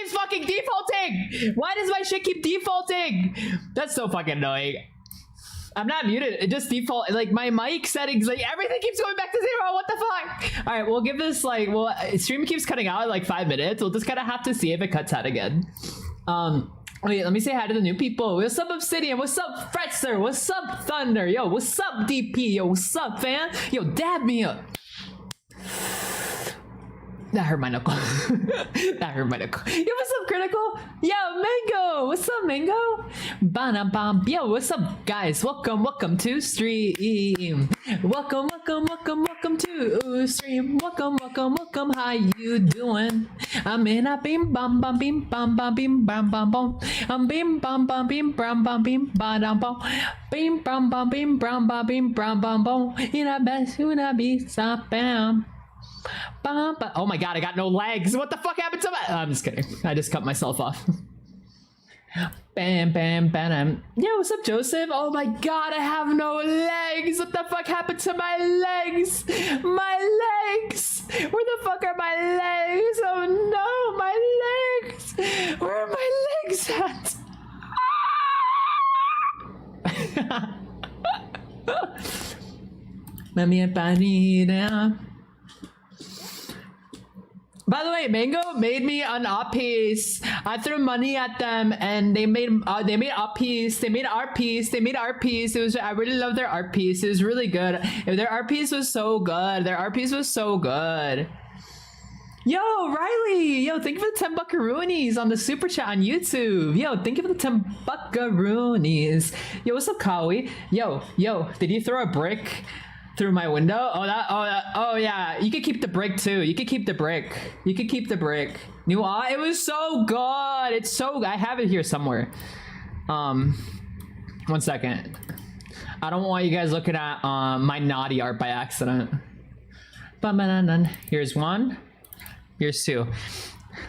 keeps fucking defaulting? Why does my shit keep defaulting? That's so fucking annoying. I'm not muted. It just default. Like my mic settings, like everything keeps going back to 0. What the fuck? All right, we'll give this like, well, stream keeps cutting out in like 5 minutes. We'll just kind of have to see if it cuts out again. Wait, let me say hi to the new people. What's up, Obsidian? What's up, Fretzer? What's up, Thunder? Yo, what's up, DP? Yo, what's up, fam? Yo, dab me up. That hurt my knuckle. That hurt my knuckle. Yo, what's up, Critical? Yo, Mango. What's up, Mango? Bam. Yo, what's up, guys? Welcome to stream. Welcome to stream. Welcome. How you doing? I'm in a bim bam bim bam bim bam bam. I'm bim bam bim bam bim bam bam. Bim bam bim bam bam. In a best una bisa bam. Oh my god, I got no legs. What the fuck happened to my... I'm just kidding. I just cut myself off. Bam. Yo, what's up, Joseph? Oh my god, I have no legs. What the fuck happened to my legs? My legs. Where the fuck are my legs? Oh no, my legs. Where are my legs at? Mami panina. By the way, Mango made me an art piece. I threw money at them, and they made art piece. They made art piece. It was, I really love their art piece. It was really good. Their art piece was so good. Yo, Riley. Yo, thank you for the 10 buckaroonies on the super chat on YouTube. Yo, thank you for the 10 buckaroonies. Yo, what's up, Kawi? Yo, did you throw a brick through my window? Oh yeah, you could keep the brick too. You could keep the brick. New it was so good. It's so, I have it here somewhere. 1 second. I don't want you guys looking at my naughty art by accident. Here's 1. Here's 2.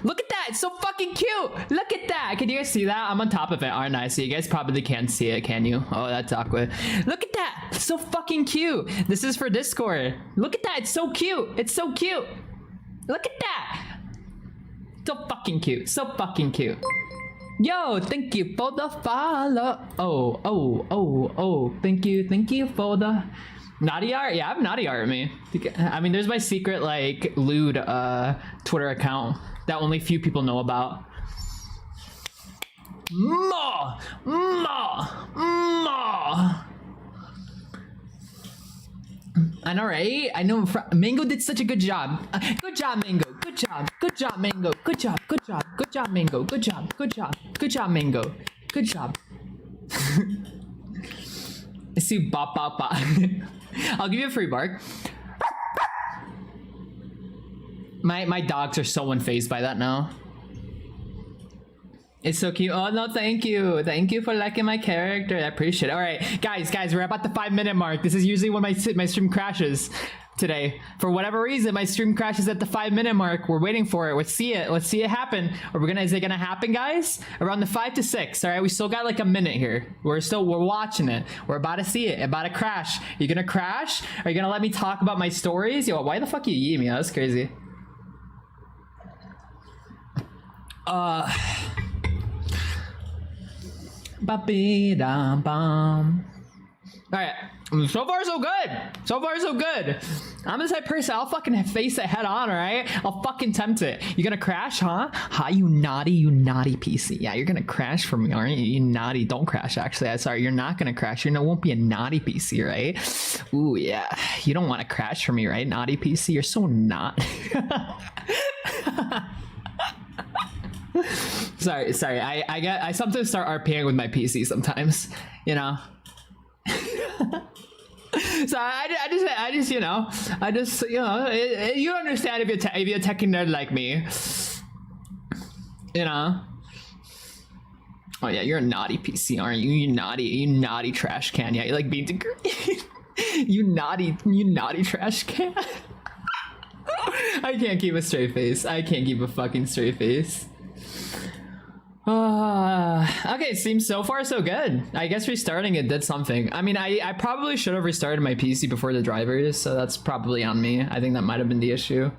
Look at that, it's so fucking cute. Look at that. Can you guys see that? I'm on top of it, aren't I? So you guys probably can't see it, can you? Oh, that's awkward. Look at that, it's so fucking cute. This is for Discord. Look at that, it's so cute. Look at that. So fucking cute. Yo, thank you for the follow. Oh, thank you for the naughty art. Yeah, I have naughty art with me. I mean, there's my secret like lewd Twitter account that only few people know about. Ma. I know, right? I know. Mango did such a good job. Good job, Mango. Good job, Mango. Good job, Mango. Good job, Mango. Good job. I see bop. I'll give you a free bark. My dogs are so unfazed by that now. It's so cute. Oh no, thank you for liking my character. I appreciate it. All right, guys, we're about the 5-minute mark. This is usually when my stream crashes. Today, for whatever reason, my stream crashes at the 5-minute mark. We're waiting for it. Let's see it happen. Is it gonna happen, guys? Around the 5 to 6. All right, we still got like a minute here. We're watching it. We're about to see it. About to crash. You gonna crash? Are you gonna let me talk about my stories? Yo, why the fuck you eat me? That's crazy. All right, so far so good. I'm the type of person, I'll fucking face it head on, all right? I'll fucking tempt it. You gonna crash, huh? Hi, you naughty PC. Yeah, you're gonna crash for me, aren't you? You naughty, don't crash, actually. I'm sorry, you're not gonna crash. You won't be a naughty PC, right? Ooh, yeah, you don't wanna crash for me, right? Naughty PC, you're so not. Sorry, I sometimes start RPing with my PC sometimes, you know? So I just you know you understand if you're a techie nerd like me, you know. Oh yeah, you're a naughty PC, aren't you? You naughty trash can. Yeah, you like being you naughty trash can. I can't keep a straight face. I can't keep a fucking straight face. Okay, seems so far so good. I guess restarting it did something. I mean, I probably should have restarted my PC before the drivers, so that's probably on me. I think that might have been the issue.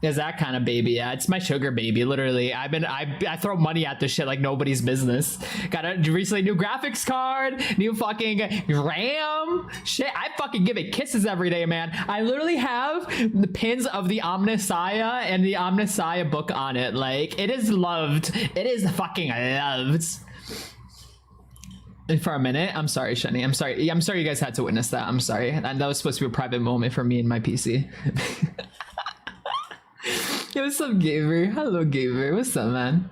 Is that kind of baby? Yeah, it's my sugar baby. Literally, I throw money at this shit like nobody's business. Got a recently new graphics card, new fucking RAM. Shit, I fucking give it kisses every day, man. I literally have the pins of the Omnissiah and the Omnissiah book on it. Like, it is loved. It is fucking loved. And for a minute, I'm sorry, Shani. I'm sorry. I'm sorry you guys had to witness that. I'm sorry. And that was supposed to be a private moment for me and my PC. Yo, what's up, Gamer? Hello, Gamer. What's up, man?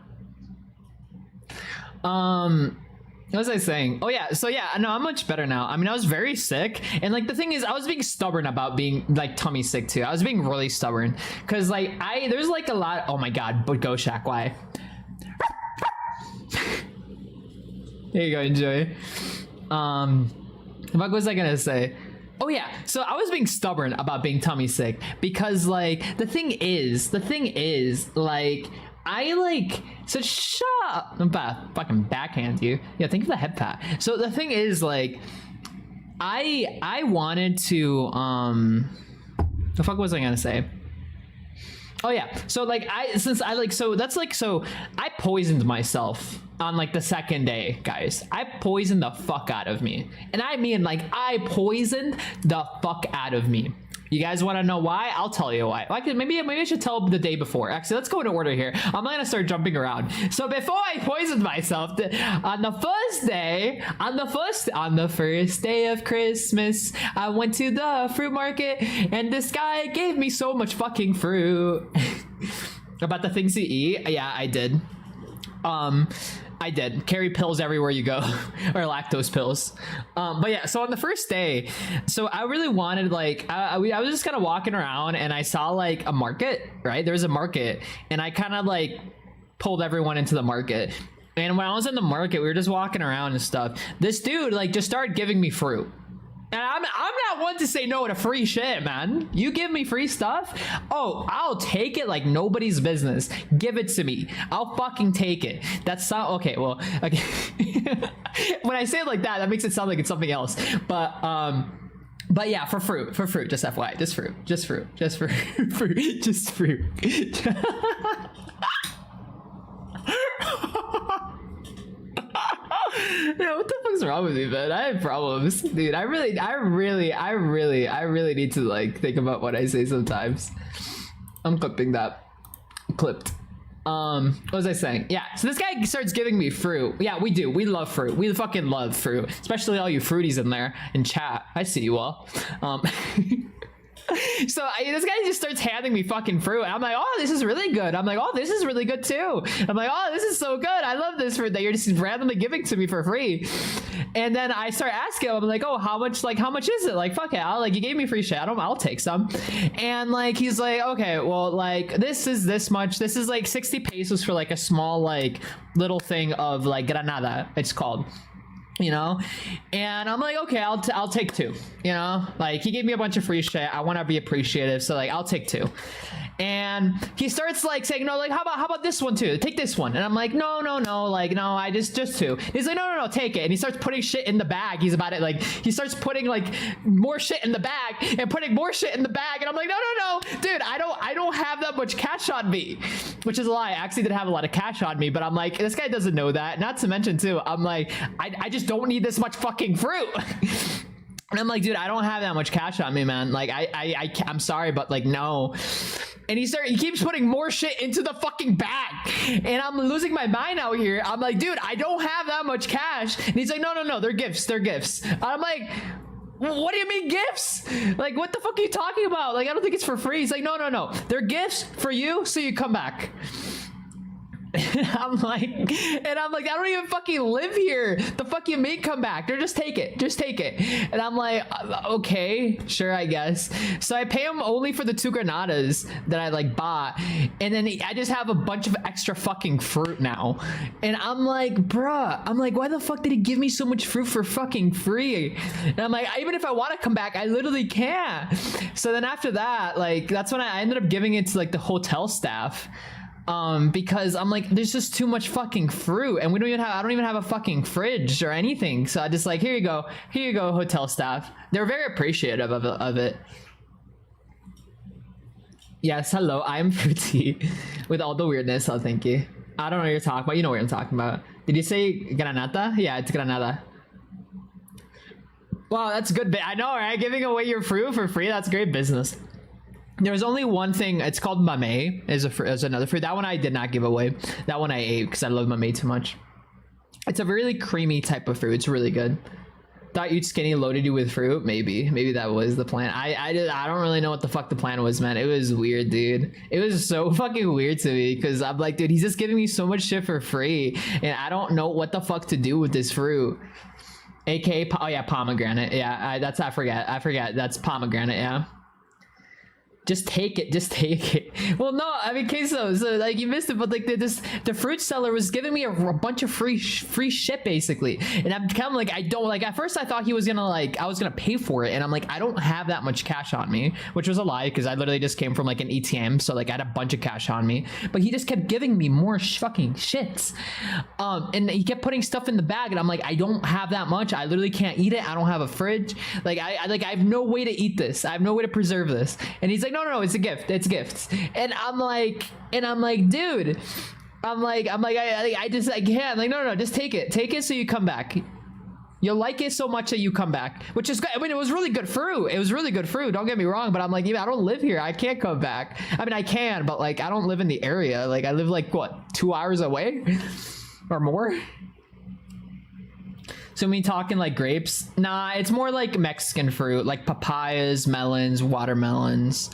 What was I saying? Oh yeah, so yeah, no, I'm much better now. I mean, I was very sick, and like the thing is, I was being stubborn about being like tummy sick too. I was being really stubborn because like there's like a lot. Oh my god, but Go Shack, why? There you go, enjoy. What was I gonna say? Oh yeah, so I was being stubborn about being tummy sick because like the thing is like I like so shut up. I'm about to fucking backhand you. Yeah, thank you for the head pat. So the thing is like I wanted to the fuck was I gonna say? Oh yeah, so like I poisoned myself on like the second day, guys. I poisoned the fuck out of me, and I mean like I poisoned the fuck out of me. You guys want to know why? I'll tell you why. Like maybe I should tell the day before. Actually, let's go in order here. I'm not gonna start jumping around. So before I poisoned myself, on the first day of Christmas, I went to the fruit market, and this guy gave me so much fucking fruit. About the things you eat, yeah, I did. I did carry pills everywhere you go or lactose pills. But yeah, so on the first day, so I really wanted like I was just kind of walking around and I saw like a market, right? There was a market and I kind of like pulled everyone into the market. And when I was in the market, we were just walking around and stuff. This dude like just started giving me fruit. And I'm not one to say no to free shit, man. You give me free stuff, oh, I'll take it like nobody's business. Give it to me. I'll fucking take it. That's not okay. Well, okay. When I say it like that, that makes it sound like it's something else. But yeah, for fruit, just FYI, just fruit, just fruit, just fruit. Yeah, what the fuck's wrong with me, man? I have problems, dude. I really need to like think about what I say sometimes. I'm clipping that. Clipped. What was I saying? Yeah, so this guy starts giving me fruit. Yeah, we do. We love fruit. We fucking love fruit. Especially all you fruities in there in chat. I see you all. So this guy just starts handing me fucking fruit. I'm like, oh, this is really good. I'm like, oh, this is really good too. I'm like, oh, this is so good. I love this fruit that you're just randomly giving to me for free. And then I start asking him, I'm like, oh, how much is it? Like, fuck it. You gave me free shit. I'll take some. And like, he's like, okay, well, like this is this much. This is like 60 pesos for like a small, like little thing of like granada, it's called. You know, and I'm like, okay, I'll take two. You know, like he gave me a bunch of free shit. I want to be appreciative, so like I'll take two. And he starts like saying, no, like how about this one too? Take this one. And I'm like, no, like no, I just two. He's like, no, take it. And he starts putting shit in the bag. He's about it, like he starts putting like more shit in the bag and putting more shit in the bag. And I'm like, no, dude, I don't have that much cash on me, which is a lie. I actually did have a lot of cash on me, but I'm like, this guy doesn't know that. Not to mention too, I'm like, I just don't need this much fucking fruit. And I'm like, dude, I don't have that much cash on me, man. Like I'm sorry, but like no. And he keeps putting more shit into the fucking bag. And I'm losing my mind out here. I'm like, dude, I don't have that much cash. And he's like, no, they're gifts. I'm like, what do you mean gifts? Like, what the fuck are you talking about? Like, I don't think it's for free. He's like, no. They're gifts for you so you come back. I'm like, I don't even fucking live here. The fuck you mean come back? Or just take it. And I'm like, okay, sure, I guess. So I pay him only for the 2 granadas that I like bought. And then I just have a bunch of extra fucking fruit now. And I'm like, bruh, why the fuck did he give me so much fruit for fucking free? And I'm like, even if I want to come back, I literally can't. So then after that, like, that's when I ended up giving it to like the hotel staff. Because I'm like, there's just too much fucking fruit, and I don't even have a fucking fridge or anything. So I just like, here you go, hotel staff. They're very appreciative of it. Yes, hello, I'm Fruity. With all the weirdness, oh, thank you. I don't know what you're talking about. You know what I'm talking about. Did you say granata? Yeah, it's granada. Wow, that's good. I know, right? Giving away your fruit for free, that's great business. There's only one thing. It's called mame. Is another fruit. That one I did not give away. That one I ate because I love mame too much. It's a really creamy type of fruit. It's really good. Thought you'd skinny loaded you with fruit. Maybe that was the plan. I don't really know what the fuck the plan was, man. It was weird, dude. It was so fucking weird to me because I'm like, dude, he's just giving me so much shit for free, and I don't know what the fuck to do with this fruit. AKA, oh yeah, pomegranate. Yeah, I forget. That's pomegranate. Yeah. Just take it. Well, no, I mean, queso, so like you missed it, but like the fruit seller was giving me a bunch of free shit basically, and I'm kind of like, I don't like. At first I thought he was gonna like, I was gonna pay for it, and I'm like, I don't have that much cash on me, which was a lie because I literally just came from like an ATM, so like I had a bunch of cash on me, but he just kept giving me more fucking shits, and he kept putting stuff in the bag, and I'm like, I don't have that much. I literally can't eat it. I don't have a fridge. Like I have no way to eat this. I have no way to preserve this, and he's like, no, it's a gift. It's gifts. And I'm like, dude, I just, I can't. Like, no, just take it so you come back. You'll like it so much that you come back, which is good. I mean, it was really good fruit. Don't get me wrong, but I'm like, yeah, I don't live here. I can't come back. I mean, I can, but like, I don't live in the area. Like, I live like what, 2 hours away or more. So me talking like grapes? Nah, it's more like Mexican fruit, like papayas, melons, watermelons.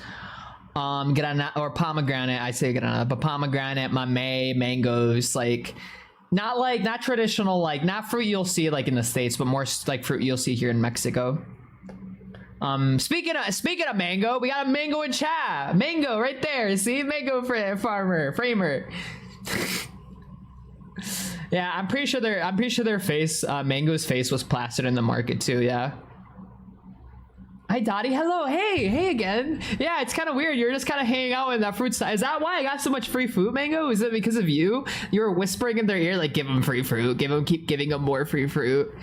Granada or pomegranate, I say granada, but pomegranate, mame, mangoes, like not traditional, like not fruit you'll see like in the States, but more like fruit you'll see here in Mexico. Speaking of mango, we got a mango in chat. Mango right there. See, mango framer. Yeah, I'm pretty sure their face, Mango's face was plastered in the market too. Yeah. Hi Dottie, hello, hey again. Yeah, it's kind of weird. You're just kind of hanging out in that fruit side. Is that why I got so much free fruit, Mango? Is it because of you? You were whispering in their ear like, give them free fruit, keep giving them more free fruit.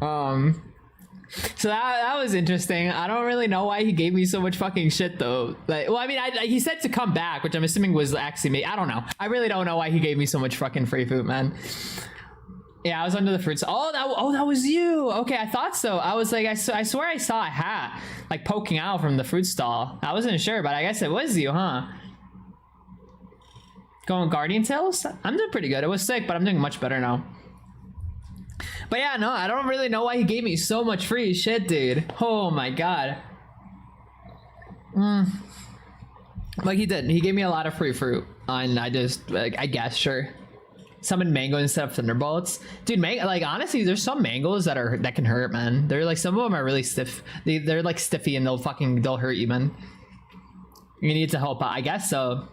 So that was interesting. I don't really know why he gave me so much fucking shit though. Like, well, I mean, he said to come back, which I'm assuming was actually me. I don't know. I really don't know why he gave me so much fucking free fruit, man. Yeah, I was under the fruits. Oh, that was you. Okay, I thought so. I was like, I swear I saw a hat like poking out from the fruit stall. I wasn't sure, but I guess it was you, huh? Going Guardian Tales? I'm doing pretty good. It was sick, but I'm doing much better now. But yeah, no, I don't really know why he gave me so much free shit, dude. Oh my god. Like he did. He gave me a lot of free fruit, and I just like, I guess, sure. Summon mango instead of thunderbolts, dude. Like honestly, there's some mangoes that can hurt, man. They're like, some of them are really stiff. They're like stiffy and they'll hurt you, man. You need to help out, I guess so.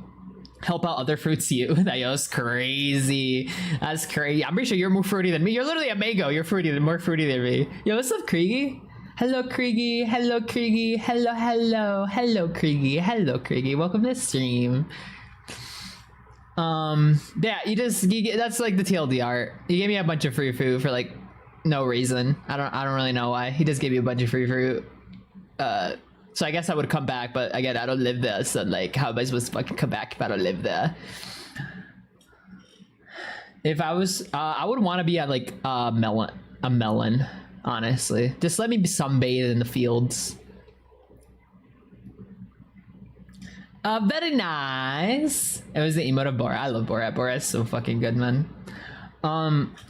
Help out other fruits you. That was crazy. That's crazy. I'm pretty sure you're more fruity than me. You're literally a mango. You're more fruity than me. Yo, what's up, Kriegy? Hello, Kriegy. Hello, Kriegy. Hello, Kriegy. Hello, Kriegy. Welcome to the stream. Yeah, that's like the TLDR. He gave me a bunch of free fruit for like no reason. I don't really know why. He just gave me a bunch of free fruit. So I guess I would come back, but again, I don't live there, so like, how am I supposed to fucking come back if I don't live there? If I was, I would want to be at like a melon, honestly. Just let me sunbathe in the fields. Very nice. It was the emote of Borat. I love Borat. Borat's so fucking good, man.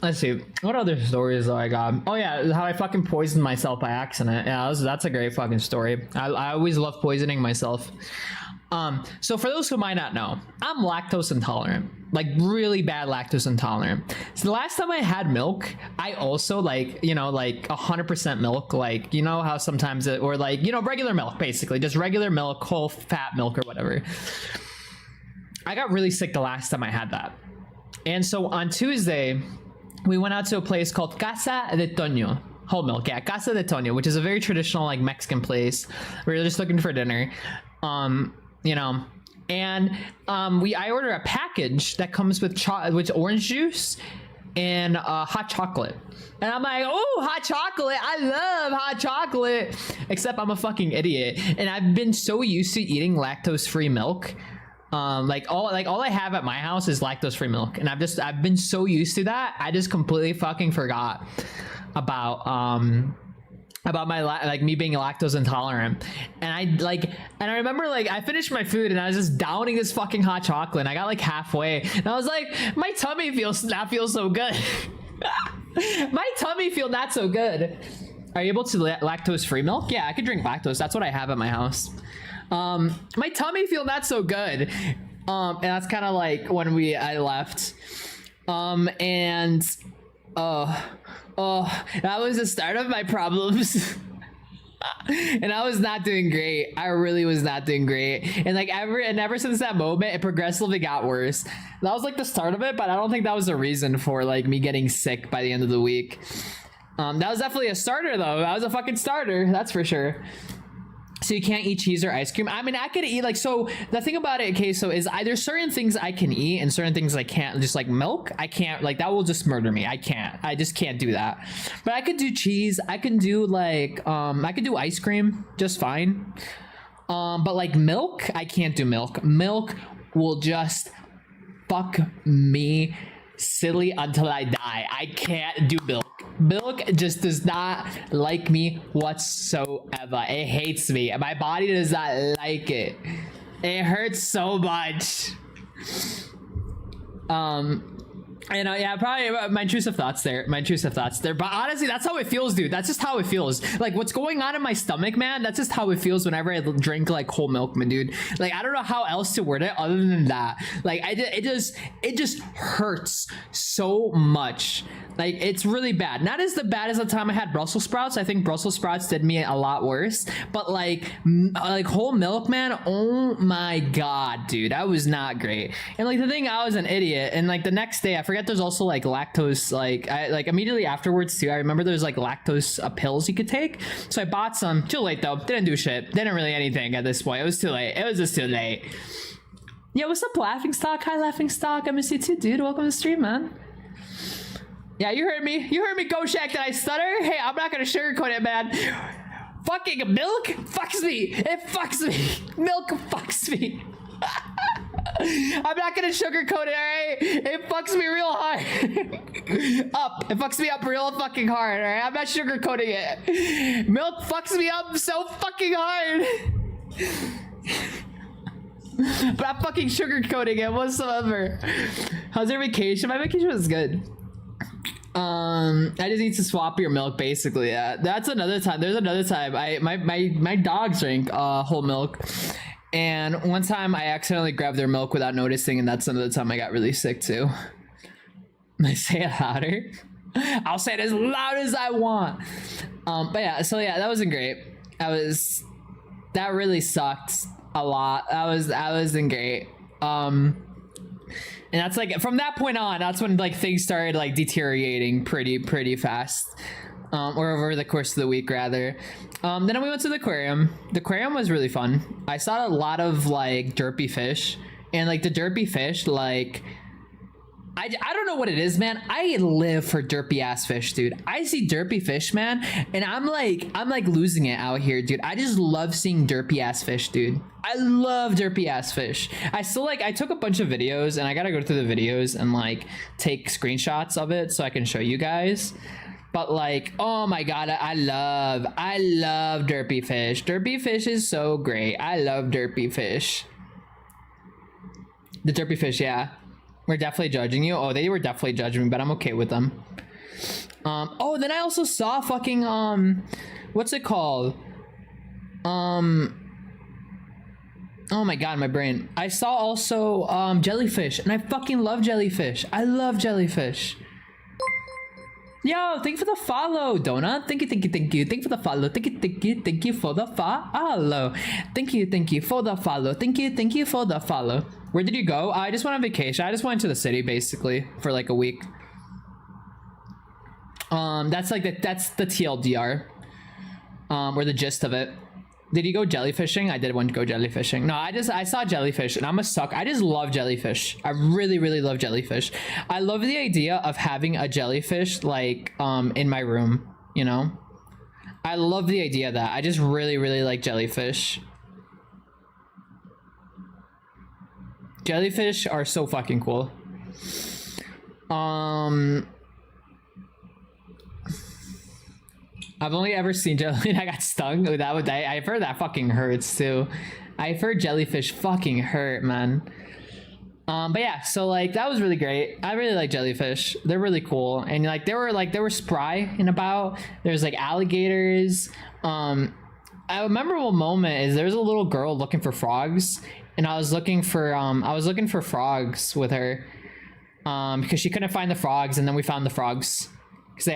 Let's see. What other stories do I got? Oh yeah, how I fucking poisoned myself by accident. Yeah, that's a great fucking story. I always love poisoning myself. So for those who might not know, I'm lactose intolerant. Like really bad lactose intolerant. So the last time I had milk, I also like, you know, like 100% milk, like, you know how sometimes it, or like, you know, regular milk, basically just regular milk, whole fat milk or whatever. I got really sick the last time I had that. And so on Tuesday, we went out to a place called Casa de Toño. Whole milk, yeah, Casa de Toño, which is a very traditional like Mexican place. We were just looking for dinner. You know, and I order a package that comes with orange juice and hot chocolate. And I'm like, oh, hot chocolate. I love hot chocolate. Except I'm a fucking idiot. And I've been so used to eating lactose-free milk. Like all I have at my house is lactose-free milk. And I've been so used to that. I just completely fucking forgot about my me being lactose intolerant. And I remember like I finished my food and I was just downing this fucking hot chocolate and I got like halfway and I was like, my tummy feels so good. My tummy feel not so good. Are you able to lactose free milk? Yeah, I could drink lactose. That's what I have at my house. My tummy feel not so good. And that's kind of like when I left. And that was the start of my problems. And I was not doing great. I really was not doing great. And like ever since that moment, it progressively got worse. That was like the start of it, but I don't think that was the reason for like me getting sick by the end of the week. That was definitely a starter though. That was a fucking starter, that's for sure. So you can't eat cheese or ice cream. I mean, I could eat like, so the thing about it, okay, so is there's certain things I can eat and certain things I can't. Just like milk, I can't, like that will just murder me. I just can't do that. But I could do cheese. I can do like, I could do ice cream just fine. But like milk, I can't do milk. Milk will just fuck me silly until I die. I can't do milk. Milk just does not like me whatsoever. It hates me. My body does not like it. It hurts so much. You know, yeah, probably my intrusive thoughts there. But honestly, that's how it feels, dude. That's just how it feels. Like what's going on in my stomach, man, that's just how it feels whenever I drink like whole milk, man, dude. Like I don't know how else to word it other than that. Like it just hurts so much. Like it's really bad. Not as bad as the time I had Brussels sprouts. I think Brussels sprouts did me a lot worse. But like whole milk, man, oh my god, dude, that was not great. And like the thing, I was an idiot. And like the next day, I forget there's also like lactose, like immediately afterwards too. I remember there's like lactose pills you could take. So I bought some. Too late though. Didn't do shit. Didn't really anything at this point. It was too late. It was just too late. Yeah, what's up, Laughing Stock? Hi, Laughing Stock. I miss you too, dude. Welcome to the stream, man. Yeah, you heard me. You heard me, Go Shack. Did I stutter? Hey, I'm not gonna sugarcoat it, man. Fucking milk fucks me. It fucks me. Milk fucks me. I'm not gonna sugarcoat it, alright? It fucks me real hard. Up. It fucks me up real fucking hard, alright? I'm not sugarcoating it. Milk fucks me up so fucking hard. But I'm fucking sugarcoating it whatsoever. How's your vacation? My vacation was good. I just need to swap your milk, basically. Yeah, that's another time. There's another time. My dogs drink whole milk, and one time I accidentally grabbed their milk without noticing, and that's another time I got really sick too. I say it louder. I'll say it as loud as I want. But yeah, so yeah, that wasn't great. That really sucked a lot. That wasn't great. And that's like from that point on, that's when like things started like deteriorating pretty fast, or over the course of the week rather. Then we went to the aquarium. The aquarium was really fun. I saw a lot of like derpy fish, and like the derpy fish, like I don't know what it is, man. I live for derpy ass fish, dude. I see derpy fish, man, and I'm like losing it out here, dude. I just love seeing derpy ass fish, dude. I love derpy ass fish. I took a bunch of videos, and I gotta go through the videos and like take screenshots of it so I can show you guys. But like, oh my god, I love derpy fish. Derpy fish is so great. I love derpy fish. The derpy fish, yeah. We're definitely judging you. Oh, they were definitely judging me, but I'm okay with them. Oh, then I also saw fucking what's it called? Oh my god, my brain. I saw also jellyfish, and I fucking love jellyfish. I love jellyfish. Yo, thank you for the follow, Donut. Thank you. Thank you for the follow. Thank you for the follow. Thank you for the follow. Thank you for the follow. Where did you go? I just went on vacation. I just went to the city basically for like a week. That's the TLDR. Or the gist of it. Did you go jellyfishing? I did want to go jellyfishing. No, I saw jellyfish and I'm a suck. I just love jellyfish. I really, really love jellyfish. I love the idea of having a jellyfish like in my room, you know? I love the idea of that. I just really, really like jellyfish. Jellyfish are so fucking cool. I've only ever seen jelly and I got stung. I've heard that fucking hurts too. I've heard jellyfish fucking hurt, man. But yeah, so like that was really great. I really like jellyfish. They're really cool. And like there were spry and about. There's like alligators. A memorable moment is there's a little girl looking for frogs, and I was looking for frogs with her. Because she couldn't find the frogs, and then we found the frogs. Because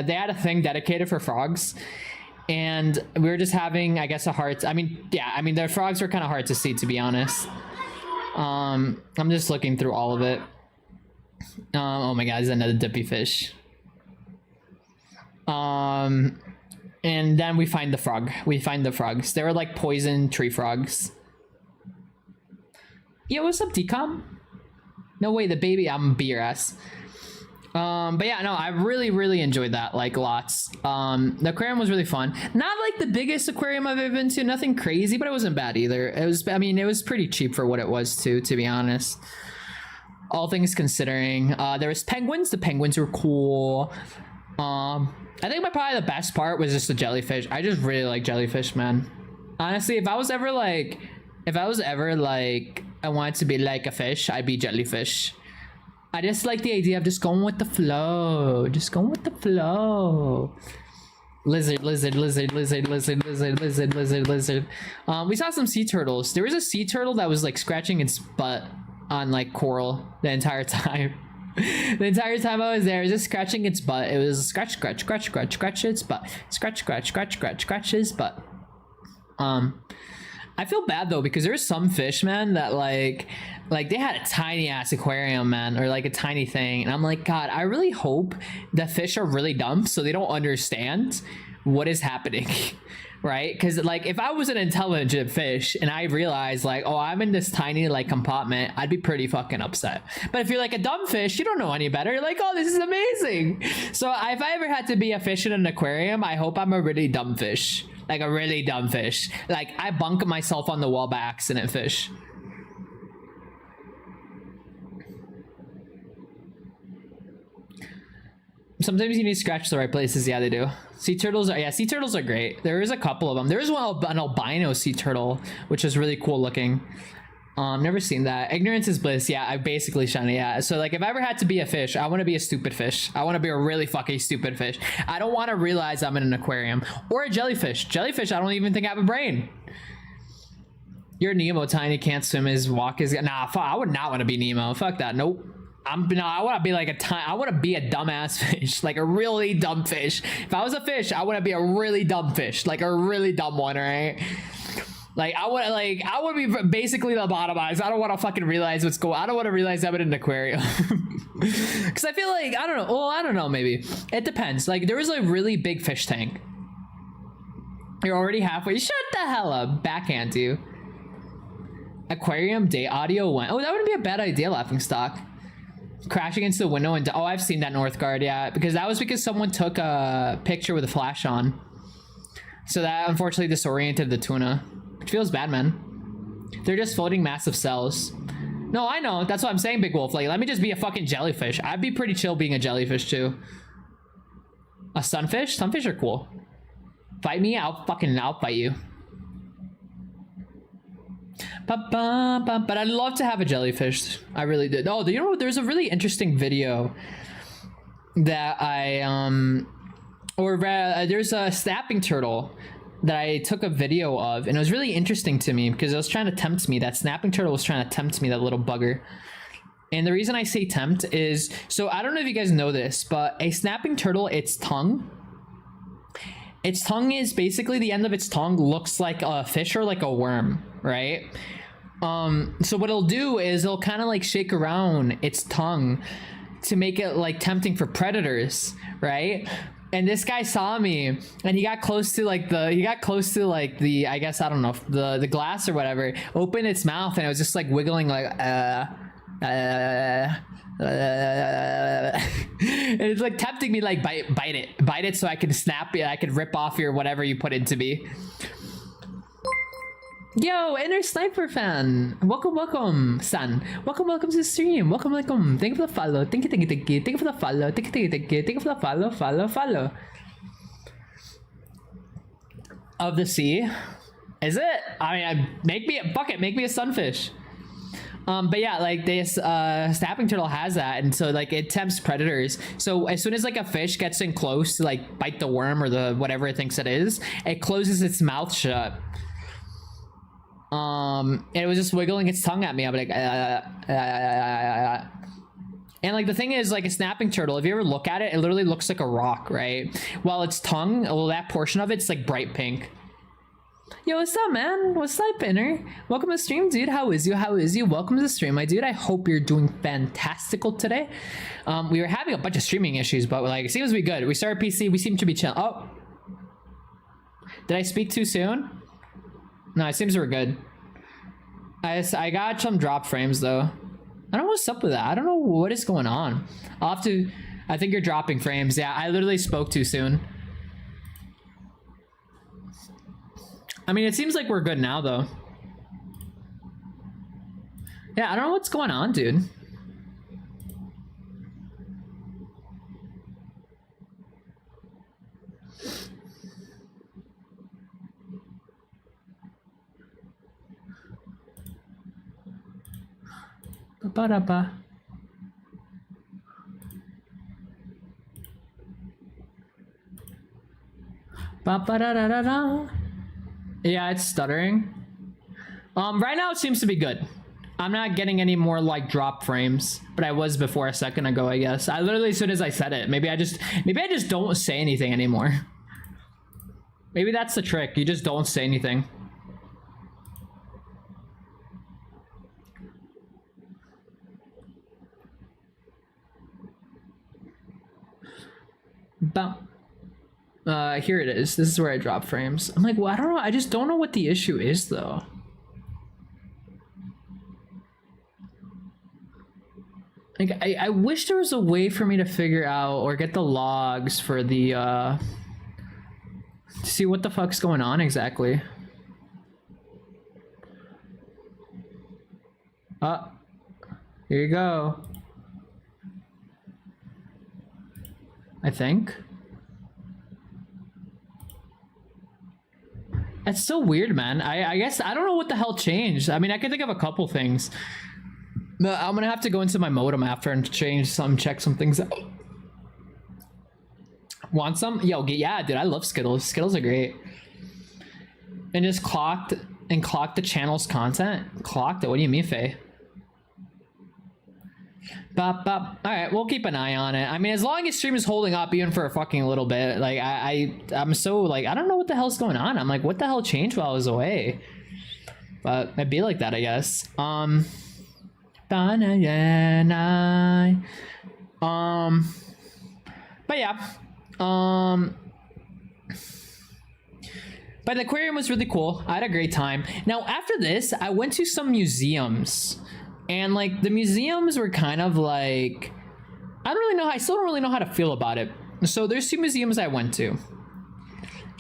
they had a thing dedicated for frogs, and we were just having, I guess, the frogs were kind of hard to see, to be honest. I'm just looking through all of it. Oh my god, there's another dippy fish. And then we find the frog. We find the frogs. They were like poison tree frogs. Yo, what's up, DCOM? No way, the baby. I'm beer ass. But yeah, no, I really, really enjoyed that, like, lots. The aquarium was really fun. Not like the biggest aquarium I've ever been to, nothing crazy, but it wasn't bad either. It was pretty cheap for what it was too, to be honest. All things considering. There was penguins. The penguins were cool. I think probably the best part was just the jellyfish. I just really like jellyfish, man. Honestly, if I was ever like, I wanted to be like a fish, I'd be jellyfish. I just like the idea of just going with the flow. Just going with the flow. Lizard. We saw some sea turtles. There was a sea turtle that was like scratching its butt on like coral the entire time. The entire time I was there, it was just scratching its butt. It was scratch its butt. Scratch its butt. I feel bad though, because there's some fish, man, that like they had a tiny ass aquarium, man, or like a tiny thing, and I'm like, God, I really hope the fish are really dumb so they don't understand what is happening. Right? Because like if I was an intelligent fish and I realized like, oh, I'm in this tiny like compartment, I'd be pretty fucking upset. But if you're like a dumb fish, you don't know any better. You're like, oh, this is amazing. So if I ever had to be a fish in an aquarium, I hope I'm a really dumb fish. Like a really dumb fish. Like I bunk myself on the wall by accident fish. Sometimes you need to scratch the right places. Yeah, they do. Sea turtles are great. There is a couple of them. There is an albino sea turtle, which is really cool looking. Never seen that. Ignorance is bliss. Yeah, I basically shiny. Yeah. So like if I ever had to be a fish, I want to be a stupid fish. I want to be a really fucking stupid fish. I don't want to realize I'm in an aquarium. Or a jellyfish. Jellyfish, I don't even think I have a brain. You're Nemo, tiny, can't swim, his walk is... Nah, fuck, I would not want to be Nemo. Fuck that. Nope. I want to be like I want to be a dumbass fish, like a really dumb fish. If I was a fish, I want to be a really dumb fish, like a really dumb one, right? Like I want to be basically the bottom eyes. I don't want to fucking realize what's going on. I don't want to realize I'm in an aquarium. Because I feel like, I don't know. Well, I don't know, maybe. It depends. Like there was a really big fish tank. You're already halfway. Shut the hell up. Backhand you. Aquarium day audio went. Oh, that wouldn't be a bad idea, Laughing Stock. Crash against the window and... Oh, I've seen that, Northgard, yeah. Because that was because someone took a picture with a flash on. So that unfortunately disoriented the tuna. Which feels bad, man. They're just floating massive cells. No, I know. That's what I'm saying, Big Wolf. Like, let me just be a fucking jellyfish. I'd be pretty chill being a jellyfish, too. A sunfish? Sunfish are cool. Fight me, I'll fight you. But I'd love to have a jellyfish. I really did. Oh, you know, there's a really interesting video that there's a snapping turtle that I took a video of, and it was really interesting to me because it was trying to tempt me. That snapping turtle was trying to tempt me, that little bugger. And the reason I say tempt is, so I don't know if you guys know this, but a snapping turtle, its tongue is basically, the end of its tongue looks like a fish or like a worm, right? So what it'll do is it'll kind of like shake around its tongue to make it like tempting for predators, right? and this guy saw me, and he got close to like the I guess, I don't know, the glass or whatever, opened its mouth, and it was just like wiggling like and it's like tempting me like bite it so I can snap it, I could rip off your whatever you put into me. Yo, Inner Sniper fan, welcome son, welcome to the stream, welcome. Thank you for the follow, thank you for the follow, thank you for the follow. Of the sea, is it? I mean, make me a sunfish. But yeah, like this snapping turtle has that, and so like it tempts predators. So as soon as like a fish gets in close to like bite the worm or the whatever it thinks it is, it closes its mouth shut. And it was just wiggling its tongue at me. I'm like, and like the thing is, like a snapping turtle, if you ever look at it, it literally looks like a rock, right? While its tongue, well, that portion of it's like bright pink. Yo, what's up, man? What's up, Inner? Welcome to the stream, dude. How is you? Welcome to the stream, my dude. I hope you're doing fantastical today. We were having a bunch of streaming issues, but like, it seems to be good. We started PC, we seem to be chill. Oh, did I speak too soon? No, it seems we're good. I got some drop frames though. I don't know what's up with that. I don't know what is going on. I'll have to, I think you're dropping frames. Yeah, I literally spoke too soon. I mean, it seems like we're good now though. Yeah, I don't know what's going on, dude. Ba-ba-da-ba. Ba-ba-da-da-da-da. Yeah, it's stuttering. Right now it seems to be good. I'm not getting any more like drop frames, but I was before a second ago, I guess. I literally, as soon as I said it, maybe I just don't say anything anymore. Maybe that's the trick. You just don't say anything. Here it is. This is where I drop frames. I'm like, well, I don't know. I just don't know what the issue is though. Like, I wish there was a way for me to figure out or get the logs for the to see what the fuck's going on exactly. Here you go. I think. That's so weird, man. I guess I don't know what the hell changed. I mean, I can think of a couple things. But I'm gonna have to go into my modem after and check some things out. Want some? Yo, yeah, dude, I love Skittles. Skittles are great. And just clocked the channel's content? Clocked it? What do you mean, Faye? Bop, bop. All right, we'll keep an eye on it. I mean, as long as stream is holding up even for a fucking little bit, like I'm so like, I don't know what the hell's going on. I'm like, what the hell changed while I was away? But it'd be like that, I guess. But yeah. But the aquarium was really cool. I had a great time. Now after this, I went to some museums. And like the museums were kind of like, I still don't really know how to feel about it. So there's two museums I went to.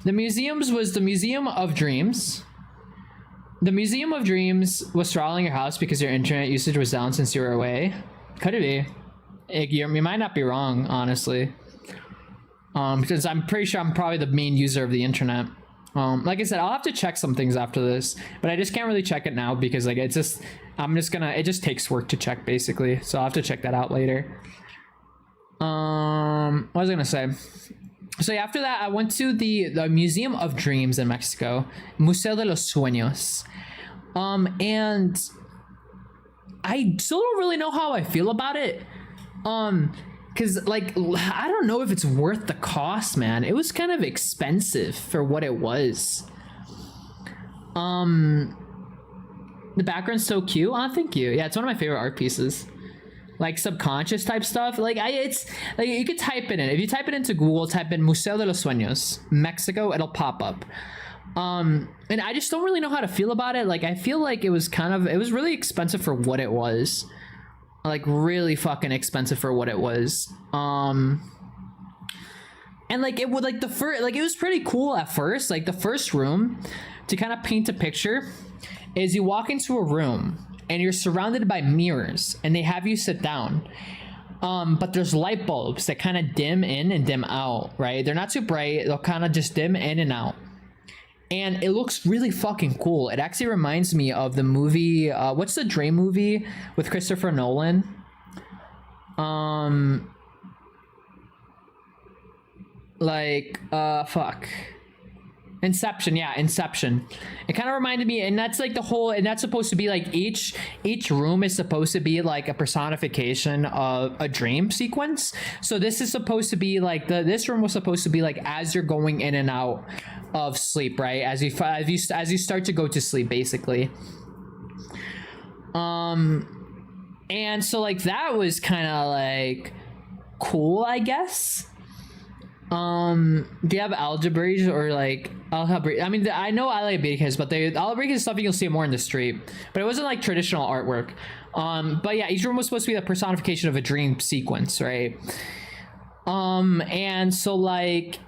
The museums was the Museum of Dreams. The Museum of Dreams was throttling your house because your internet usage was down since you were away. Could it be? You might not be wrong, honestly. Because I'm pretty sure I'm probably the main user of the internet. Like I said, I'll have to check some things after this, but I just can't really check it now because like it just takes work to check basically. So I'll have to check that out later. What was I gonna say? So yeah, after that, I went to the Museum of Dreams in Mexico, Museo de los Sueños. And I still don't really know how I feel about it. Because like, I don't know if it's worth the cost, man. It was kind of expensive for what it was. The background's so cute. Oh, thank you. Yeah, it's one of my favorite art pieces. like subconscious type stuff. Like it's like you could type it in. If you type it into Google, type in Museo de los Sueños, Mexico, it'll pop up. And I just don't really know how to feel about it. Like I feel like it was really expensive for what it was. Like really fucking expensive for what it was. And like it would like the first, like it was pretty cool at first. Like the first room, to kind of paint a picture, is you walk into a room and you're surrounded by mirrors and they have you sit down. But there's light bulbs that kind of dim in and dim out, right? They're not too bright. They'll kind of just dim in and out. And it looks really fucking cool. It actually reminds me of the movie, what's the Dre movie with Christopher Nolan? Fuck. Inception, yeah, Inception. It kind of reminded me, and that's like the whole, and that's supposed to be like each room is supposed to be like a personification of a dream sequence. So this is supposed to be like this room was supposed to be like as you're going in and out of sleep, right? As you start to go to sleep, basically. And so like that was kind of like cool, I guess. Do you have algebras or like algebra? I mean, I know algebricas, but algebricas is something you'll see more in the street, but it wasn't like traditional artwork. But yeah, each room was supposed to be the personification of a dream sequence, right? And so like,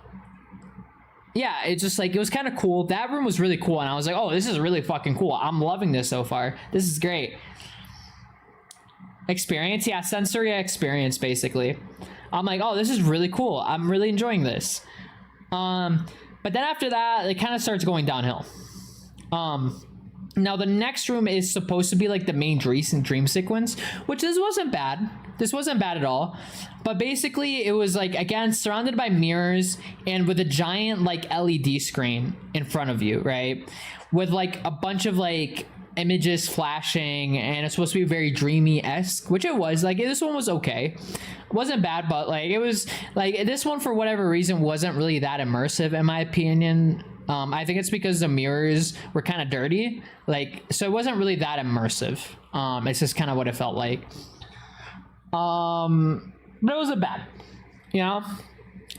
yeah, it's just like, it was kind of cool. That room was really cool. And I was like, oh, this is really fucking cool. I'm loving this so far. This is great. Experience. Yeah. Sensory experience, basically. I'm like, oh, this is really cool. I'm really enjoying this. But then after that, it kind of starts going downhill. Now the next room is supposed to be like the main dream sequence, which this wasn't bad. This wasn't bad at all. But basically it was like, again, surrounded by mirrors and with a giant like LED screen in front of you, right? With like a bunch of like images flashing, and it's supposed to be very dreamy-esque, which it was. Like this one was okay. It wasn't bad, but like it was like this one for whatever reason wasn't really that immersive in my opinion. I think it's because the mirrors were kind of dirty, like, so it wasn't really that immersive. It's just kind of what it felt like. But it wasn't bad, you know.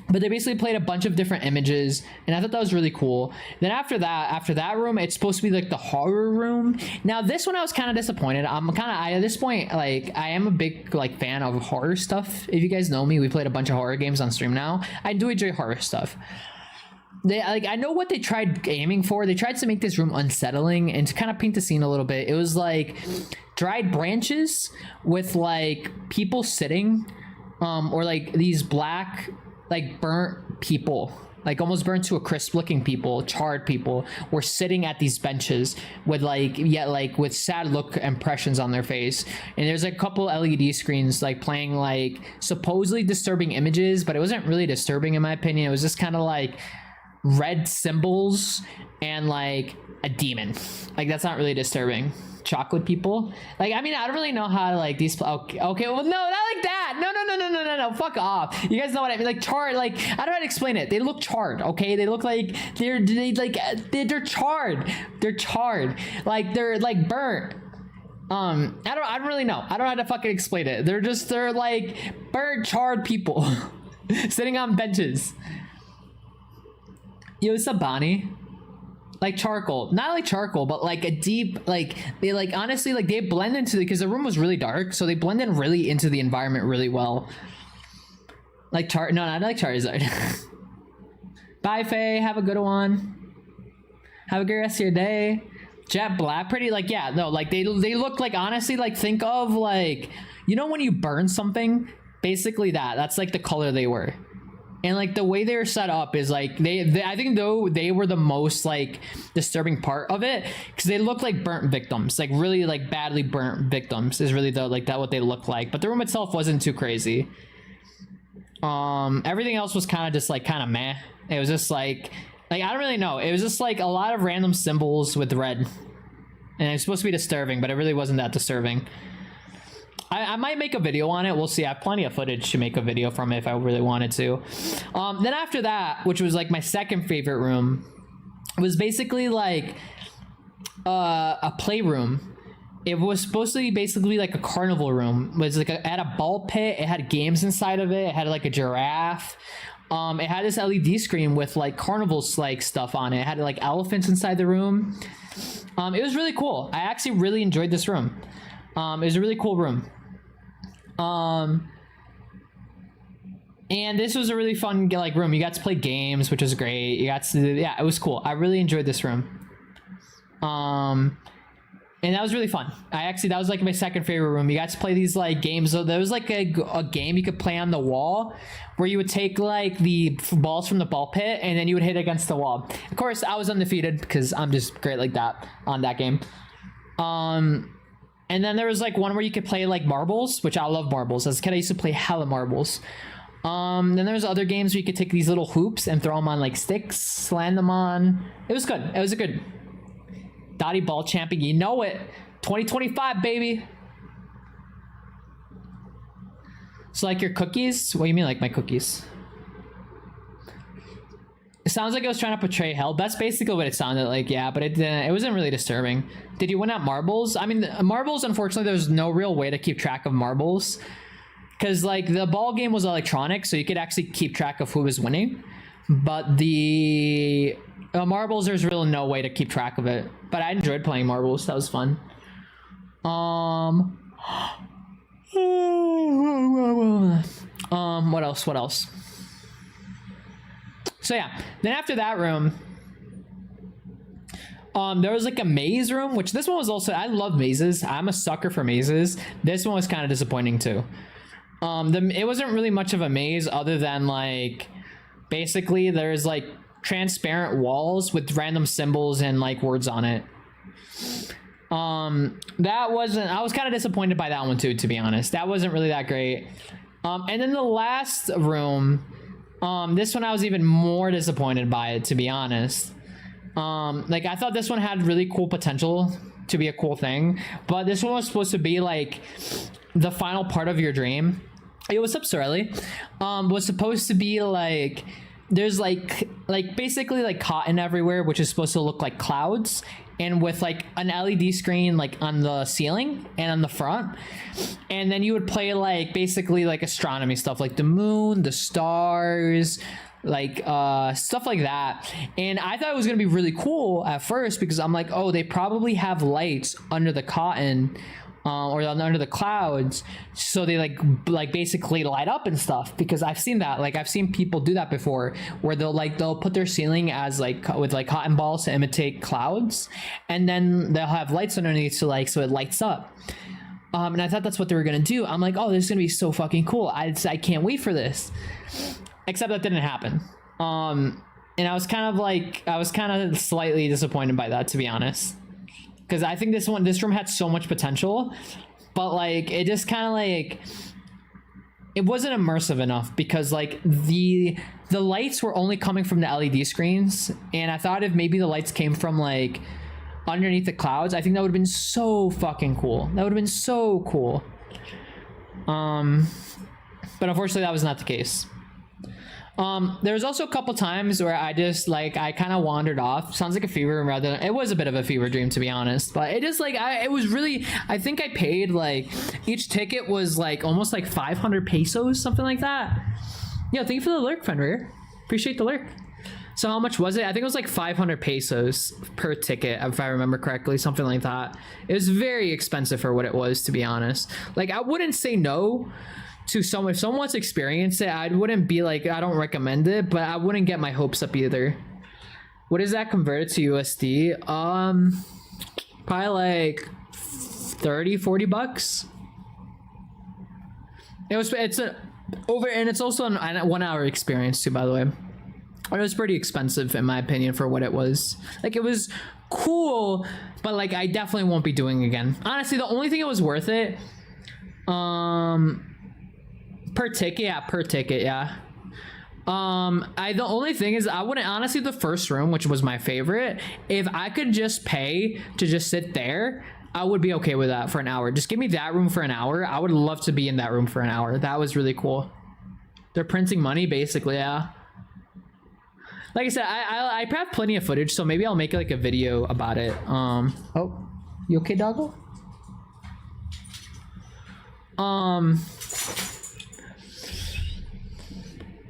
But they basically played a bunch of different images, and I thought that was really cool. Then after that room, it's supposed to be like the horror room. Now this one I was kind of disappointed. At this point, like, I am a big like fan of horror stuff. If you guys know me, we played a bunch of horror games on stream now. I do enjoy horror stuff. I know what they tried aiming for. They tried to make this room unsettling, and to kind of paint the scene a little bit, it was like dried branches with like people sitting, or like these black, like burnt people, like almost burnt to a crisp looking people, charred people, were sitting at these benches with like, yet like with sad look impressions on their face. And there's like a couple LED screens like playing like supposedly disturbing images, but it wasn't really disturbing in my opinion. It was just kind of like red symbols and like a demon. Like that's not really disturbing. Chocolate people, like, I mean, I don't really know how to like these. Okay, well, no, not like that. No, fuck off. You guys know what I mean? Like charred. Like, I don't know how to explain it. They look charred. Okay, they look like they're charred. They're charred. Like they're like burnt. I don't really know. I don't know how to fucking explain it. They're like burnt, charred people sitting on benches. Yo, Sabani. Like charcoal, not like charcoal, but like a deep, like they like honestly like they blend into because the room was really dark, so they blend in really into the environment really well. Like no, not like Charizard. Bye, Faye. Have a good one. Have a good rest of your day. Jet Black, pretty like, yeah, no, like they look like, honestly, like think of like, you know when you burn something, basically that's like the color they were. And like the way they're set up is like they I think though they were the most like disturbing part of it, because they look like burnt victims, like really like badly burnt victims is really the like that what they look like. But the room itself wasn't too crazy. Everything else was kind of just like kind of meh. It was just like I don't really know. It was just like a lot of random symbols with red, and it's supposed to be disturbing, but it really wasn't that disturbing. I might make a video on it. We'll see. I have plenty of footage to make a video from it if I really wanted to. Then after that, which was like my second favorite room, was basically like a playroom. it was supposed to be basically like a carnival room. It was like it had a ball pit. It had games inside of it. It had like a giraffe. It had this LED screen with like carnivals like stuff on it. It had like elephants inside the room. It was really cool. I actually really enjoyed this room. It was a really cool room. And this was a really fun like room. You got to play games, which was great. You got to, yeah, it was cool. I really enjoyed this room. And that was really fun. That was like my second favorite room. You got to play these like games. So there was like a game you could play on the wall where you would take like the balls from the ball pit and then you would hit against the wall. Of course, I was undefeated because I'm just great like that on that game. And then there was like one where you could play like marbles, which I love marbles. As a kid, I used to play hella marbles. Then there's other games where you could take these little hoops and throw them on like sticks, land them on. It was good. It was a good Dottie Ball champion. You know it. 2025, baby. So like your cookies? What do you mean like my cookies? It sounds like I was trying to portray hell. That's basically what it sounded like, yeah, but it wasn't really disturbing. Did you win at marbles? I mean, marbles, unfortunately, there's no real way to keep track of marbles. Because like the ball game was electronic, so you could actually keep track of who was winning. But the marbles, there's really no way to keep track of it. But I enjoyed playing marbles. That was fun. What else? What else? So yeah, then after that room, there was like a maze room, which this one was also, I love mazes. I'm a sucker for mazes. This one was kind of disappointing too. It wasn't really much of a maze other than like, basically there's like transparent walls with random symbols and like words on it. I was kind of disappointed by that one too, to be honest. That wasn't really that great. And then the last room, this one I was even more disappointed by it, to be honest. Like I thought this one had really cool potential to be a cool thing, but this one was supposed to be like the final part of your dream. It was up early. Was supposed to be like there's like basically like cotton everywhere, which is supposed to look like clouds, and with like an LED screen like on the ceiling and on the front, and then you would play like basically like astronomy stuff, like the moon, the stars, like stuff like that. And I thought it was gonna be really cool at first because I'm like, oh, they probably have lights under the cotton or under the clouds, so they like basically light up and stuff, because I've seen that, like I've seen people do that before, where they'll put their ceiling as like with like cotton balls to imitate clouds, and then they'll have lights underneath so it lights up. And I thought that's what they were gonna do. I'm like, oh, this is gonna be so fucking cool. I can't wait for this. Except that didn't happen. And I was kind of slightly disappointed by that, to be honest. Because I think this room had so much potential, but like it just kind of like it wasn't immersive enough, because like the lights were only coming from the LED screens, and I thought if maybe the lights came from like underneath the clouds, I think that would have been so fucking cool. That would have been so cool. But unfortunately that was not the case. There was also a couple times where I just like I kind of wandered off. Sounds like a fever dream rather than, it was a bit of a fever dream, to be honest, but it just like it was really, I think I paid like, each ticket was like almost like 500 pesos, something like that. Yeah, thank you for the lurk, Fenrir. Appreciate the lurk. So how much was it? I think it was like 500 pesos per ticket, if I remember correctly, something like that. It was very expensive for what it was, to be honest. Like I wouldn't say no to someone. If someone wants to experience it, I wouldn't be like, I don't recommend it, but I wouldn't get my hopes up either. What is that converted to USD? Probably like 30-40 bucks. It's also a 1 hour experience too, by the way. It was pretty expensive in my opinion for what it was. Like it was cool, but like I definitely won't be doing it again. Honestly, the only thing it was worth it, per ticket, yeah. The only thing is I wouldn't, honestly, the first room, which was my favorite, if I could just pay to just sit there, I would be okay with that for an hour. Just give me that room for an hour. I would love to be in that room for an hour. That was really cool. They're printing money, basically, yeah. Like I said, I have plenty of footage, so maybe I'll make like a video about it. Oh, you okay, doggo? Um,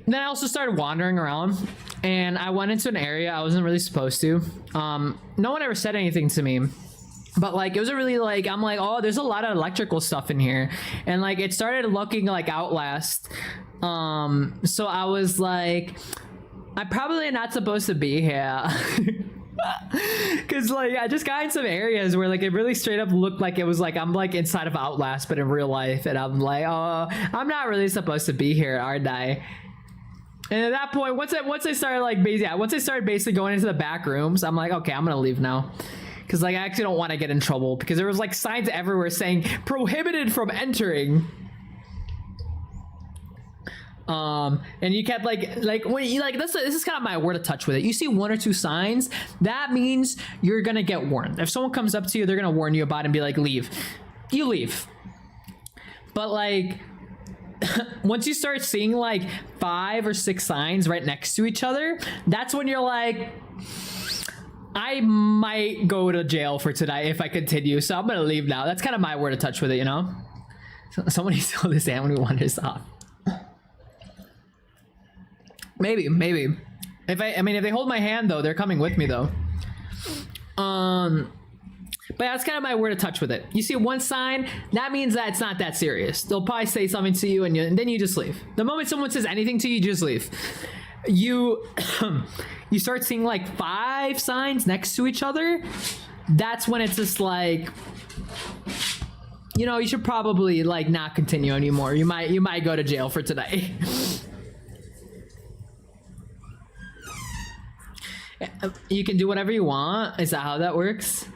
then I also started wandering around, and I went into an area I wasn't really supposed to. No one ever said anything to me, but like it was a really like I'm like, oh, there's a lot of electrical stuff in here, and like it started looking like Outlast. So I was like, I'm probably not supposed to be here. Cause like I just got in some areas where like it really straight up looked like it was like I'm like inside of Outlast but in real life, and I'm like, oh, I'm not really supposed to be here, aren't I? And at that point, once I started like once I started basically going into the back rooms, I'm like, okay, I'm gonna leave now. Cause like I actually don't want to get in trouble, because there was like signs everywhere saying prohibited from entering. And you kept like when you like this is kind of my word of touch with it. You see one or two signs, that means you're gonna get warned. If someone comes up to you, they're gonna warn you about it and be like, leave. You leave. But like once you start seeing like 5 or 6 signs right next to each other, that's when you're like, I might go to jail for tonight if I continue, so I'm gonna leave now. That's kind of my word of touch with it, you know? Someone needs to hold this hand when we wanders off. Maybe. If they hold my hand though, they're coming with me though. But that's kind of my word of touch with it. You see one sign, that means that it's not that serious. They'll probably say something to you, and then you just leave. The moment someone says anything to you, you just leave. You you start seeing like 5 signs next to each other. That's when it's just like, you know, you should probably like not continue anymore. You might go to jail for today. You can do whatever you want. Is that how that works?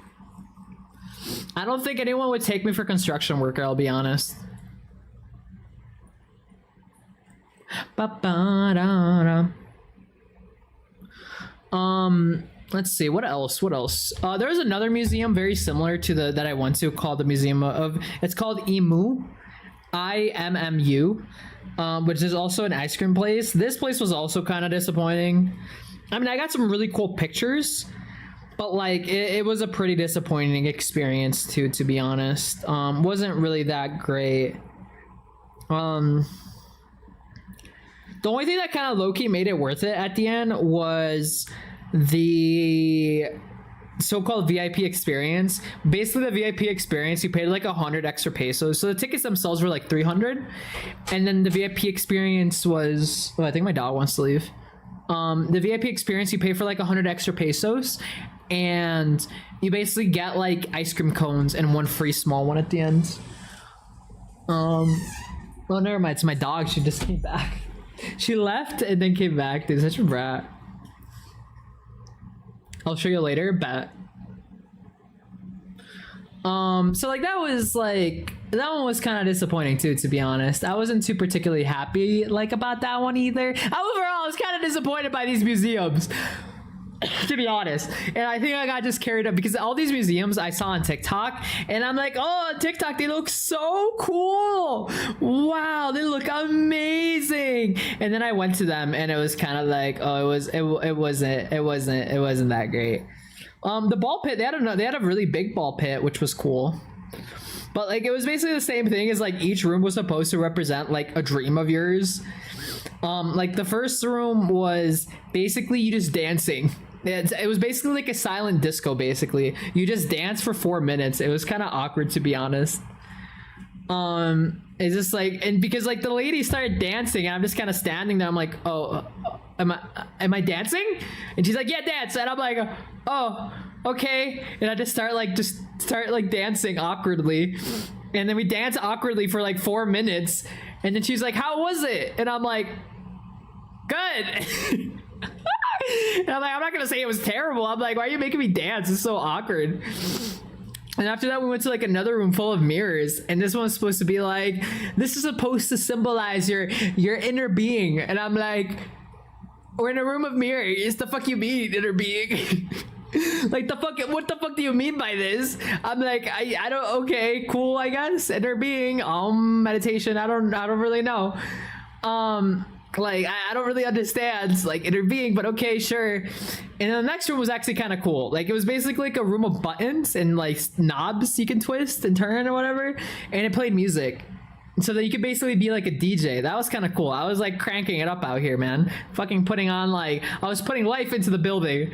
I don't think anyone would take me for construction worker, I'll be honest. Let's see, what else? There's another museum very similar to that I went to, called the Museum of, it's called IMMU, IMMU, which is also an ice cream place. This place was also kind of disappointing. I mean, I got some really cool pictures, but like it was a pretty disappointing experience too, to be honest. Wasn't really that great. The only thing that kind of low-key made it worth it at the end was the so-called VIP experience. Basically the VIP experience, you paid like 100 extra pesos. So the tickets themselves were like 300, and then the VIP experience was, oh, I think my dog wants to leave. The VIP experience, you pay for like 100 extra pesos, and you basically get like ice cream cones and one free small one at the end. Well, never mind, it's my dog. She just came back. She left and then came back. Dude, such a brat. I'll show you later, bet. So like that one was kind of disappointing too, to be honest. I wasn't too particularly happy like about that one either. Overall, I was kind of disappointed by these museums, to be honest. And I think I got just carried up because all these museums I saw on TikTok, and I'm like, oh, on TikTok, they look so cool. Wow, they look amazing. And then I went to them and it was kind of like, oh, it wasn't that great. The ball pit, they had a really big ball pit, which was cool. But like it was basically the same thing as like each room was supposed to represent like a dream of yours. Like the first room was basically you just dancing. It was basically like a silent disco. Basically you just dance for 4 minutes. It was kind of awkward, to be honest. It's just like, and because like the lady started dancing and I'm just kind of standing there, I'm like, oh, am I dancing? And she's like, yeah, dance. And I'm like, oh, okay. And I just start dancing awkwardly, and then we dance awkwardly for like 4 minutes, and then she's like, how was it? And I'm like, good. And I'm like, I'm not gonna say it was terrible. I'm like, why are you making me dance? It's so awkward. And after that, we went to like another room full of mirrors, and this one's supposed to be like, this is supposed to symbolize your inner being. And I'm like, we're in a room of mirrors. The fuck you mean inner being? Like the fuck, what the fuck do you mean by this? I'm like, I don't, okay, cool, I guess. Inner being, meditation, I don't really know. Like I don't really understand like inner being, but okay, sure. And then the next room was actually kind of cool. Like it was basically like a room of buttons and like knobs you can twist and turn or whatever, and it played music. so that you could basically be like a DJ. That was kind of cool. I was like cranking it up out here, man. Fucking putting on like I was putting life into the building.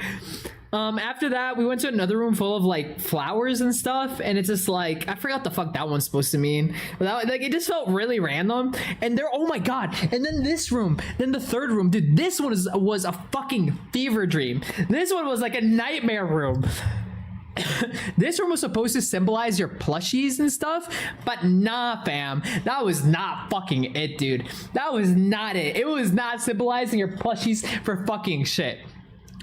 After that, we went to another room full of like flowers and stuff, and it's just like I forgot the fuck that one's supposed to mean. But that, like it just felt really random. And there, oh my god! And then this room, then the third room, dude. This one was a fucking fever dream. This one was like a nightmare room. This room was supposed to symbolize your plushies and stuff, but nah, fam. That was not fucking it, dude. That was not it. It was not symbolizing your plushies for fucking shit.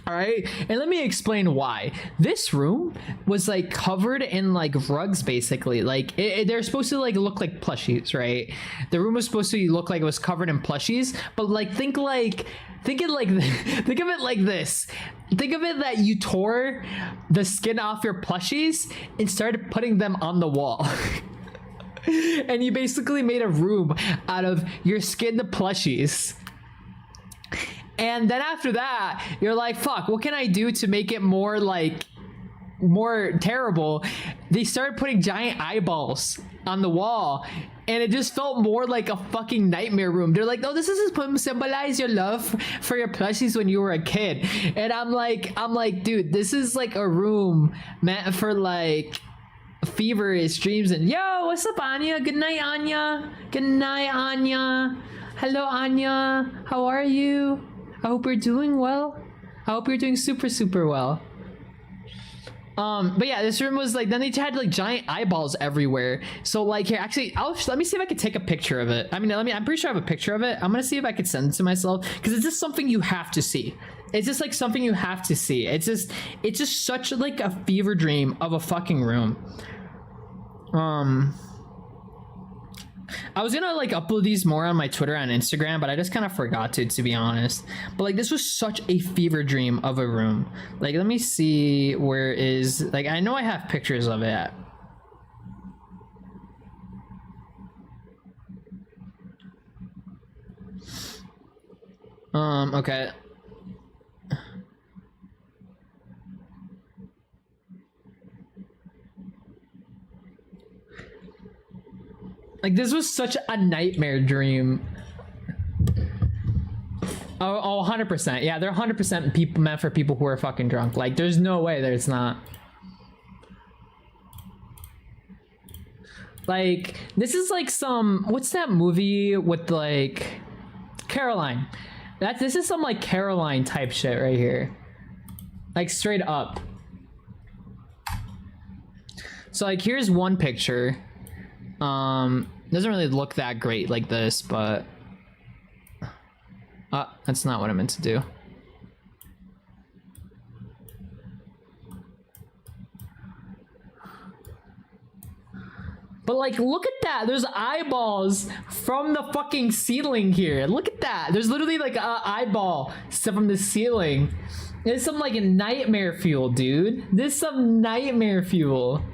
All right, and let me explain why. This room was like covered in like rugs, basically. Like they're supposed to like look like plushies, right? The room was supposed to look like it was covered in plushies, but like think of it like this. Think of it that you tore the skin off your plushies and started putting them on the wall. And you basically made a room out of your skinned plushies. And then after that, you're like, fuck, what can I do to make it more terrible? They started putting giant eyeballs on the wall, and it just felt more like a fucking nightmare room. They're like, no, this is to symbolize your love for your plushies when you were a kid. And I'm like, dude, this is like a room meant for like feverish dreams. And yo, what's up, Anya? Good night, Anya. Good night, Anya. Hello, Anya. How are you? I hope you're doing well. I hope you're doing super, super well. But yeah, this room was like, then they had like giant eyeballs everywhere. So like here, actually, let me see if I could take a picture of it. I mean, I'm pretty sure I have a picture of it. I'm gonna see if I could send it to myself, because it's just something you have to see. It's just like something you have to see. It's just such like a fever dream of a fucking room. I was gonna like upload these more on my Twitter and Instagram, but I just kind of forgot to be honest. But like this was such a fever dream of a room. Like let me see where is, like I know I have pictures of it. Okay. Like this was such a nightmare dream. Oh, 100%. Yeah, they're 100% people meant for people who are fucking drunk. Like there's no way there's not. Like this is like some, what's that movie with like Caroline? This is some like Caroline type shit right here. Like straight up. So like here's one picture. Doesn't really look that great like this, but that's not what I meant to do. But like, look at that. There's eyeballs from the fucking ceiling here. Look at that. There's literally like an eyeball from the ceiling. It's some like nightmare fuel, dude. This is some nightmare fuel.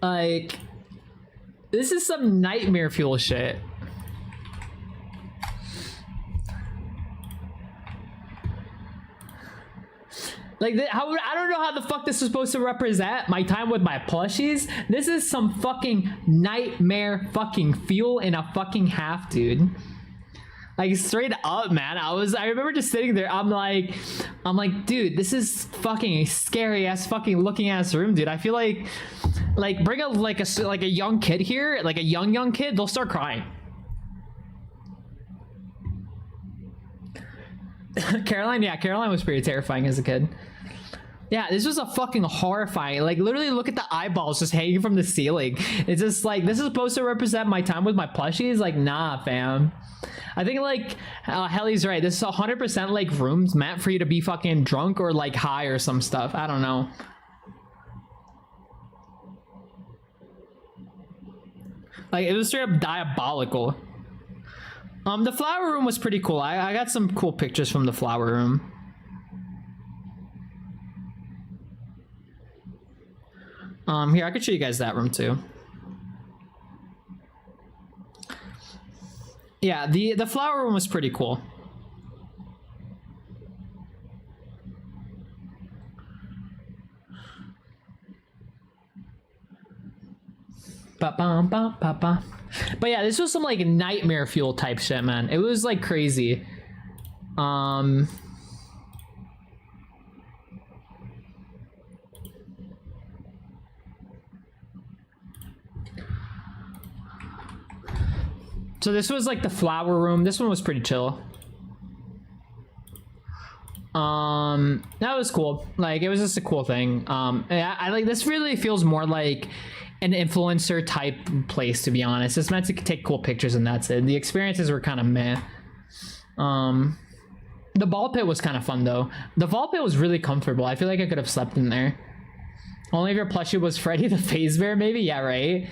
Like, this is some nightmare fuel shit. Like, I don't know how the fuck this is supposed to represent my time with my plushies. This is some fucking nightmare fucking fuel in a fucking half, dude. Like straight up, man. I remember just sitting there. I'm like, dude, this is fucking scary ass fucking looking ass room, dude. I feel like bring a young kid here, like a young kid, they'll start crying. Caroline, yeah, Caroline was pretty terrifying as a kid. Yeah, this was a fucking horrifying. Like, literally look at the eyeballs just hanging from the ceiling. It's just like, this is supposed to represent my time with my plushies? Like, nah, fam. I think, like, Helly's right. This is 100% like rooms meant for you to be fucking drunk or like high or some stuff. I don't know. Like, it was straight up diabolical. The flower room was pretty cool. I got some cool pictures from the flower room. Here, I could show you guys that room too. Yeah, the flower room was pretty cool. Ba-bum-ba-ba-ba. But yeah, this was some like nightmare fuel type shit, man. It was like crazy. So this was like the flower room. This one was pretty chill. That was cool. Like, it was just a cool thing. I like, this really feels more like an influencer type place, to be honest. It's meant to take cool pictures and that's it. The experiences were kind of meh. The ball pit was kind of fun though. The ball pit was really comfortable. I feel like I could have slept in there. Only if your plushie was Freddy the Phase Bear, maybe? Yeah, right?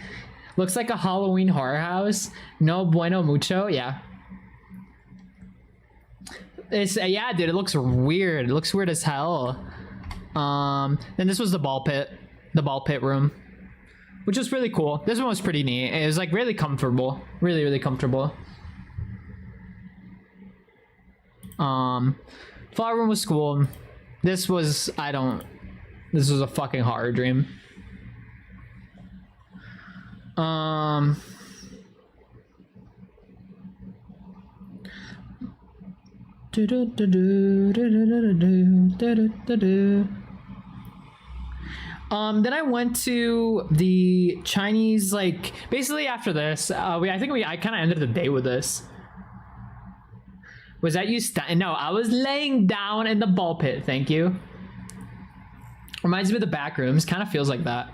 Looks like a Halloween horror house. No bueno mucho. Yeah. It's yeah, dude, it looks weird. It looks weird as hell. Then this was the ball pit room, which was really cool. This one was pretty neat. It was like really comfortable. Really, really comfortable. Flower room was cool. This was this was a fucking horror dream. Then I went to the Chinese, like, basically after this, I kind of ended the day with this. Was that you? No, I was laying down in the ball pit. Thank you. Reminds me of the back rooms. Kind of feels like that.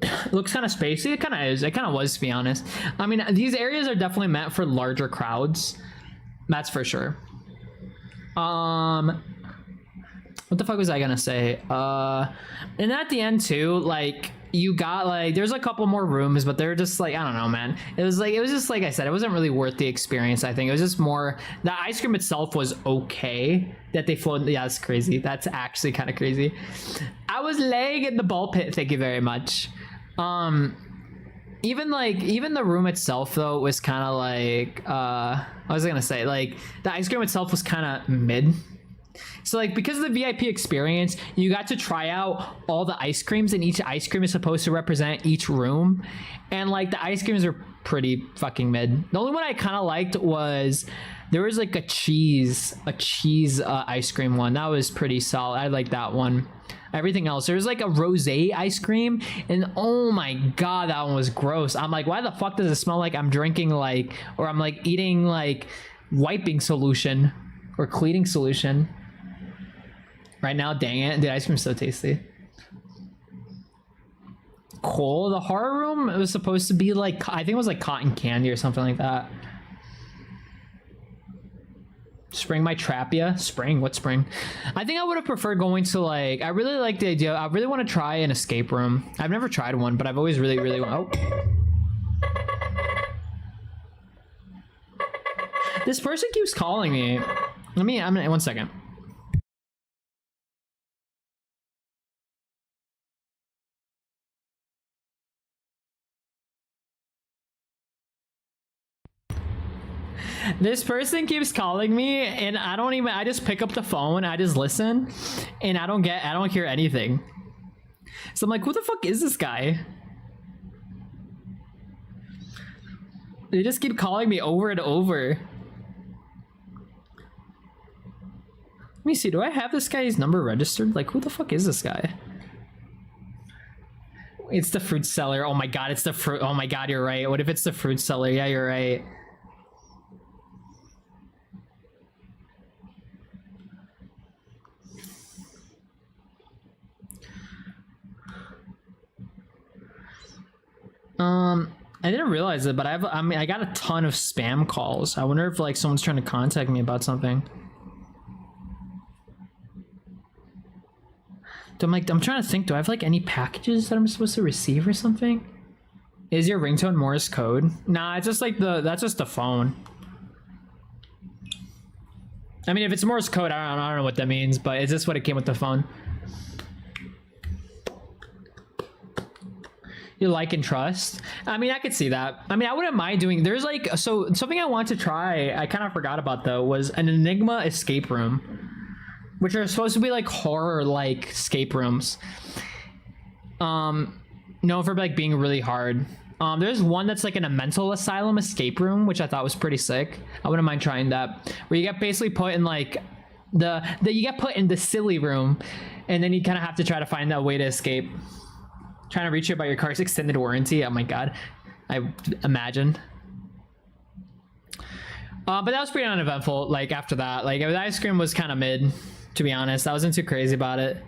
It looks kind of spacey. It kind of is. It kind of was, to be honest. I mean, these areas are definitely meant for larger crowds. That's for sure. What the fuck was I gonna say? And at the end too, like, you got like, there's a couple more rooms, but they're just like, I don't know, man. It was just like I said, it wasn't really worth the experience. I think it was just more, the ice cream itself was okay. That they floated, yeah, that's crazy. That's actually kind of crazy. I was laying in the ball pit. Thank you very much. Even the room itself though was kind of like, I was gonna say, like, the ice cream itself was kind of mid. So like, because of the VIP experience, you got to try out all the ice creams, and each ice cream is supposed to represent each room, and like the ice creams are pretty fucking mid. The only one I kind of liked was, there was like a cheese ice cream one that was pretty solid. I like that one. Everything else, there was like a rosé ice cream, and oh my god, that one was gross. I'm like, why the fuck does it smell like I'm drinking like, or I'm like eating like wiping solution or cleaning solution right now? Dang it, the ice cream's so tasty. Cool. The horror room, it was supposed to be like, I think it was like cotton candy or something like that. Spring my trapia. Spring? What spring? I think I would have preferred going to like, I really like the idea. I really want to try an escape room. I've never tried one, but I've always really oh. This person keeps calling me. I'm gonna, 1 second. This person keeps calling me, and I just pick up the phone, I just listen, and I don't hear anything. So I'm like, who the fuck is this guy? They just keep calling me over and over. Let me see, do I have this guy's number registered? Like, who the fuck is this guy? It's the fruit seller. Oh my god, it's the fruit. Oh my god, you're right. What if it's the fruit seller? Yeah, you're right. I didn't realize it, but I got a ton of spam calls. I wonder if like someone's trying to contact me about something. I'm trying to think, do I have like any packages that I'm supposed to receive or something? Is your ringtone Morse code? Nah, it's just like that's just the phone. I mean, if it's Morse code, I don't know what that means, but it's just what it came with the phone. You like and trust? I mean, I could see that. I mean, I wouldn't mind doing, there's like, so something I want to try, I kind of forgot about though, was an Enigma escape room, which are supposed to be like horror like escape rooms. known for like being really hard. There's one that's like in a mental asylum escape room, which I thought was pretty sick. I wouldn't mind trying that. Where you get basically put in like the you get put in the silly room, and then you kind of have to try to find that way to escape. Trying to reach you about your car's extended warranty. Oh my god, I imagine. But that was pretty uneventful. Like after that, like the ice cream was kind of mid, to be honest. I wasn't too crazy about it.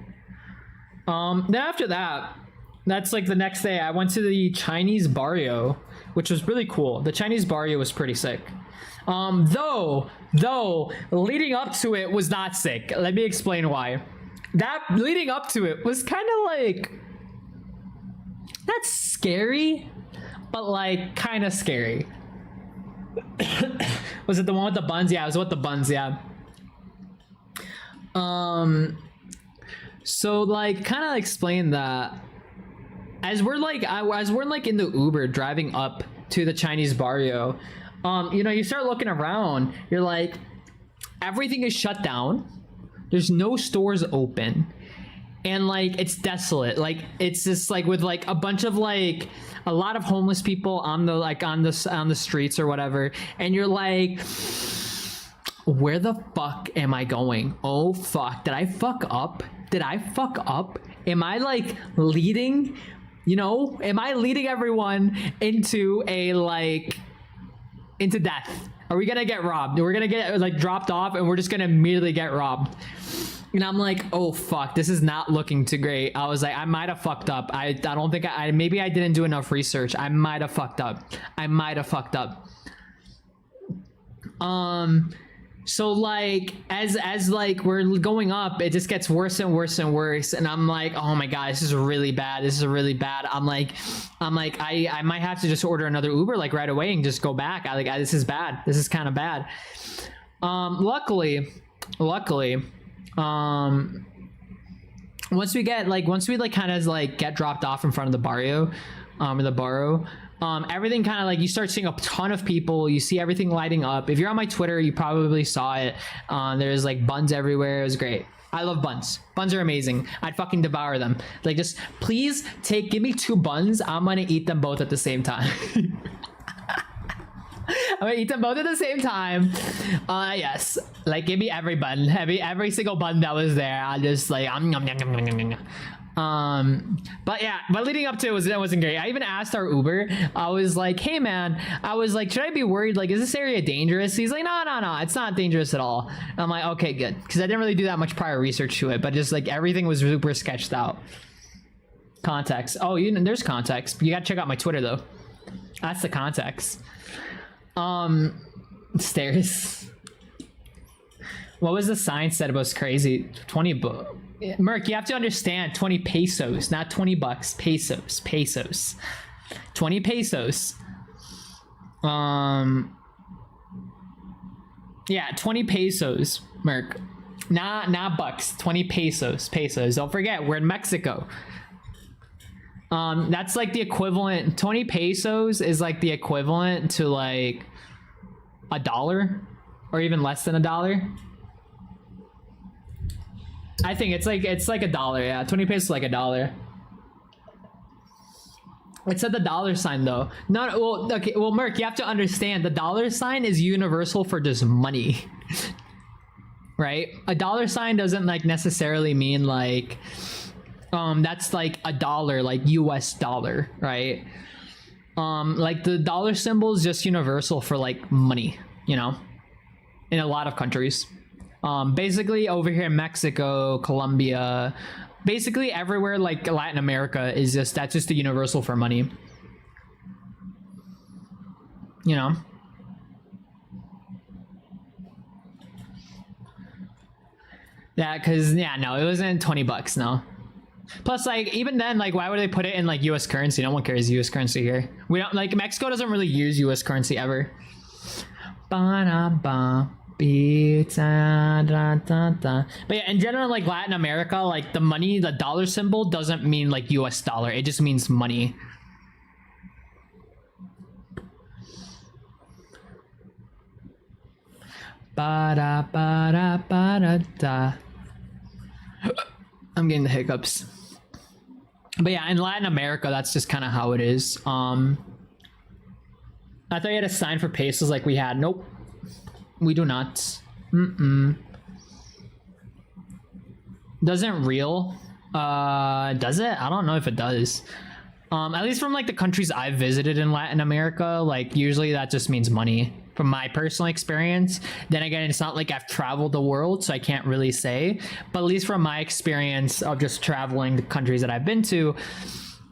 Then after that, that's like the next day, I went to the Chinese barrio, which was really cool. The Chinese barrio was pretty sick. Though leading up to it was not sick. Let me explain why. That leading up to it was kind of like, not scary, but like kind of scary. Was it the one with the buns? Yeah, it was with the buns. Yeah. So like, kind of explain that. As we're like in the Uber driving up to the Chinese barrio, you know, you start looking around. You're like, everything is shut down. There's no stores open, and like it's desolate. Like it's just like with like a bunch of like a lot of homeless people on the like on the streets or whatever, and you're like, where the fuck am I going? Oh fuck, did I fuck up? Did I fuck up? Am I like leading, you know, am I leading everyone into a like, into death? Are we gonna get robbed? We're gonna get like dropped off and we're just gonna immediately get robbed. And I'm like, oh fuck, this is not looking too great. I was like, I might have fucked up. I don't think maybe I didn't do enough research. I might have fucked up. So like as like we're going up, it just gets worse and worse and worse, and I'm like, oh my god, this is really bad. I'm like I might have to just order another Uber like right away and just go back. This is bad. This is kind of bad. Luckily, once we kind of like get dropped off in front of the barrio, everything kind of like, you start seeing a ton of people. You see everything lighting up. If you're on my Twitter, you probably saw it. There's like buns everywhere. It was great. I love buns. Buns are amazing. I'd fucking devour them. Like, just please give me 2 buns. I'm gonna eat them both at the same time. I'm gonna eat them both at the same time. Yes. Like, give me every bun, every single bun that was there. I just like, but yeah, but leading up to it wasn't great. I even asked our Uber. I was like, hey man, I was like, should I be worried? Like, is this area dangerous? He's like, no, it's not dangerous at all. And I'm like, okay, good, because I didn't really do that much prior research to it, but just like everything was super sketched out. Context. Oh, there's context. You gotta check out my Twitter though. That's the context. Stairs. What was the sign said about crazy? 20 Merc, you have to understand, 20 pesos, not 20 bucks. Pesos. 20 pesos. Yeah, 20 pesos, Merc. Not bucks. 20 pesos. Don't forget, we're in Mexico. That's like the equivalent. 20 pesos is like the equivalent to like $1 or even less than $1. I think it's like $1. Yeah, 20 pesos is like $1. It said the dollar sign though. No, well, okay, well, Merc, you have to understand, the dollar sign is universal for just money. Right? A dollar sign doesn't like necessarily mean like that's like $1, like US dollar, right? Like the dollar symbol is just universal for like money, you know, in a lot of countries. Basically over here in Mexico, Colombia, basically everywhere like Latin America is that's just the universal for money, you know. Yeah, because yeah, no, it wasn't 20 bucks, no. Plus, like, even then, like, why would they put it in like US currency? No one carries US currency here. We don't, like, Mexico doesn't really use US currency ever. Ba-da-ba. Pizza, da, da, da. But yeah, in general, like Latin America, like the money, the dollar symbol doesn't mean like US dollar. It just means money. Ba-da, ba-da, ba-da, da. I'm getting the hiccups. But yeah, in Latin America, that's just kind of how it is. I thought you had a sign for pesos like we had. Nope, we do not. Doesn't real? Does it? I don't know if it does. At least from like the countries I've visited in Latin America, like usually that just means money from my personal experience. Then again, it's not like I've traveled the world, so I can't really say, but at least from my experience of just traveling the countries that I've been to,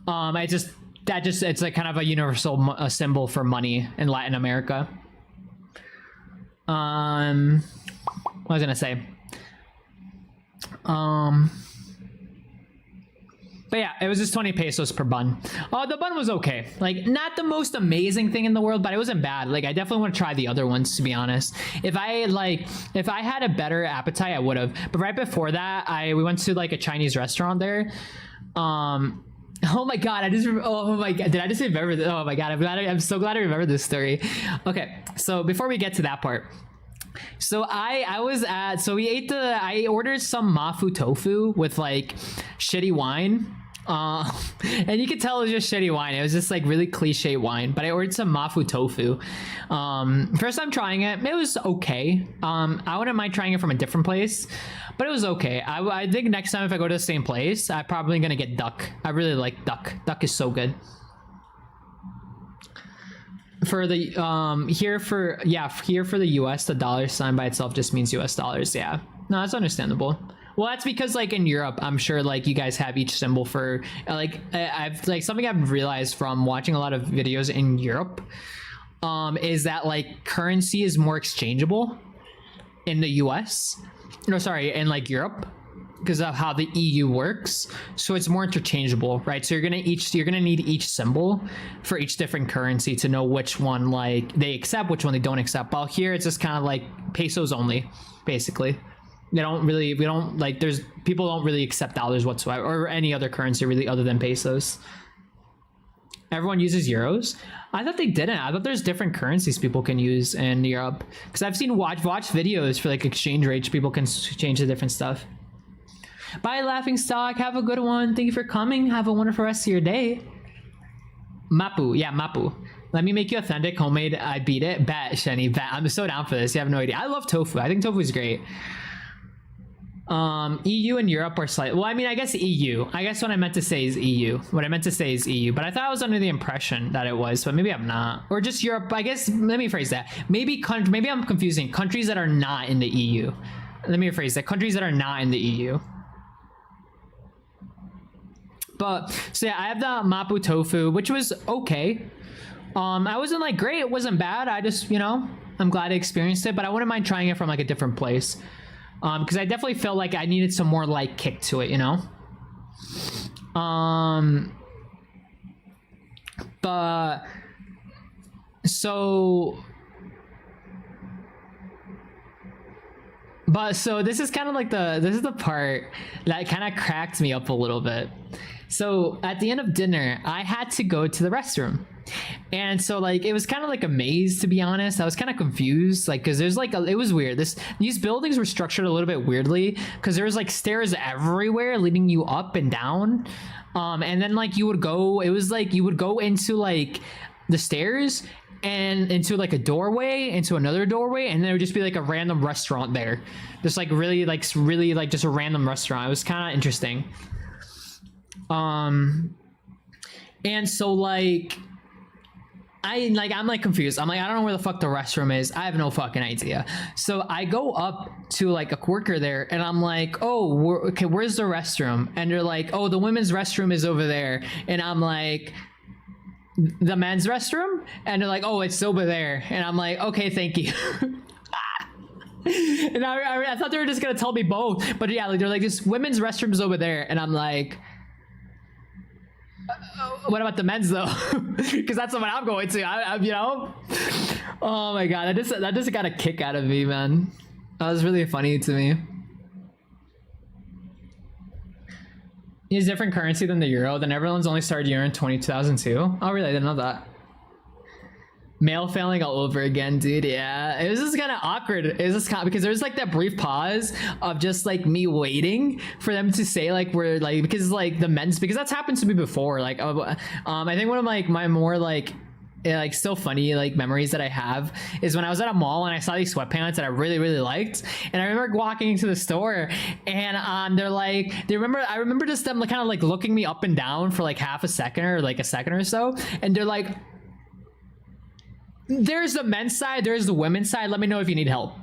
it's like kind of a universal symbol for money in Latin America. What was I gonna say? But yeah, it was just 20 pesos per bun. The bun was okay. Like, not the most amazing thing in the world, but it wasn't bad. Like, I definitely want to try the other ones, to be honest. If I had a better appetite, I would have. But right before that, we went to like a Chinese restaurant there. Oh my god, oh my god, did I just remember this? Oh my god, I'm so glad I remember this story. Okay, so before we get to that part, so I ordered some mafu tofu with like shitty wine. And you could tell it was just shitty wine. It was just like really cliche wine, but I ordered some mafu tofu. First time trying it, it was okay. I wouldn't mind trying it from a different place, but it was okay. I think next time if I go to the same place, I'm probably gonna get duck. I really like duck. Duck is so good. For the here for the US, the dollar sign by itself just means US dollars. Yeah, no, that's understandable. Well, that's because like in Europe, I'm sure like you guys have each symbol for like I've like something I've realized from watching a lot of videos in Europe is that like currency is more exchangeable in the US. No, sorry, in like Europe, because of how the EU works. So it's more interchangeable, right? So you're gonna need each symbol for each different currency to know which one like they accept, which one they don't accept. While here it's just kind of like pesos only, basically. People don't really accept dollars whatsoever or any other currency really other than pesos. Everyone uses euros. I thought they didn't. I thought there's different currencies people can use in Europe, because I've seen watch videos for like exchange rates. People can change the different stuff. Bye, Laughing Stock. Have a good one. Thank you for coming. Have a wonderful rest of your day. Mapu. Yeah, Mapu. Let me make you authentic homemade. I beat it. Bet, Sheni. Bet. I'm so down for this. You have no idea. I love tofu. I think tofu is great. EU and Europe are slightly... Well, I mean, I guess EU. I guess what I meant to say is EU. What I meant to say is EU. But I thought I was under the impression that it was. But maybe I'm not. Or just Europe. I guess... Let me phrase that. Maybe I'm confusing. Countries that are not in the EU. Let me rephrase that. Countries that are not in the EU. But so yeah, I have the mapu tofu, which was okay. I wasn't like great, it wasn't bad. I just, you know, I'm glad I experienced it, but I wouldn't mind trying it from like a different place. Because I definitely felt like I needed some more like kick to it, you know. But so this is kind of like this is the part that kind of cracked me up a little bit. So at the end of dinner, I had to go to the restroom. And so like it was kind of like a maze, to be honest. I was kind of confused, like, because there's like it was weird. These buildings were structured a little bit weirdly, because there was like stairs everywhere leading you up and down. And then like you would go into like the stairs and into like a doorway, into another doorway, and there would just be like a random restaurant there. Just like really just a random restaurant. It was kind of interesting. And so like I'm like confused. I'm like, I don't know where the fuck the restroom is. I have no fucking idea. So I go up to like a worker there and I'm like, oh, okay, where's the restroom? And they're like, oh, the women's restroom is over there. And I'm like, the men's restroom? And they're like, oh, it's over there. And I'm like, okay, thank you. And I thought they were just gonna tell me both, but yeah, like they're like, this women's restroom is over there. And I'm like, what about the men's though? Because that's what I'm going to. I'm you know. Oh my god, that just got a kick out of me, man. That was really funny to me. Use different currency than the euro. The Netherlands only started euro in 2002. Oh really? I didn't know that. Mail failing all over again, dude. Yeah, it was just kind of awkward. It was just kind because there was like that brief pause of just like me waiting for them to say like we're like because like the men's because that's happened to me before. Like, I think one of like my more like still funny like memories that I have is when I was at a mall and I saw these sweatpants that I really liked, and I remember walking into the store and they're like I remember just them like kind of like looking me up and down for like half a second or like a second or so, and they're like, there's the men's side, there's the women's side, let me know if you need help.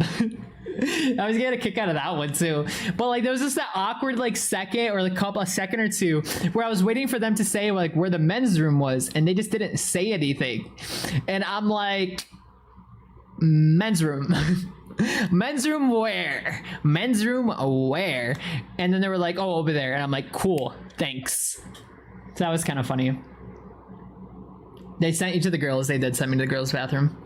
I was getting a kick out of that one too, but like there was just that awkward like second or like a second or two where I was waiting for them to say like where the men's room was, and they just didn't say anything, and I'm like, men's room. Men's room where? Men's room where? And then they were like, oh, over there, and I'm like, cool, thanks. So that was kind of funny. They sent you to the girls. They did send me to the girls' bathroom.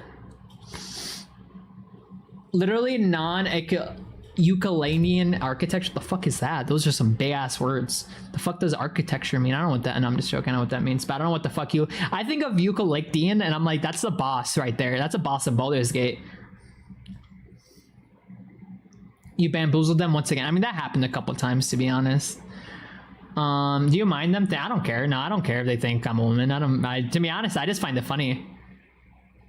Literally non-Euclidean architecture. The fuck is that? Those are some big ass words. The fuck does architecture mean? I don't know what that. And I'm just joking. I know what that means, but I don't know what the fuck I think of Euclidean, and I'm like, that's the boss right there. That's a boss of Baldur's Gate. You bamboozled them once again. I mean, that happened a couple times, to be honest. Do you mind them? I don't care. No, I don't care if they think I'm a woman. To be honest, I just find it funny.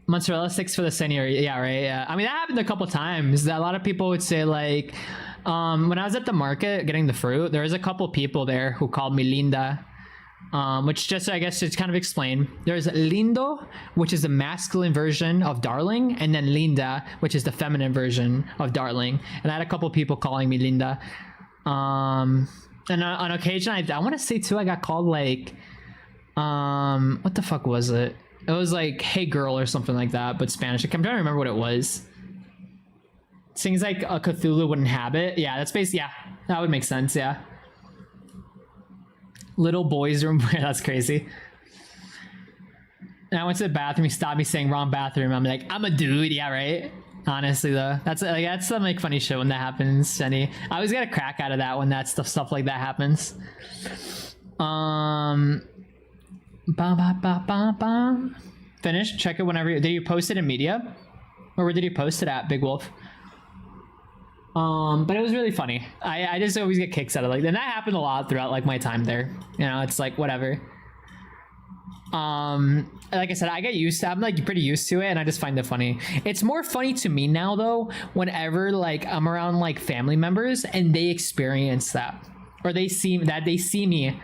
Mozzarella sticks for the senior. Yeah, right. Yeah. I mean, that happened a couple times. A lot of people would say like, when I was at the market getting the fruit, there was a couple people there who called me Linda, which just, I guess, to kind of explain. There's Lindo, which is the masculine version of darling, and then Linda, which is the feminine version of darling. And I had a couple people calling me Linda. And on occasion, I want to say too, I got called like, what the fuck was it? It was like, hey girl or something like that, but Spanish. I'm trying to remember what it was. Things like a Cthulhu would inhabit. Yeah, that's basically, yeah, that would make sense, yeah. Little boys room, that's crazy. And I went to the bathroom, he stopped me saying wrong bathroom. I'm like, I'm a dude, yeah, right? Honestly though, that's some like funny shit when that happens. Jenny, I always get a crack out of that when that stuff like that happens. Finish. Check it whenever. Did you post it in media, or where did you post it at, Big Wolf? But it was really funny. I just always get kicks out of like, and that happened a lot throughout like my time there. You know, it's like whatever. Like I said, I get used to, I'm like pretty used to it, and I just find it funny. It's more funny to me now though whenever like I'm around like family members and they experience that, or they see me.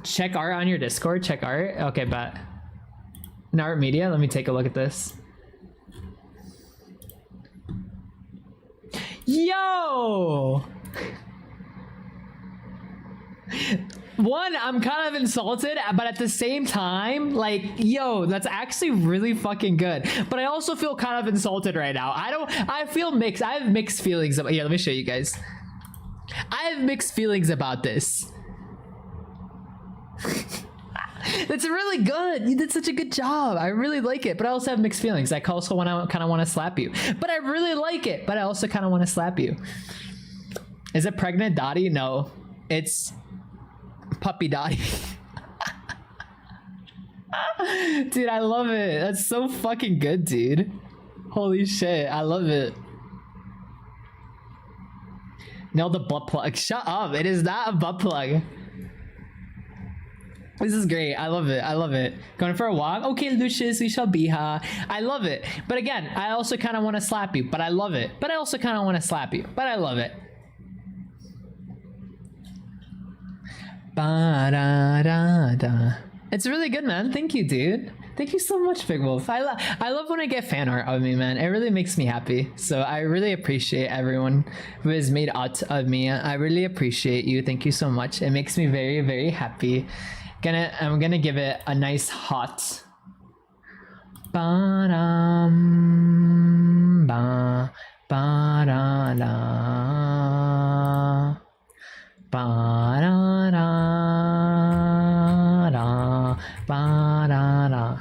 Check art on your Discord. Check art. Okay, but in art media, let me take a look at this. Yo. One, I'm kind of insulted, but at the same time, like, yo, that's actually really fucking good. But I also feel kind of insulted right now. I feel mixed. I have mixed feelings about, here, let me show you guys. I have mixed feelings about this. That's really good. You did such a good job. I really like it, but I also have mixed feelings. I also kind of want to slap you, but I really like it, but I also kind of want to slap you. Is it pregnant Dottie? No, it's puppy Dottie. Dude, I love it. That's so fucking good, dude. Holy shit, I love it. Nailed the butt plug. Shut up. It is not a butt plug. This is great. I love it. I love it. Going for a walk? Okay, Lucius, we shall be, huh? I love it. But again, I also kind of want to slap you, but I love it. But I also kind of want to slap you, but I love it. Ba-da-da-da. It's really good, man. Thank you, dude. Thank you so much, Big Wolf. I love when I get fan art of me, man. It really makes me happy. So I really appreciate everyone who has made art of me. I really appreciate you. Thank you so much. It makes me very, very happy. I'm gonna give it a nice hot. Ba-dum, ba, ba-da-da. Ba-da-da-da. Ba-da-da.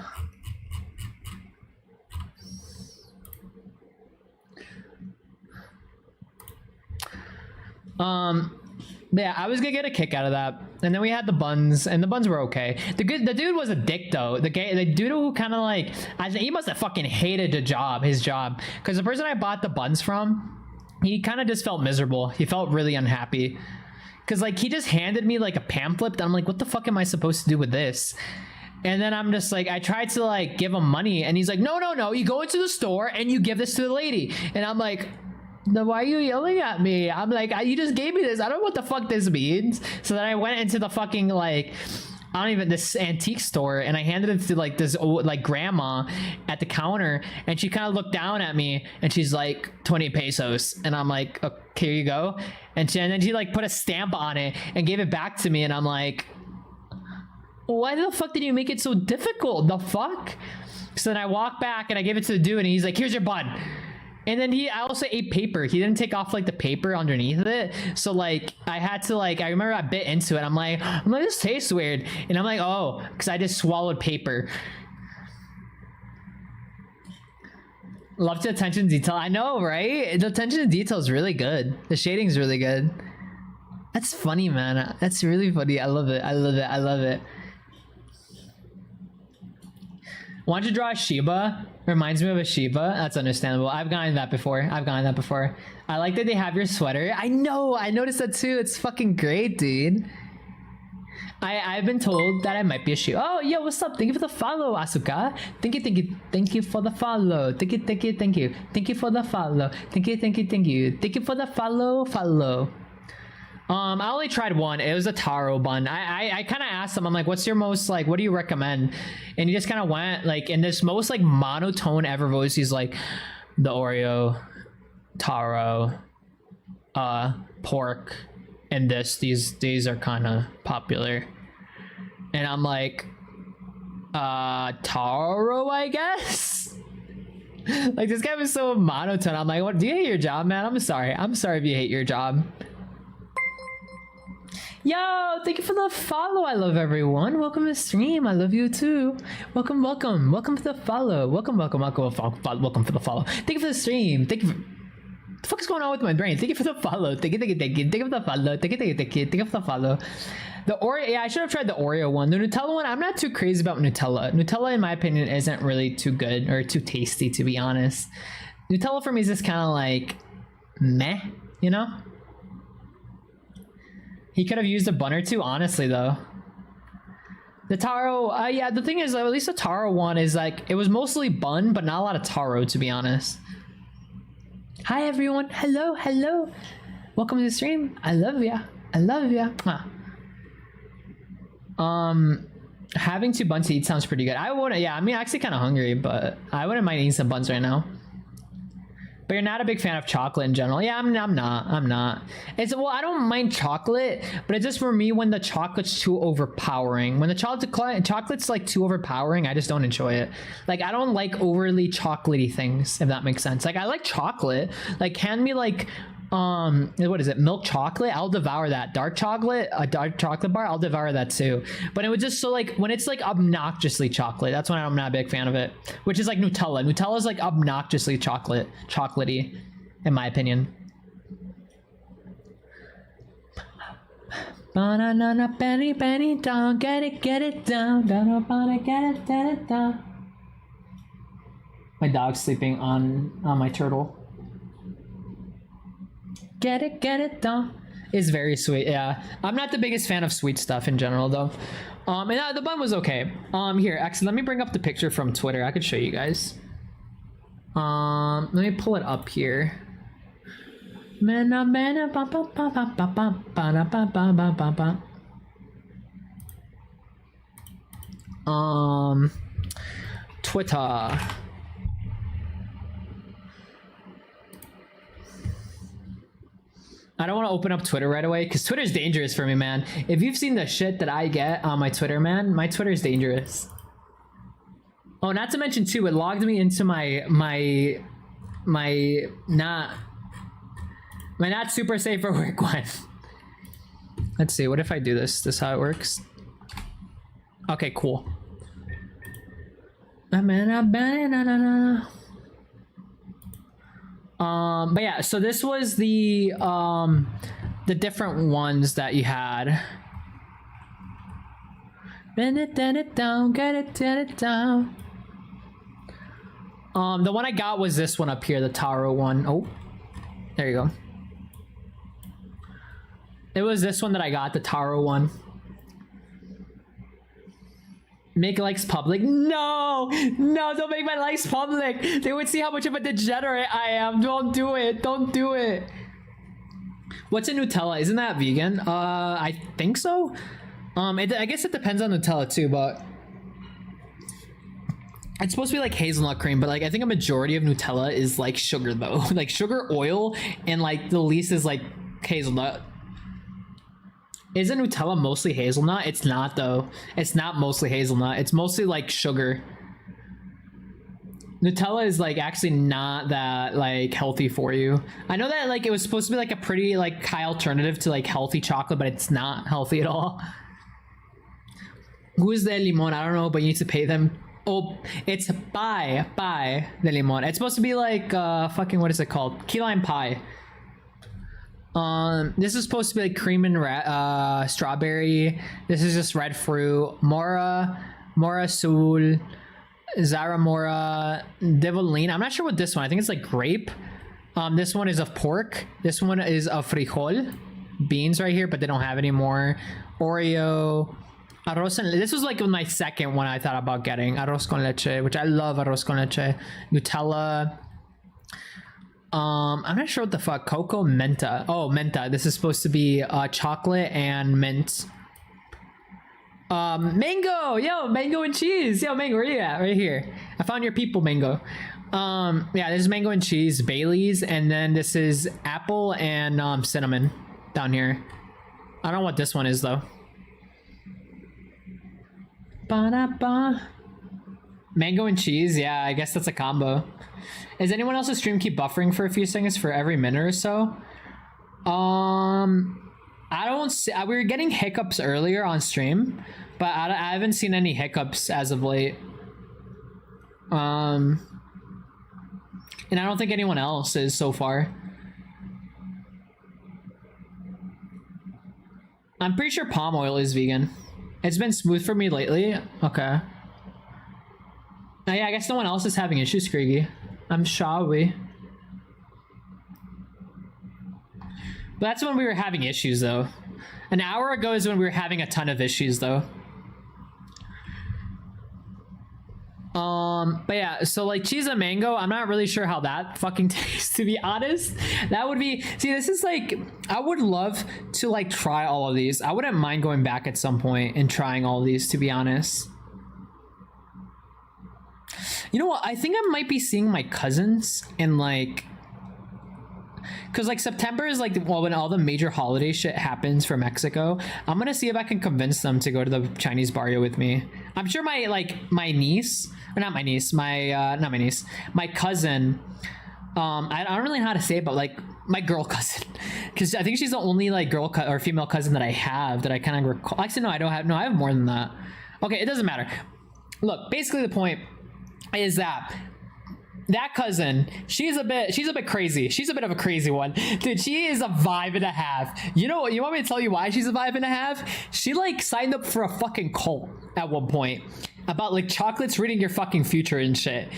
But yeah, I was gonna get a kick out of that, and then we had the buns, and the buns were okay. The dude was a dick though. The dude who kind of like, he must have fucking hated his job, because the person I bought the buns from, he kind of just felt miserable. He felt really unhappy, because like he just handed me like a pamphlet, and I'm like, what the fuck am I supposed to do with this? And then I'm just like, I tried to like give him money, and he's like, no, you go into the store and you give this to the lady. And I'm like, then why are you yelling at me? I'm like, you just gave me this. I don't know what the fuck this means. So then I went into the fucking like, this antique store, and I handed it to like this old like grandma at the counter, and she kind of looked down at me, and she's like, 20 pesos. And I'm like, okay, here you go. And then she like put a stamp on it and gave it back to me, and I'm like, why the fuck did you make it so difficult? The fuck? So then I walk back and I give it to the dude, and he's like, here's your bun. And then I also ate paper. He didn't take off like the paper underneath it. So like I had to like, I remember I bit into it. I'm like, this tastes weird. And I'm like, oh, because I just swallowed paper. Love the attention to detail. I know, right? The attention to detail is really good. The shading's really good. That's funny, man. That's really funny. I love it. I love it. I love it. Why don't you draw a Shiba? Reminds me of a Shiba. That's understandable. I've gotten that before. I like that they have your sweater. I know. I noticed that too. It's fucking great, dude. I've been told that I might be a Shiba. Oh, yo, what's up? Thank you for the follow, Asuka. Thank you for the follow. Thank you for the follow. Thank you for the follow. I only tried one. It was a taro bun. I kind of asked him, I'm like, what's your most, like, what do you recommend? And he just kind of went, like, in this most, like, monotone ever voice, he's like, the Oreo, taro, pork, and these are kind of popular. And I'm like, taro, I guess? Like, this guy was so monotone. I'm like, what, do you hate your job, man? I'm sorry if you hate your job. Yo, thank you for the follow. I love everyone. Welcome to the stream. I love you too. Welcome to the follow. Welcome for the follow. Thank you for the stream. Thank you for... What the fuck is going on with my brain? Thank you for the follow. Thank you for the follow. Thank you for the follow. The Oreo, yeah, I should have tried the Oreo one. The Nutella one, I'm not too crazy about Nutella. Nutella, in my opinion, isn't really too good or too tasty, to be honest. Nutella for me is just kind of like meh, you know? He could have used a bun or two, honestly, though. The taro, yeah, the thing is, at least the taro one is like, it was mostly bun, but not a lot of taro, to be honest. Hi, everyone. Hello. Welcome to the stream. I love ya. Having 2 buns to eat sounds pretty good. I wouldn't, yeah, I mean, I'm actually kind of hungry, but I wouldn't mind eating some buns right now. But you're not a big fan of chocolate in general. Yeah, I'm not. It's, well, I don't mind chocolate, but it's just for me when the chocolate's too overpowering. When the chocolate's like too overpowering, I just don't enjoy it. Like, I don't like overly chocolatey things, if that makes sense. Like, I like chocolate. Like, hand me like, what is it? Milk chocolate? I'll devour that. Dark chocolate? A dark chocolate bar? I'll devour that too. But it was just so like, when it's like obnoxiously chocolate, that's when I'm not a big fan of it. Which is like Nutella. Nutella's like obnoxiously chocolatey, in my opinion. Banana, penny, down, get it down, get it down. My dog's sleeping on my turtle. Get it done. It's very sweet. Yeah, I'm not the biggest fan of sweet stuff in general, though. And the bun was okay. Here, actually, let me bring up the picture from Twitter. I could show you guys. Let me pull it up here. Twitter. I don't want to open up Twitter right away because Twitter's dangerous for me, man. If you've seen the shit that I get on my Twitter, man, my Twitter's dangerous. Oh, not to mention too, it logged me into my not super safe for work one. Let's see, what if I do this? This is how it works. Okay, cool. But yeah, so this was the the different ones that you had. Bend it down, get it down. The one I got was this one up here, the Taro one. Oh, there you go. It was this one that I got, the Taro one. Make likes public? No, don't make my likes public. They would see how much of a degenerate I am. Don't do it. Don't do it. What's in Nutella? Isn't that vegan? I think so. I guess it depends on Nutella too, but it's supposed to be like hazelnut cream, but like I think a majority of Nutella is like sugar though, like sugar, oil, and like the least is like hazelnut. Isn't Nutella mostly hazelnut? It's not though. It's not mostly hazelnut. It's mostly like sugar. Nutella is like actually not that like healthy for you. I know that like it was supposed to be like a pretty like high alternative to like healthy chocolate, but it's not healthy at all. Who is the limon? I don't know, but you need to pay them. Oh, it's pie de limon. It's supposed to be like fucking, what is it called? Key lime pie. This is supposed to be like cream and strawberry. This is just red fruit. Mora Sul, Zaramora, Devolina. I'm not sure what this one. I think it's like grape. This one is of pork. This one is of frijol, beans right here, but they don't have any more. Oreo. Arroz con leche. This was like my second one I thought about getting. Arroz con leche, which I love arroz con leche. Nutella. I'm not sure what the fuck. Cocoa menta. Oh, menta. This is supposed to be chocolate and mint. Mango. Yo, mango and cheese. Yo, mango, where you at? Right here. I found your people, mango. Yeah, this is mango and cheese, Bailey's, and then this is apple and cinnamon down here. I don't know what this one is though. Ba-da-ba. Mango and cheese, yeah, I guess that's a combo. Is anyone else's stream keep buffering for a few seconds for every minute or so? I don't see, we were getting hiccups earlier on stream, but I haven't seen any hiccups as of late. And I don't think anyone else is so far. I'm pretty sure palm oil is vegan. It's been smooth for me lately. Okay. Yeah, I guess no one else is having issues, Kriegy. I'm sorry. But that's when we were having issues, though. An hour ago is when we were having a ton of issues, though. But yeah, so like cheese and mango, I'm not really sure how that fucking tastes, to be honest. That would be, see, this is like, I would love to like try all of these. I wouldn't mind going back at some point and trying all of these, to be honest. You know what? I think I might be seeing my cousins in like, because like September is like, well, when all the major holiday shit happens for Mexico. I'm gonna see if I can convince them to go to the Chinese barrio with me. I'm sure my niece, or not my niece, not my niece, my cousin, I don't really know how to say it, but like my girl cousin, because I think she's the only like girl or female cousin that I have that I kind of recall. Actually, no, I don't have. No, I have more than that. Okay, it doesn't matter. Look, basically the point is that cousin, she's a bit crazy. She's a bit of a crazy one, dude. She is a vibe and a half. You know what? You want me to tell you why she's a vibe and a half? She like signed up for a fucking cult at one point about like chocolates reading your fucking future and shit.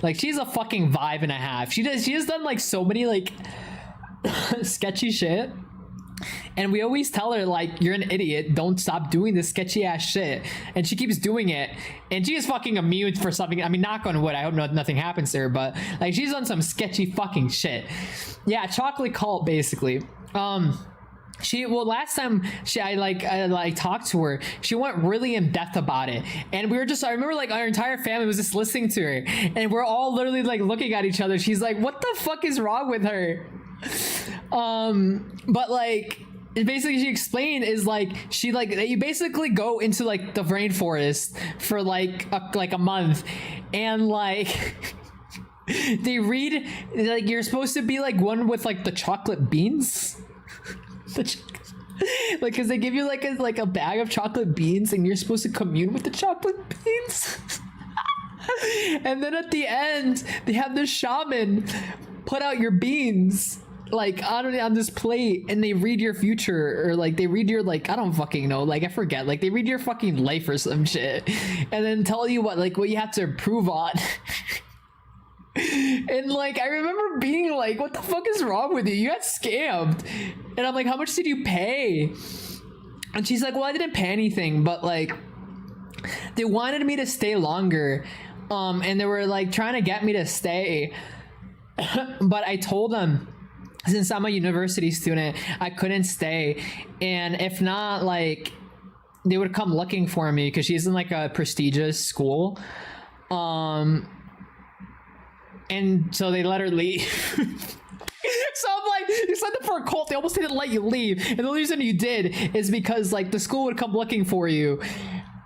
Like she's a fucking vibe and a half. She has done like so many like sketchy shit. And we always tell her like, you're an idiot, don't stop doing this sketchy ass shit, and she keeps doing it, and she is fucking immune for something. I mean, knock on wood, I hope nothing happens to her, but like she's done some sketchy fucking shit. Yeah, chocolate cult basically. Last time I talked to her, she went really in depth about it, and I remember like our entire family was just listening to her, and we're all literally like looking at each other. She's like, what the fuck is wrong with her? But like basically she explained is like you basically go into like the rainforest for like a month, and like they read like you're supposed to be like one with like the chocolate beans. Like, because they give you like a bag of chocolate beans, and you're supposed to commune with the chocolate beans. And then at the end they have the shaman put out your beans. like on this plate, and they read your future, or like they read your, like, I don't fucking know, like I forget, like they read your fucking life or some shit, and then tell you what you have to improve on. And like I remember being like, what the fuck is wrong with you? You got scammed. And I'm like, how much did you pay? And she's like, well, I didn't pay anything, but like they wanted me to stay longer, and they were like trying to get me to stay. But I told them, since I'm a university student, I couldn't stay, and if not, like they would come looking for me because she's in like a prestigious school, and so they let her leave. So I'm like, you signed up for a cult, they almost didn't let you leave, and the only reason you did is because like the school would come looking for you,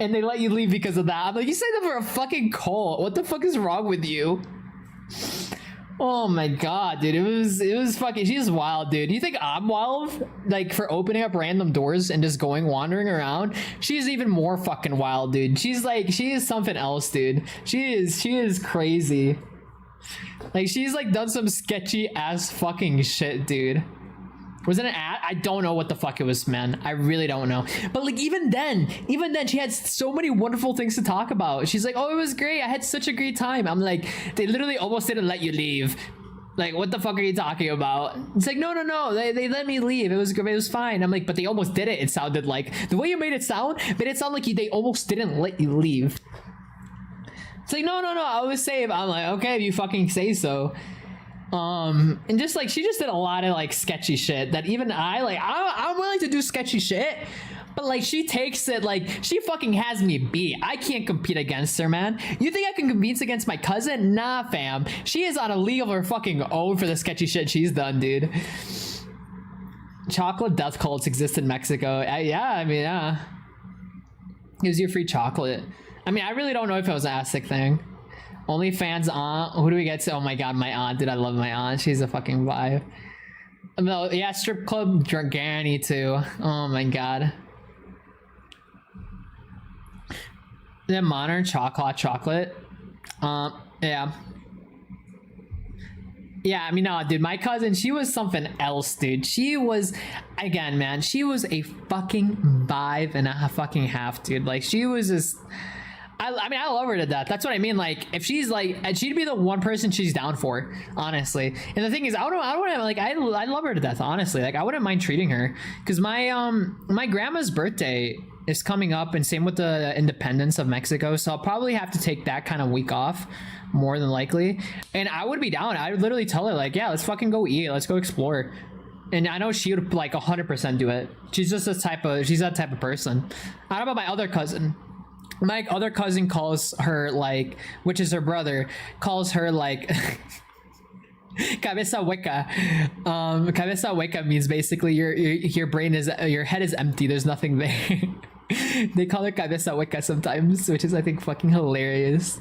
and they let you leave because of that. I'm like, you signed up for a fucking cult, what the fuck is wrong with you? Oh my god, dude, it was fucking, she's wild, dude. You think I'm wild, like, for opening up random doors and just going wandering around? She's even more fucking wild, dude. She's like, she is something else, dude. She is crazy. Like, she's like done some sketchy ass fucking shit, dude. Was it an ad? I don't know what the fuck it was, man. I really don't know. But like even then she had so many wonderful things to talk about. She's like, oh, it was great, I had such a great time. I'm like, they literally almost didn't let you leave. Like, what the fuck are you talking about? It's like, no, they let me leave. It was fine. I'm like, but they almost did it. It sounded like, the way you made it sound like they almost didn't let you leave. It's like, no, I was safe. I'm like, okay, if you fucking say so. And just like, she just did a lot of like sketchy shit that even I'm willing to do sketchy shit, but like she takes it, like she fucking has me beat. I can't compete against her, man. You think I can compete against my cousin? Nah, fam. She is on a league of her fucking own for the sketchy shit she's done, dude. Chocolate death cults exist in Mexico. Yeah. Gives you free chocolate. I mean, I really don't know if it was an Aztec thing. OnlyFans aunt. Who do we get to? Oh my god, my aunt. Dude, I love my aunt. She's a fucking vibe. No, yeah, strip club Granny too. Oh my god. The modern chocolate. Yeah. Yeah, I mean, no, dude, my cousin, she was something else, dude. She was, again, man, she was a fucking vibe and a fucking half, dude. Like, she was just... I mean, I love her to death. That's what I mean. Like, if she's like, she'd be the one person she's down for, honestly. And the thing is, I love her to death, honestly. Like, I wouldn't mind treating her, because my grandma's birthday is coming up, and same with the independence of Mexico. So I'll probably have to take that kind of week off, more than likely. And I would be down. I would literally tell her, like, yeah, let's fucking go eat. Let's go explore. And I know she would like 100% do it. She's just she's that type of person. I don't know about my other cousin. My other cousin calls her, like, which is her brother, calls her like cabeza hueca. Cabeza hueca means basically your brain is, your head is empty, there's nothing there. They call her cabeza hueca sometimes, which is, I think, fucking hilarious.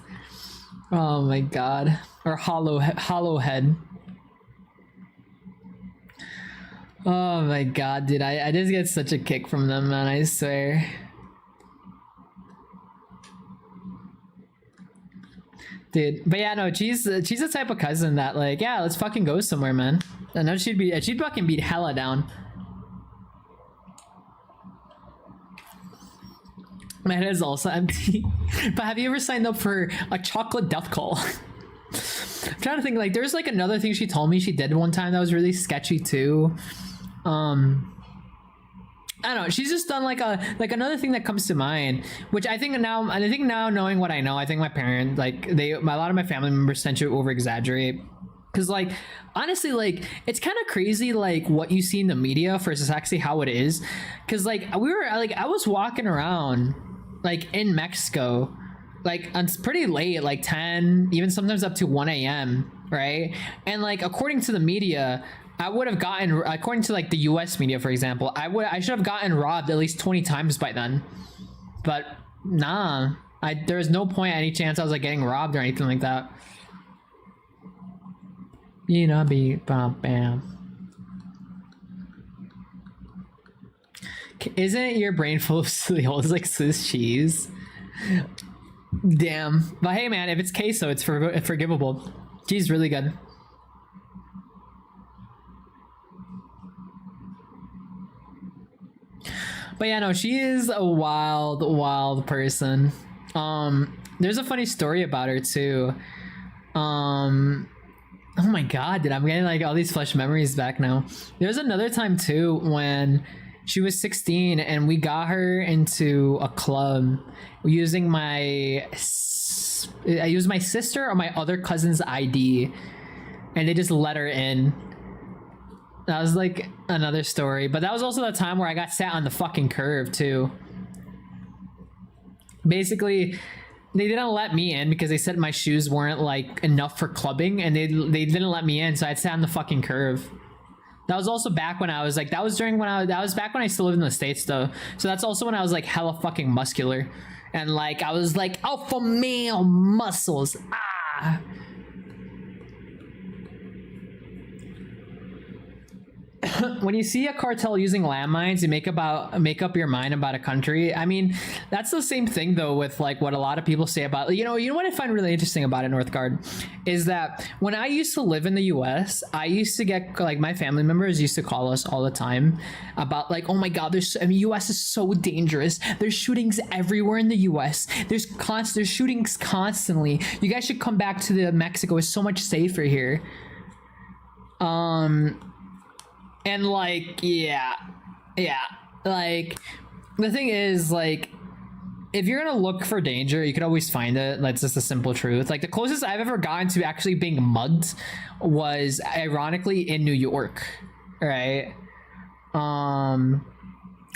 Oh my god. Or hollow head. Oh my god, dude, I just get such a kick from them, man, I swear. Dude, but yeah, no, she's the type of cousin that, like, yeah, let's fucking go somewhere, man. I know she'd fucking beat hella down. My head is also empty. But have you ever signed up for a chocolate death call? I'm trying to think, like, there's like another thing she told me she did one time that was really sketchy too. I don't know. She's just done like another thing that comes to mind, which I think now knowing what I know, I think my parents, like, a lot of my family members tend to over exaggerate. Cause like, honestly, like, it's kind of crazy, like, what you see in the media versus actually how it is. Cause like, I was walking around like in Mexico, like, it's pretty late, like 10, even sometimes up to 1 a.m. right? And like, according to the media, I would have gotten, according to like the US media, for example, I should have gotten robbed at least 20 times by then. But nah, there was no point, any chance I was like getting robbed or anything like that. You know, bam. Isn't your brain full of holes like Swiss cheese? Damn. But hey, man, if it's queso, it's forgivable. Cheese is really good. But yeah, no, she is a wild person. There's a funny story about her too. Oh my god, dude, I'm getting like all these flesh memories back now. There's another time too when she was 16 and we got her into a club using I used my sister or my other cousin's ID, and they just let her in. That was like another story, but that was also the time where I got sat on the fucking curve too. Basically, they didn't let me in because they said my shoes weren't like enough for clubbing, and they didn't let me in, so I'd sat on the fucking curve. That was also back when I was like, that was back when I still lived in the States though. So that's also when I was like hella fucking muscular, and like I was like alpha male muscles. Ah. When you see a cartel using landmines, you make up your mind about a country. I mean, that's the same thing though with like what a lot of people say about, you know what I find really interesting about it, Northgard, is that when I used to live in the US, I used to get like, my family members used to call us all the time about like, oh my god, US is so dangerous. There's shootings everywhere in the US. There's shootings constantly. You guys should come back to Mexico. It's so much safer here. And like, yeah, like the thing is, like, if you're gonna look for danger, you could always find it. That's just the simple truth. Like the closest I've ever gotten to actually being mugged was ironically in New York, right?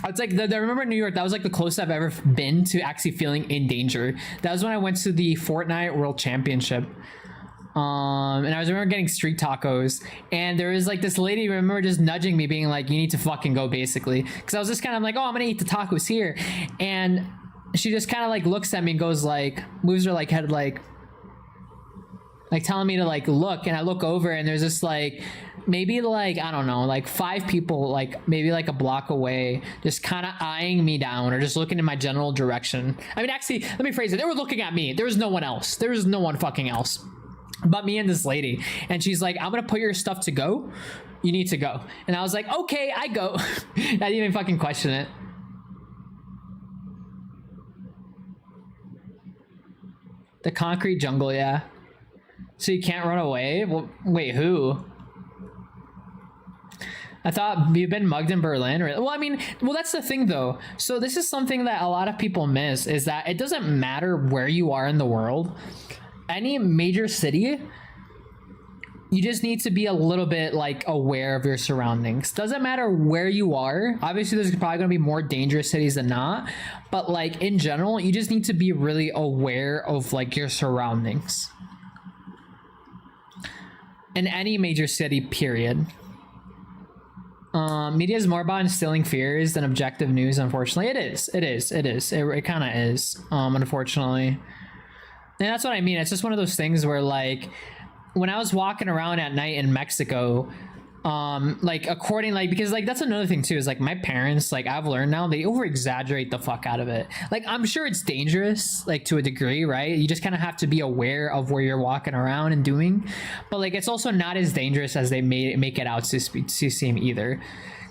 It's like I remember in New York, that was like the closest I've ever been to actually feeling in danger. That was when I went to the Fortnite World Championship. And I remember getting street tacos, and there was like this lady, remember, just nudging me, being like, you need to fucking go, basically, because I was just kind of like, oh, I'm gonna eat the tacos here, and she just kind of like looks at me and goes like, moves her like head like telling me to like look, and I look over, and there's just like maybe like, I don't know, like 5 people like maybe like a block away, just kind of eyeing me down or just looking in my general direction. I mean, actually, let me phrase it, they were looking at me. There was no one else. There was no one fucking else but me and this lady, and she's like, I'm gonna put your stuff to go, you need to go. And I was like, okay, I go. I didn't even fucking question it. The concrete jungle, yeah. So you can't run away? Well, wait, who? I thought you've been mugged in Berlin. Or, well, I mean, well, that's the thing though. So this is something that a lot of people miss, is that it doesn't matter where you are in the world. Any major city, you just need to be a little bit like aware of your surroundings. Doesn't matter where you are. Obviously, there's probably gonna be more dangerous cities than not, but like in general, you just need to be really aware of like your surroundings. In any major city, period. Media is more about instilling fears than objective news, unfortunately. It is. It kind of is, unfortunately. And that's what I mean. It's just one of those things where, like, when I was walking around at night in Mexico, like, according, like, because, like, that's another thing, too, is, like, my parents, like, I've learned now, they over-exaggerate the fuck out of it. Like, I'm sure it's dangerous, like, to a degree, right? You just kind of have to be aware of where you're walking around and doing. But, like, it's also not as dangerous as they make it out to seem either.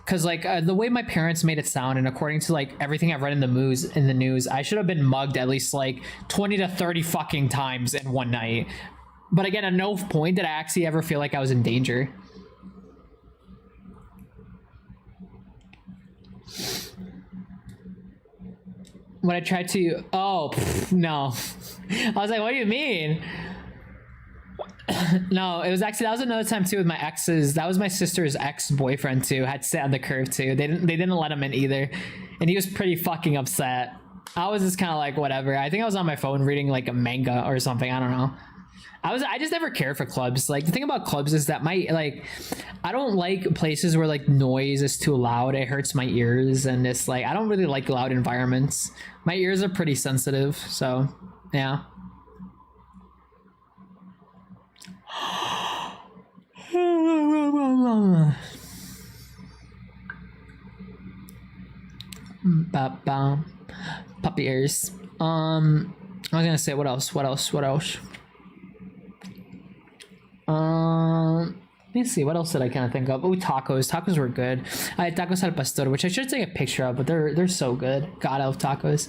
Because, like, the way my parents made it sound, and according to, like, everything I've read in the news, I should have been mugged at least, like, 20 to 30 fucking times in one night. But again, at no point did I actually ever feel like I was in danger. When I tried to... Oh, no. I was like, what do you mean? No, it was actually, that was another time too with my exes. That was my sister's ex-boyfriend too, had sat on the curve too. They didn't let him in either, and he was pretty fucking upset. I was just kind of like, whatever. I think I was on my phone reading like a manga or something, I don't know. I just never cared for clubs. Like, the thing about clubs is that I don't like places where like noise is too loud. It hurts my ears, and it's like, I don't really like loud environments. My ears are pretty sensitive, so yeah. Puppy ears. I was gonna say, what else? me see, what else did I kind of think of? Oh, tacos. Tacos were good. I had tacos al pastor, which I should take a picture of, but they're so good. God, I love tacos.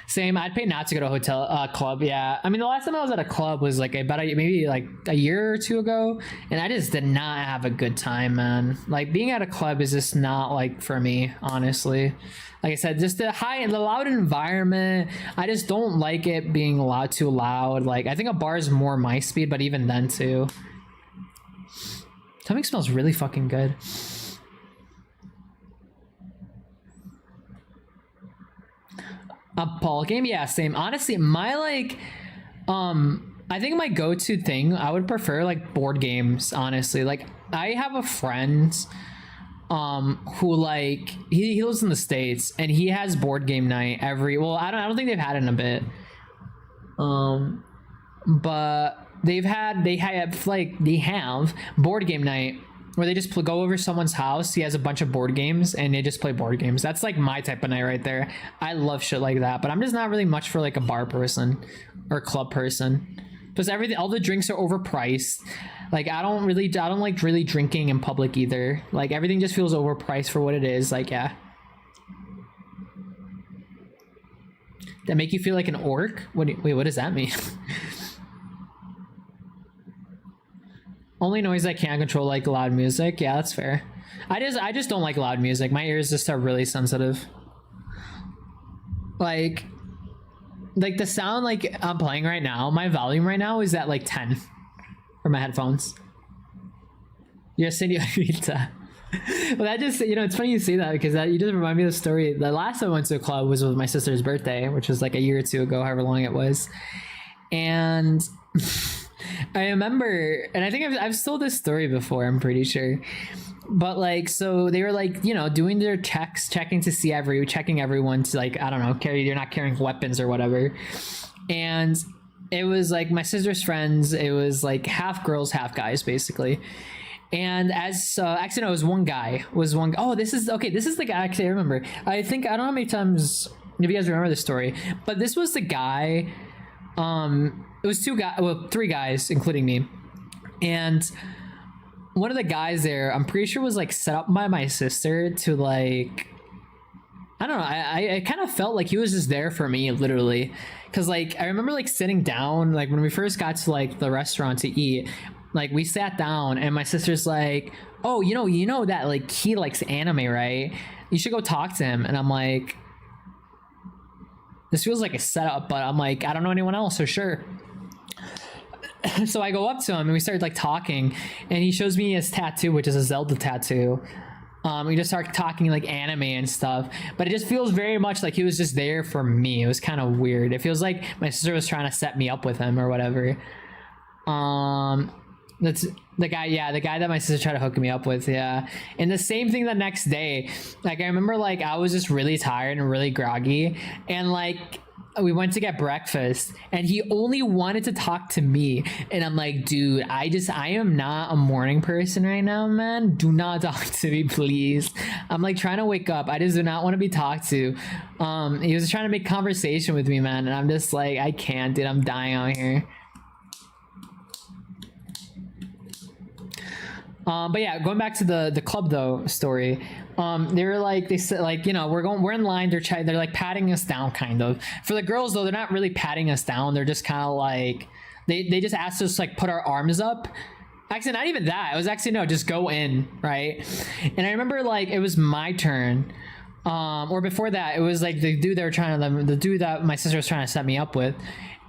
Same. I'd pay not to go to a hotel club. Yeah. I mean, the last time I was at a club was like maybe like a year or two ago, and I just did not have a good time, man. Like being at a club is just not like for me, honestly. Like I said, just the loud environment. I just don't like it being too loud. Like I think a bar is more my speed, but even then too. Something smells really fucking good. A ball game, yeah, same. Honestly, my like, I think my go-to thing, I would prefer like board games. Honestly, like I have a friend, who like he lives in the States and he has board game night every. Well, I don't think they've had it in a bit. But they have board game night where they just go over someone's house. He has a bunch of board games and they just play board games. That's like my type of night right there. I love shit like that, but I'm just not really much for like a bar person or club person. Because all the drinks are overpriced. Like I don't like really drinking in public either. Like everything just feels overpriced for what it is. Like, yeah. That make you feel like an orc? Wait, what does that mean? Only noise I can't control, like loud music. Yeah, that's fair. I just don't like loud music. My ears just are really sensitive. Like the sound like I'm playing right now, my volume right now is at like 10 for my headphones. Yes, señorita. Well, that just, it's funny you say that because you just remind me of the story. The last time I went to a club was with my sister's birthday, which was like a year or two ago, however long it was. And I remember, and I think I've told this story before, I'm pretty sure. But like, so they were like, doing their checking to see checking everyone to like, I don't know, you're not carrying weapons or whatever. And it was like my sister's friends. It was like half girls, half guys, basically. And actually, no, it was one guy. Oh, this is the guy. Actually, I remember. I don't know how many times if you guys remember the story, but this was the guy. It was three guys, including me, and one of the guys there, I'm pretty sure was like set up by my sister to like, I don't know. I kind of felt like he was just there for me, literally, because like I remember like sitting down, like when we first got to like the restaurant to eat. Like we sat down and my sister's like, oh, you know that like he likes anime, right? You should go talk to him. And I'm like, this feels like a setup, but I'm like, I don't know anyone else, so sure. So I go up to him and we started like talking and he shows me his tattoo, which is a Zelda tattoo. We just start talking like anime and stuff, but it just feels very much like he was just there for me. It was kind of weird. It feels like my sister was trying to set me up with him or whatever. That's the guy that my sister tried to hook me up with. Yeah. And the same thing the next day. Like I remember like I was just really tired and really groggy and like we went to get breakfast and he only wanted to talk to me. And I'm like, dude, I am not a morning person right now, man. Do not talk to me, please. I'm like trying to wake up. I just do not want to be talked to. He was trying to make conversation with me, man. And I'm just like, I can't, dude. I'm dying out here. But yeah, going back to the club though story, they said like, we're in line. They're like patting us down kind of. For the girls though, they're not really patting us down. They're just kind of like, they just asked us to like put our arms up. Actually, not even that. It was actually, no, just go in, right? And I remember like it was my turn. Or before that, it was like the dude that my sister was trying to set me up with.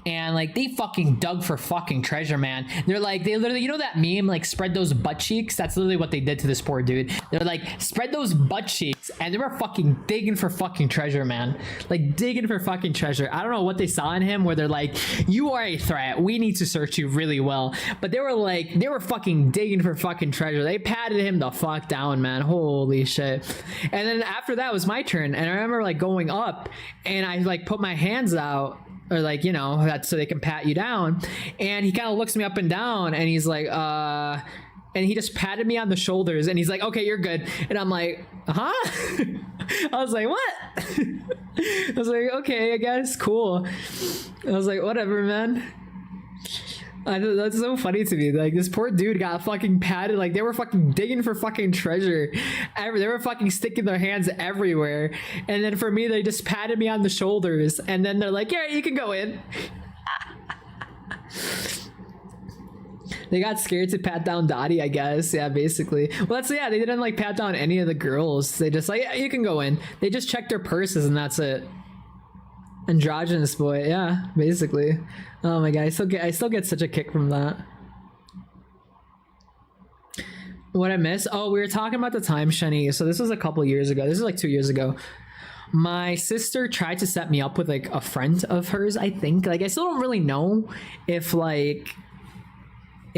And like they fucking dug for fucking treasure, man. They literally, that meme, like spread those butt cheeks. That's literally what they did to this poor dude. They're like, spread those butt cheeks, and they were fucking digging for fucking treasure, man. Like digging for fucking treasure. I don't know what they saw in him where they're like, you are a threat. We need to search you really well. But they were fucking digging for fucking treasure. They patted him the fuck down, man. Holy shit. And then after that was my turn, and I remember like going up, and I like put my hands out. Or like, that's so they can pat you down. And he kind of looks me up and down and he's like, and he just patted me on the shoulders and he's like, okay, you're good. And I'm like, huh? I was like, what? I was like, okay, I guess, cool. I was like, whatever, man. That's so funny to me. Like this poor dude got fucking patted. Like they were fucking digging for fucking treasure. They were fucking sticking their hands everywhere. And then for me, they just patted me on the shoulders. And then they're like, "Yeah, you can go in." They got scared to pat down Dottie, I guess. Yeah, basically. Well, that's, yeah, they didn't like pat down any of the girls. They just like, "Yeah, you can go in." They just checked their purses and that's it. Androgynous boy, yeah, basically. Oh my god, I still get such a kick from that. What I miss? Oh, we were talking about the time, Shani. So this was a couple years ago. This is like 2 years ago. My sister tried to set me up with like a friend of hers, I think. Like I still don't really know if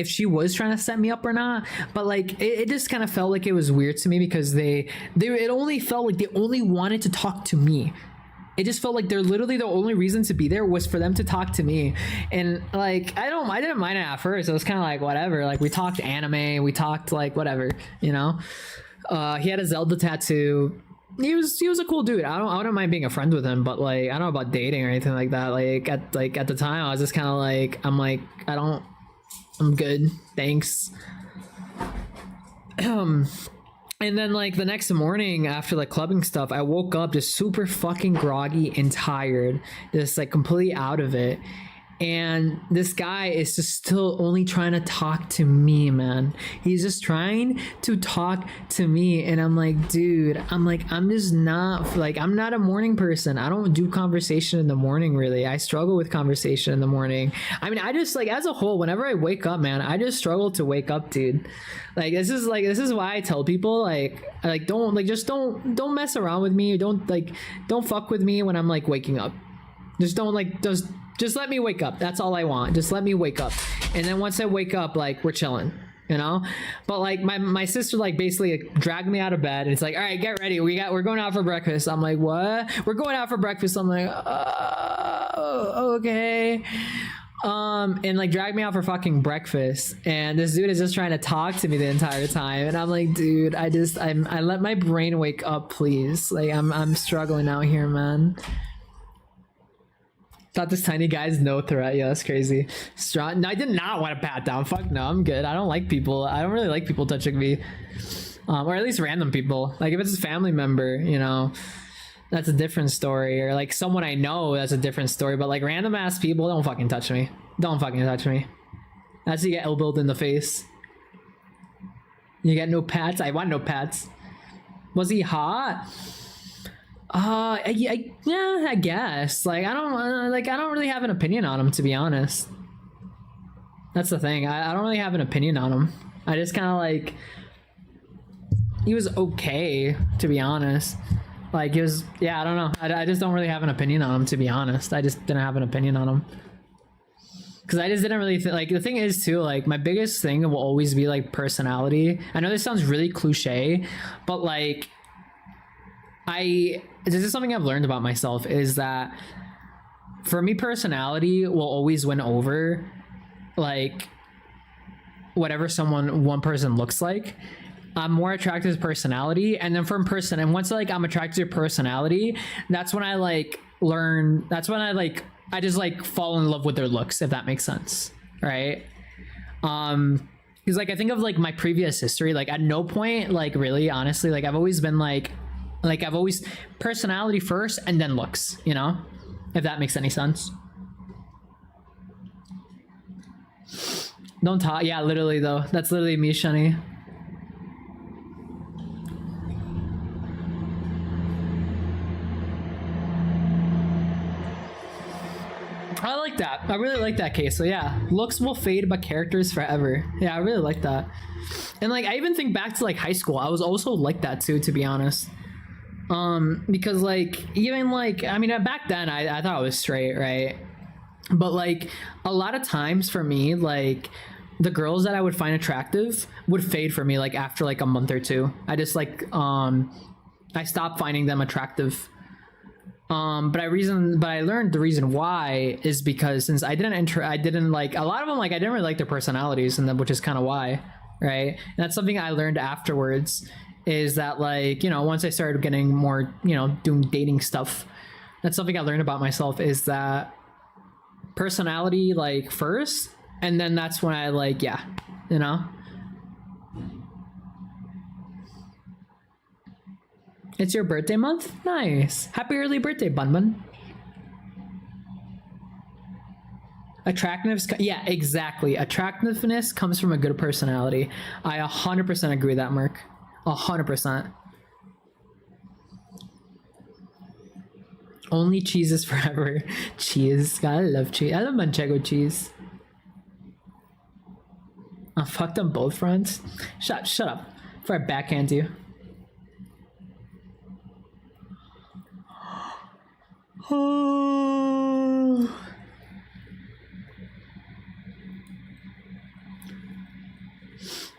she was trying to set me up or not, but like it just kind of felt like it was weird to me because it only felt like they only wanted to talk to me. It just felt like they're literally the only reason to be there was for them to talk to me. And like I didn't mind it at first. It was kind of like whatever. Like we talked anime, we talked like whatever, you know. He had a Zelda tattoo. He was a cool dude. I don't mind being a friend with him, but like I don't know about dating or anything like that. Like at the time I was just kind of like I'm good, thanks. And then like the next morning after like clubbing stuff, I woke up just super fucking groggy and tired, just like completely out of it. And this guy is just still only trying to talk to me, man. He's just trying to talk to me. And I'm like, dude, I'm just not, like, I'm not a morning person. I don't do conversation in the morning, really. I struggle with conversation in the morning. I mean, I just, like, as a whole, whenever I wake up, man, I just struggle to wake up, dude. Like, this is why I tell people, don't mess around with me. Don't fuck with me when I'm, like, waking up. Just let me wake up. That's all I want. Just let me wake up. And then once I wake up, like, we're chilling, you know? But like my sister like basically dragged me out of bed and it's like, "All right, get ready. We're going out for breakfast." I'm like, "What? We're going out for breakfast." I'm like, "Oh, okay." And like dragged me out for fucking breakfast. And this dude is just trying to talk to me the entire time. And I'm like, dude, I let my brain wake up, please. Like I'm struggling out here, man. Thought this tiny guy's no threat. Yeah, that's crazy. Strong. No, I did not want to pat down. Fuck no, I'm good. I don't like people. I don't really like people touching me, or at least random people. Like if it's a family member, you know, that's a different story. Or like someone I know, that's a different story. But like random ass people, don't fucking touch me. Don't fucking touch me. That's you get elbowed in the face. You get no pats. I want no pats. Was he hot? Yeah, I guess. Like I don't really have an opinion on him, to be honest. That's the thing. I don't really have an opinion on him. I just kind of like he was okay, to be honest. Like he was, yeah, I don't know. I just don't really have an opinion on him, to be honest. I just didn't have an opinion on him because I just didn't really like. The thing is too, like my biggest thing will always be like personality. I know this sounds really cliche, but like this is something I've learned about myself is that for me, personality will always win over like whatever one person looks like. I'm more attracted to personality, and then from person, and once like I'm attracted to personality, that's when I like learn. That's when I just like fall in love with their looks, if that makes sense, right? Because like I think of like my previous history, like at no point, like really honestly, like I've always been like I've always personality first and then looks, you know, if that makes any sense. Don't talk. Yeah, literally though. That's literally me, Shani. I like that. I really like that case. So yeah, looks will fade, but characters forever. Yeah, I really like that. And like I even think back to like high school. I was also like that too, to be honest. Because like even like I mean back then I thought I was straight, right? But like a lot of times for me, like the girls that I would find attractive would fade for me like after like a month or two. I just like I stopped finding them attractive. But I learned the reason why is because since I didn't like a lot of them, like I didn't really like their personalities, and then which is kind of why, right? And that's something I learned afterwards. Is that like, you know, once I started getting more, you know, doing dating stuff, that's something I learned about myself is that personality like first, And then that's when I like, yeah, you know. It's your birthday month? Nice. Happy early birthday, Bun Bun. Attractiveness, yeah, exactly. Attractiveness comes from a good personality. I 100% agree with that, Merc. 100%. Only cheeses forever. Cheese. God, I love cheese. I love Manchego cheese. I fucked them both fronts. Shut up. Before I backhand you.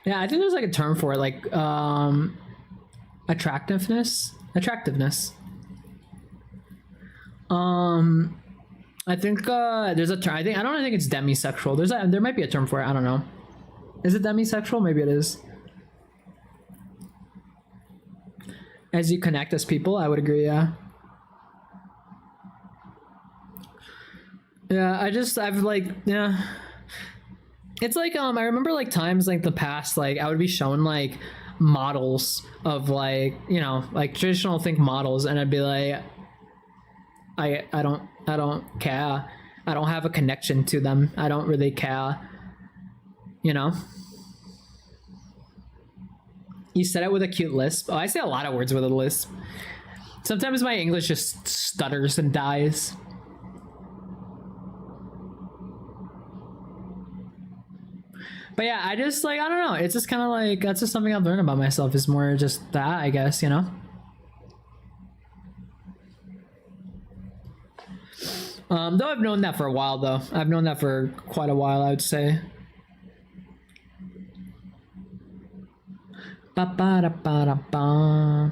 Yeah, I think there's like a term for it, like attractiveness. I think there's a term. I don't think it's demisexual. There might be a term for it. I don't know. Is it demisexual? Maybe it is. As you connect as people, I would agree. Yeah. Yeah. I've like, yeah. It's like I remember like times like the past, like I would be shown like models of like, you know, like traditional think models, and I'd be like, I don't care. I don't have a connection to them. I don't really care. You know? You said it with a cute lisp. Oh, I say a lot of words with a lisp. Sometimes my English just stutters and dies. But yeah, I just like, I don't know. It's just kind of like, that's just something I've learned about myself, is more just that, I guess, you know? Though I've known that for a while, though. I've known that for quite a while, I would say. Ba-ba-da-ba-da-ba.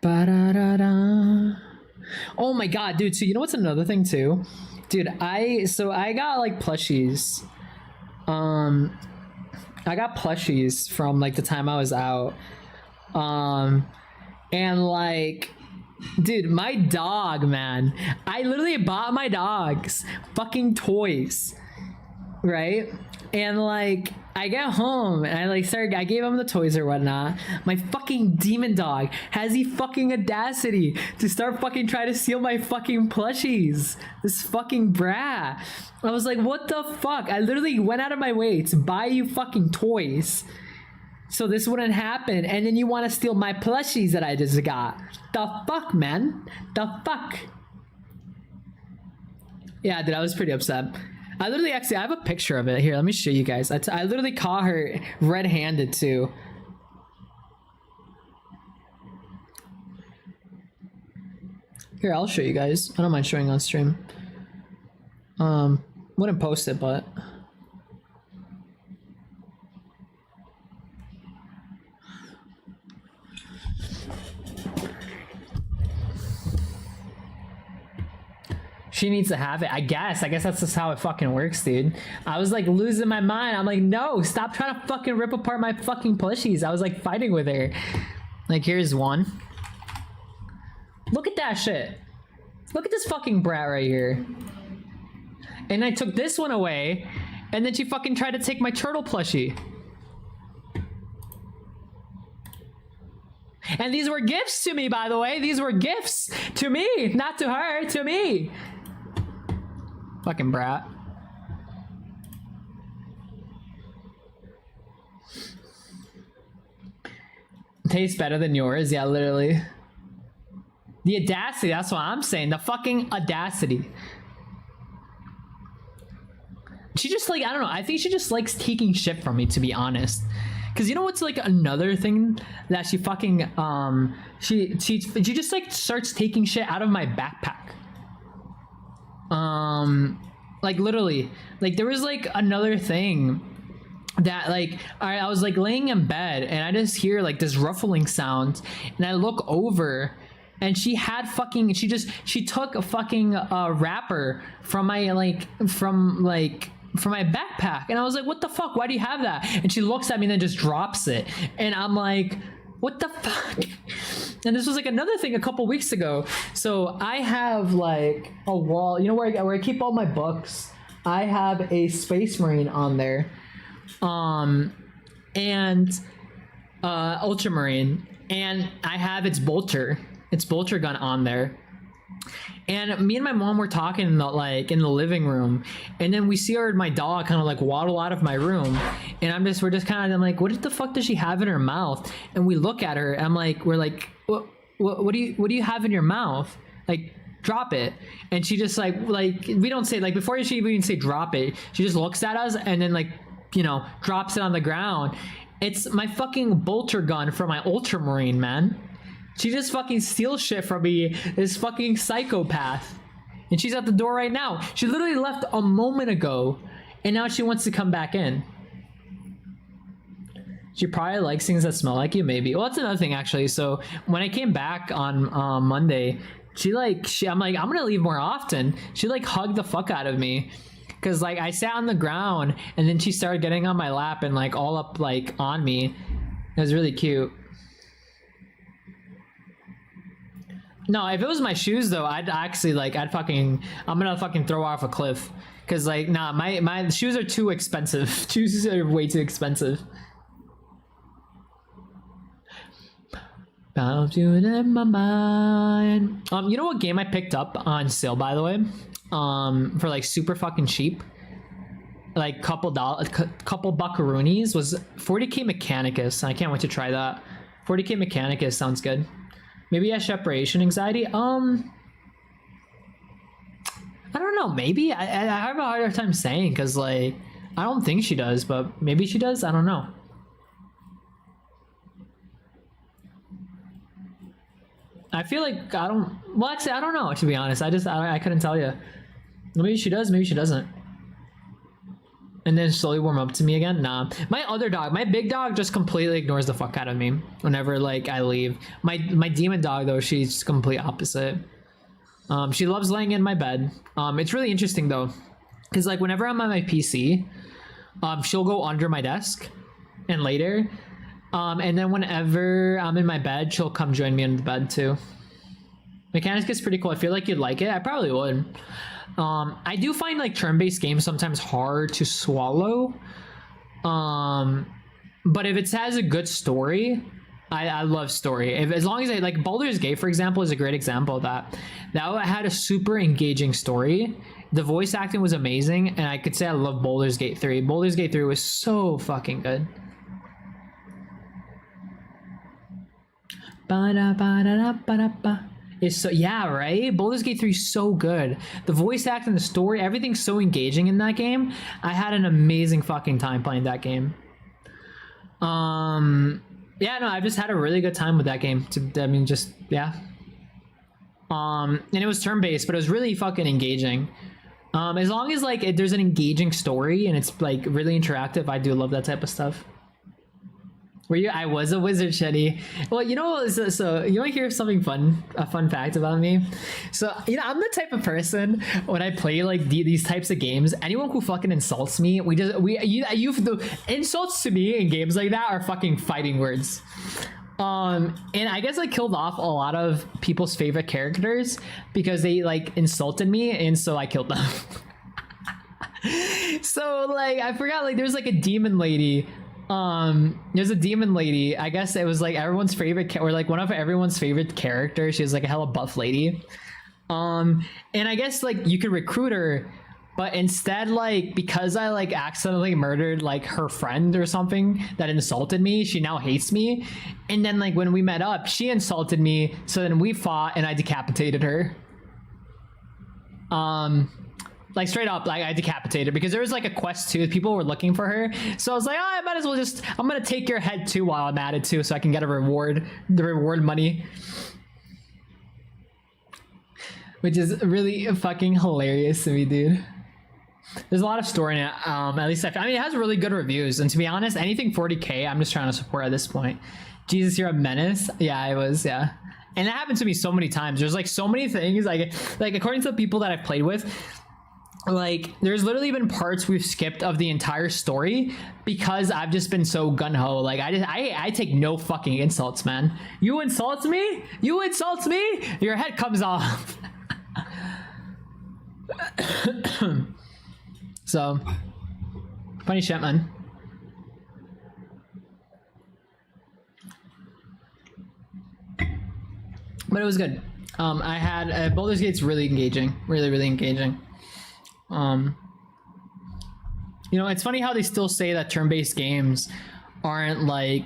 Ba-da-da-da. Oh my god, dude. So you know what's another thing too? Dude, I got like plushies. I got plushies from like the time I was out. And like, dude, my dog, man. I literally bought my dogs fucking toys, right? And like, I get home and I gave him the toys or whatnot. My fucking demon dog has the fucking audacity to start fucking trying to steal my fucking plushies. This fucking brat. I was like, what the fuck? I literally went out of my way to buy you fucking toys so this wouldn't happen, and then you want to steal my plushies that I just got. The fuck, man? The fuck? Yeah, dude, I was pretty upset. I literally, actually, I have a picture of it. Here, let me show you guys. I literally caught her red-handed, too. Here, I'll show you guys. I don't mind showing on stream. Wouldn't post it, but... She needs to have it. I guess that's just how it fucking works, dude. I was like losing my mind. I'm like, no, stop trying to fucking rip apart my fucking plushies. I was like fighting with her. Like, here's one. Look at that shit. Look at this fucking brat right here. And I took this one away, and then she fucking tried to take my turtle plushie. And these were gifts to me, by the way. These were gifts to me, not to her, to me. Fucking brat. Tastes better than yours. Yeah, literally. The audacity, that's what I'm saying. The fucking audacity. She just like, I don't know. I think she just likes taking shit from me, to be honest. Because you know what's like another thing that she fucking, she just like starts taking shit out of my backpack. Like literally, like there was like another thing that like, I was like laying in bed and I just hear like this ruffling sound, and I look over and she had fucking, she took a fucking wrapper from my from my backpack, and I was like, what the fuck, why do you have that? And she looks at me and then just drops it, and I'm like, what the fuck? And this was like another thing a couple weeks ago. So I have like a wall, you know, where I keep all my books. I have a Space Marine on there, and Ultramarine, and I have its bolter gun on there. And me and my mom were talking in the living room, and then we see my dog kind of like waddle out of my room, and I'm like, what the fuck does she have in her mouth? And we look at her, and we're like, what do you have in your mouth? Like, drop it. And she just like we don't say, like, before she even say drop it, she just looks at us and then, like, you know, drops it on the ground. It's my fucking bolter gun from my Ultramarine, man. She just fucking steals shit from me, this fucking psychopath. And she's at the door right now. She literally left a moment ago, and now she wants to come back in. She probably likes things that smell like you, maybe. Well, that's another thing, actually. So when I came back on Monday, I'm like, I'm gonna leave more often. She like hugged the fuck out of me, because like I sat on the ground, and then she started getting on my lap and like all up like on me. It was really cute. No, if it was my shoes though, I'm gonna fucking throw off a cliff. Cause like, nah, my shoes are too expensive. Shoes are way too expensive. Bound to in my mind. You know what game I picked up on sale, by the way? For like super fucking cheap. Like couple buckaroonies, was 40k Mechanicus. I can't wait to try that. 40k Mechanicus sounds good. Maybe I have separation anxiety. I don't know. Maybe I have a harder time saying, because like I don't think she does, but maybe she does. I don't know. I feel like I don't. Well, actually, I don't know. To be honest, I couldn't tell you. Maybe she does. Maybe she doesn't. And then slowly warm up to me again. Nah, my other dog, my big dog, just completely ignores the fuck out of me whenever like I leave. My demon dog though, she's complete opposite. She loves laying in my bed. It's really interesting though, because like whenever I'm on my PC, she'll go under my desk and lay there. And then whenever I'm in my bed, she'll come join me in the bed too. Mechanics is pretty cool. I feel like you'd like it. I probably would. I do find like turn-based games sometimes hard to swallow. But if it has a good story, I love story. As long as like Baldur's Gate, for example, is a great example of that. That had a super engaging story. The voice acting was amazing, and I could say I love Baldur's Gate 3. Baldur's Gate 3 was so fucking good. It's so, yeah, right? Baldur's Gate 3 is so good. The voice acting, the story, everything's so engaging in that game. I had an amazing fucking time playing that game. Yeah, no, I've just had a really good time with that game. Yeah. And it was turn-based, but it was really fucking engaging. As long as like there's an engaging story and it's like really interactive, I do love that type of stuff. Were you? I was a wizard, Shetty. Well, you know, so you want to hear something fun? A fun fact about me. So, you know, I'm the type of person when I play like these types of games. Anyone who fucking insults me, the insults to me in games like that are fucking fighting words. And I guess I killed off a lot of people's favorite characters because they like insulted me, and so I killed them. So like I forgot, like there's like a demon lady. There's a demon lady. I guess it was like everyone's favorite or like one of everyone's favorite characters. She was like a hella buff lady. And I guess like you could recruit her, but instead, like, because I like accidentally murdered like her friend or something that insulted me, she now hates me. And then like when we met up, she insulted me, so then we fought and I decapitated her. Like straight up, like I decapitated, because there was like a quest too. People were looking for her, so I was like, oh, I might as well I'm gonna take your head too while I'm at it too, so I can get a reward, the reward money, which is really fucking hilarious to me, dude. There's a lot of story in it. At least I mean, it has really good reviews, and to be honest, anything 40k, I'm just trying to support at this point. Jesus, you're a menace. Yeah, I was. Yeah, and it happened to me so many times. There's like so many things, like according to the people that I've played with. like there's literally been parts we've skipped of the entire story because I've just been so gun-ho. Like I take no fucking insults, man. You insult me, your head comes off. So funny shit, man. But it was good. I had Baldur's Gate's really engaging, really engaging. You know, it's funny how they still say that turn-based games aren't like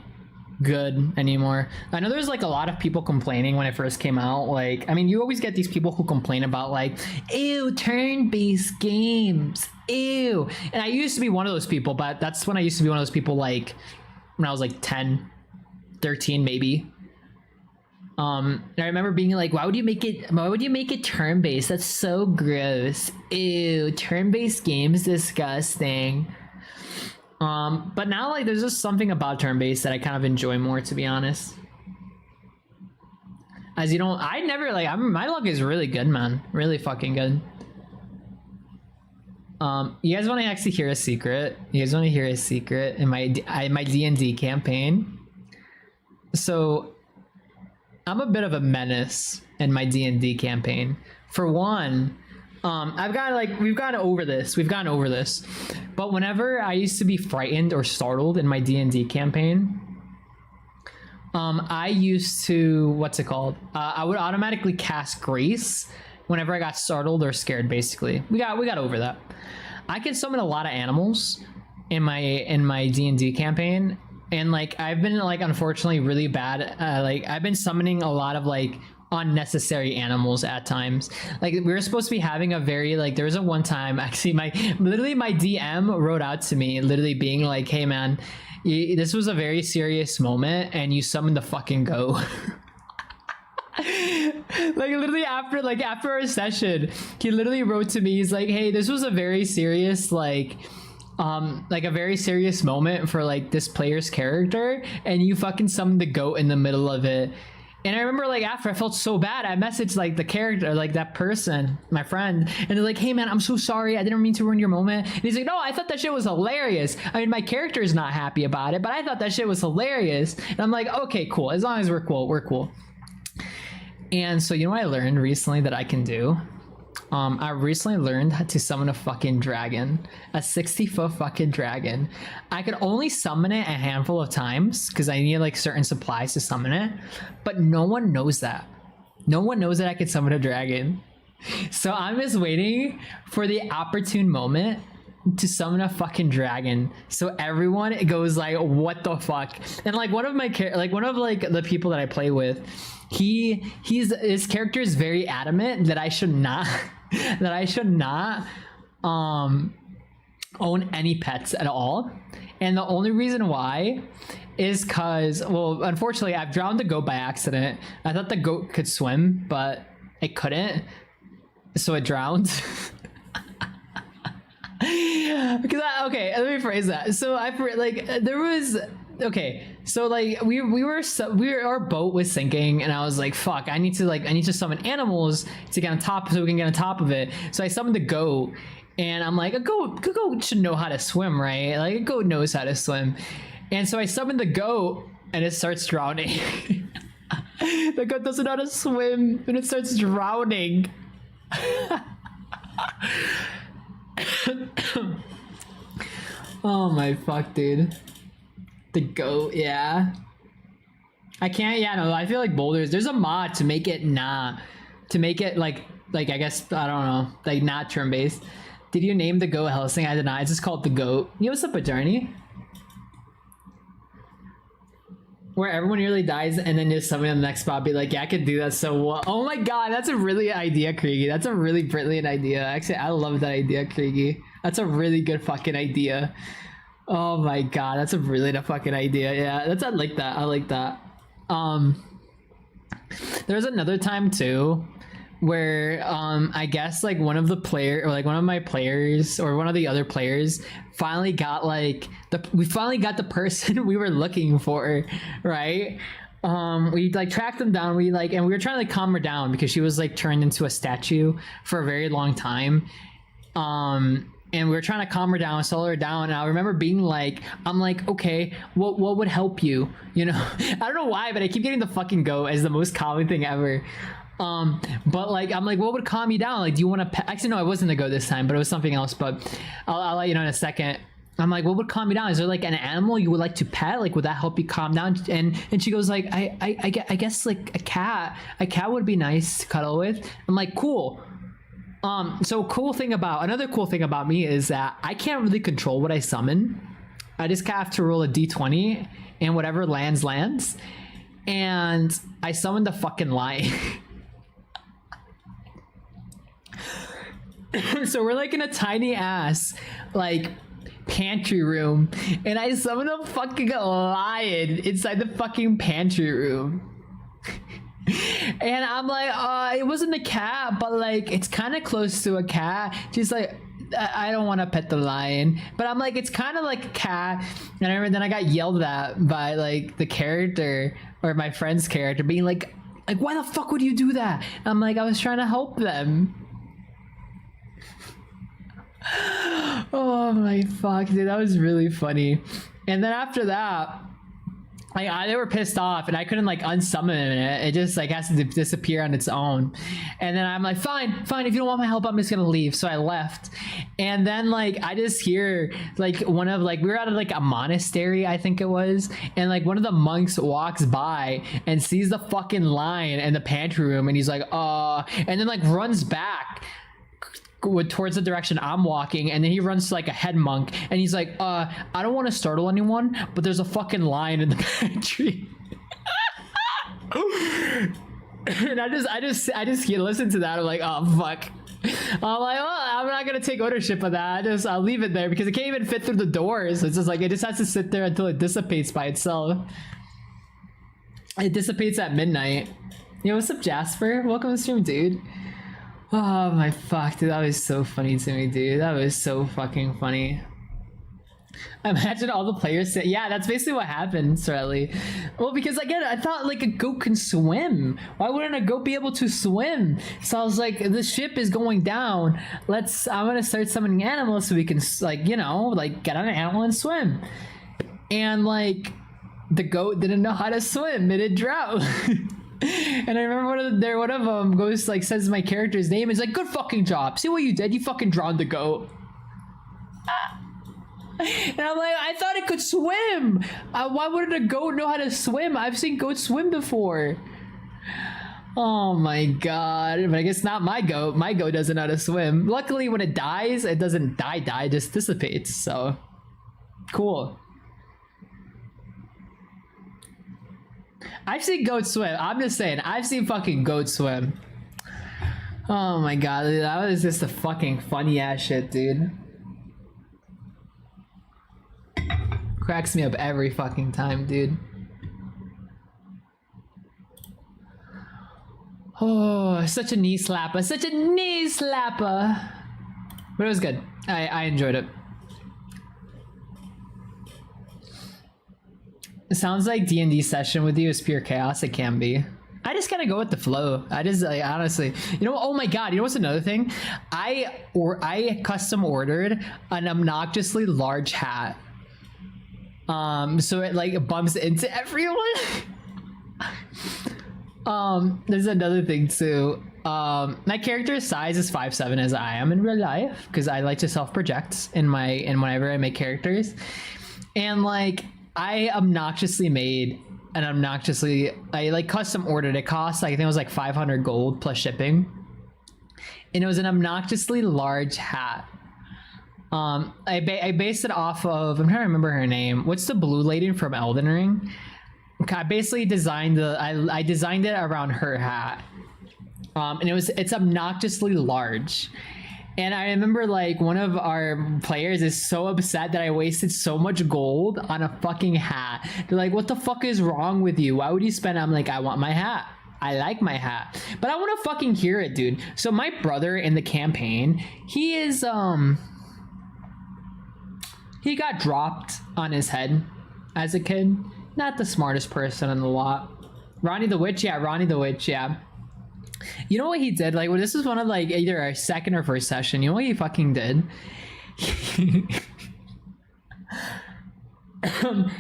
good anymore. I know there's like a lot of people complaining when it first came out. Like, I mean, you always get these people who complain about like, ew, turn-based games, ew. And I used to be one of those people, but that's when I used to be one of those people like when I was like 10, 13 maybe. And I remember being like, why would you make it turn-based? That's so gross. Ew, turn-based games, disgusting. But now like there's just something about turn-based that I kind of enjoy more, to be honest. As you don't, I never like, my luck is really good, man. Really fucking good. You guys want to actually hear a secret? You guys want to hear a secret in my D&D campaign? So I'm a bit of a menace in my D&D campaign. For one, we've gotten over this. But whenever I used to be frightened or startled in my D&D campaign, I used to, what's it called? I would automatically cast Grace whenever I got startled or scared, basically. We got over that. I can summon a lot of animals in my D&D campaign. And like I've been like unfortunately really bad. Like I've been summoning a lot of like unnecessary animals at times. Like we were supposed to be having a very like there was a one time actually my DM wrote out to me literally being like, hey man, this was a very serious moment and you summoned the fucking goat. Like literally after our session he literally wrote to me, he's like, hey, this was a very serious like a very serious moment for like this player's character and you fucking summoned the goat in the middle of it. And I remember like after I felt so bad, I messaged like the character, like that person, my friend, and they're like, hey man, I'm so sorry, I didn't mean to ruin your moment. And he's like, no, I thought that shit was hilarious. I mean, my character is not happy about it, but I thought that shit was hilarious. And I'm like, okay, cool, as long as we're cool. And so you know what I learned recently that I can do? I recently learned to summon a fucking dragon, a 60-foot fucking dragon. I could only summon it a handful of times because I need like certain supplies to summon it, but no one knows that. No one knows that I could summon a dragon. So I'm just waiting for the opportune moment to summon a fucking dragon, so everyone goes like, what the fuck? And like one of the people that I play with, his character is very adamant that I should not own any pets at all. And the only reason why is because, well, unfortunately I've drowned the goat by accident. I thought the goat could swim, but it couldn't, so it drowned. Because okay, let me phrase that. So so like our boat was sinking and I was like, fuck, I need to summon animals to get on top so we can get on top of it. So I summoned the goat and I'm like, a goat should know how to swim, right? Like a goat knows how to swim. And so I summoned the goat and it starts drowning. The goat doesn't know how to swim and it starts drowning. Oh my fuck, dude. The goat, yeah. I can't, yeah, no, I feel like Boulders, there's a mod to make it like I guess, I don't know, like not turn-based. Did you name the goat Helsing? I did not, I just called it the goat. You know what's up with Journey? Where everyone nearly dies and then just somebody on the next spot be like, yeah, I could do that so well. Oh my god, that's a really idea, Kriegi. That's a really brilliant idea. Actually, I love that idea, Kriegi. That's a really good fucking idea. Oh my god, that's a really good fucking idea. Yeah, I like that. There's another time too where I guess like one of the other players finally got like we finally got the person we were looking for, right? We like tracked them down, and we were trying to like calm her down because she was like turned into a statue for a very long time. And we were trying to calm her down, slow her down. And I remember being like, I'm like, okay, what would help you? You know, I don't know why, but I keep getting the fucking goat as the most common thing ever. But like, I'm like, what would calm you down? Like, do you want to pet? Actually, no, it wasn't the goat this time, but it was something else. But I'll let you know in a second. I'm like, what would calm you down? Is there like an animal you would like to pet? Like, would that help you calm down? And she goes like, I guess like a cat. A cat would be nice to cuddle with. I'm like, cool. So another cool thing about me is that I can't really control what I summon. I just have to roll a d20 and whatever lands. And I summoned the fucking lion. So we're like in a tiny ass like pantry room, and I summoned a fucking lion inside the fucking pantry room. And I'm like, it wasn't a cat, but like it's kind of close to a cat. She's like, I don't want to pet the lion, but I'm like, it's kind of like a cat. And I remember then I got yelled at by like the character or my friend's character being like why the fuck would you do that? And I'm like, I was trying to help them. Oh my fuck, dude, that was really funny. And then after that, they were pissed off and I couldn't like unsummon it. It just like has to disappear on its own. And then I'm like, fine, if you don't want my help, I'm just gonna leave. So I left. And then like I just hear like we were at like a monastery, I think it was, and like one of the monks walks by and sees the fucking lion in the pantry room, and he's like, and then like runs back towards the direction I'm walking, and then he runs to like a head monk, and he's like, I don't want to startle anyone, but there's a fucking lion in the pantry. And I just listen to that. I'm like, oh fuck. I'm like, well, I'm not gonna take ownership of that. I'll leave it there because it can't even fit through the doors. It's just like it just has to sit there until it dissipates by itself. It dissipates at midnight. Yo, what's up, Jasper? Welcome to the stream, dude. Oh my fuck, dude, that was so funny to me, dude. That was so fucking funny. Imagine all the players say, yeah, that's basically what happened, Sorelli. Well, because again, I thought like a goat can swim. Why wouldn't a goat be able to swim? So I was like, the ship is going down. I'm gonna start summoning animals so we can like, you know, like get on an animal and swim. And like, the goat didn't know how to swim mid-drought. And I remember one of them goes like says my character's name. It's like, good fucking job. See what you did? You fucking drowned the goat. And I'm like, I thought it could swim. Why wouldn't a goat know how to swim? I've seen goats swim before. Oh my god. But I guess not my goat. My goat doesn't know how to swim. Luckily, when it dies, it doesn't die. It just dissipates. So cool. I've seen goats swim. I'm just saying, I've seen fucking goats swim. Oh my god, dude, that was just a fucking funny ass shit, dude. Cracks me up every fucking time, dude. Oh, such a knee slapper, such a knee slapper. But it was good. I enjoyed it. It sounds like D&D session with you is pure chaos. It can be. I just gotta go with the flow. I just like, honestly, you know, oh my god, you know what's another thing? I custom ordered an obnoxiously large hat. So it like bumps into everyone. There's another thing too. My character's size is 5'7" as I am in real life, because I like to self-project whenever I make characters. And like, I obnoxiously made I like custom ordered. It cost, like, I think it was like 500 gold plus shipping, and it was an obnoxiously large hat. I based it off of, I'm trying to remember her name. What's the blue lady from Elden Ring? I basically designed I designed it around her hat, and it's obnoxiously large. And I remember like one of our players is so upset that I wasted so much gold on a fucking hat. They're like, what the fuck is wrong with you? Why would you spend? I'm like, I want my hat. I like my hat, but I want to fucking hear it, dude. So my brother in the campaign, he is he got dropped on his head as a kid. Not the smartest person in the lot. Ronnie the Witch, yeah, Ronnie the Witch, yeah. You know what he did? Like, well, this is one of like either our second or first session. You know what he fucking did?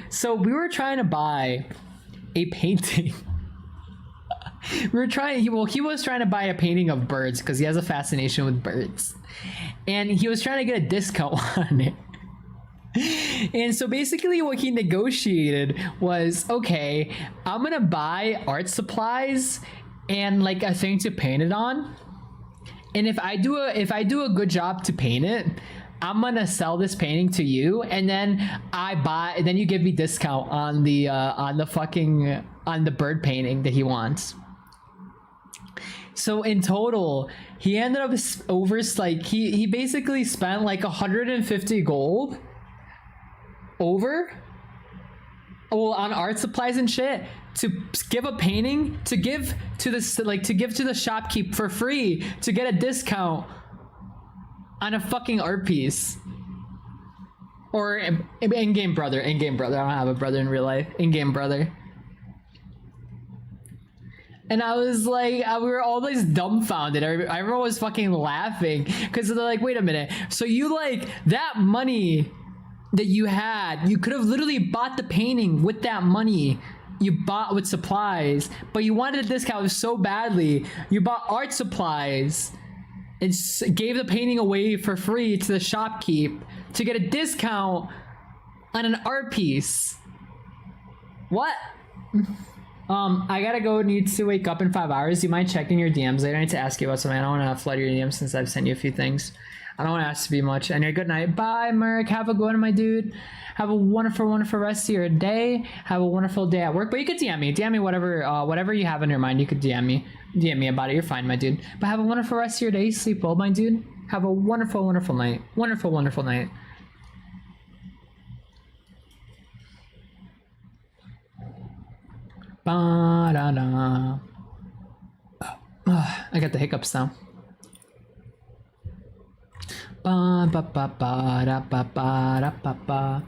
So we were trying to buy a painting. We were trying. He was trying to buy a painting of birds because he has a fascination with birds, and he was trying to get a discount on it. And so basically what he negotiated was, okay, I'm gonna buy art supplies and like a thing to paint it on, and if I do a good job to paint it, I'm gonna sell this painting to you, and then then you give me discount on the bird painting that he wants. So in total, he ended up over like he basically spent like 150 gold over on art supplies and shit to give a painting to give to the shopkeep for free to get a discount on a fucking art piece. Or in-game brother. I don't have a brother in real life. In-game brother. And I was like, we were always dumbfounded. Everyone was fucking laughing because they're like, wait a minute. So you like that money that you had, you could have literally bought the painting with that money you bought with supplies, but you wanted a discount so badly, you bought art supplies and gave the painting away for free to the shopkeep to get a discount on an art piece. What? I gotta go. Need to wake up in 5 hours. Do you mind checking your DMs later? I need to ask you about something. I don't want to flood your DMs since I've sent you a few things. I don't want to ask to be much. And good night. Bye, Merc. Have a good one, my dude. Have a wonderful, wonderful rest of your day. Have a wonderful day at work. But you could DM me. DM me whatever you have in your mind. You could DM me. DM me about it. You're fine, my dude. But have a wonderful rest of your day. Sleep well, my dude. Have a wonderful, wonderful night. Wonderful, wonderful night. Ba-da-da. I got the hiccups now. Ba-ba-ba-ba-da-ba-ba-da-ba-ba.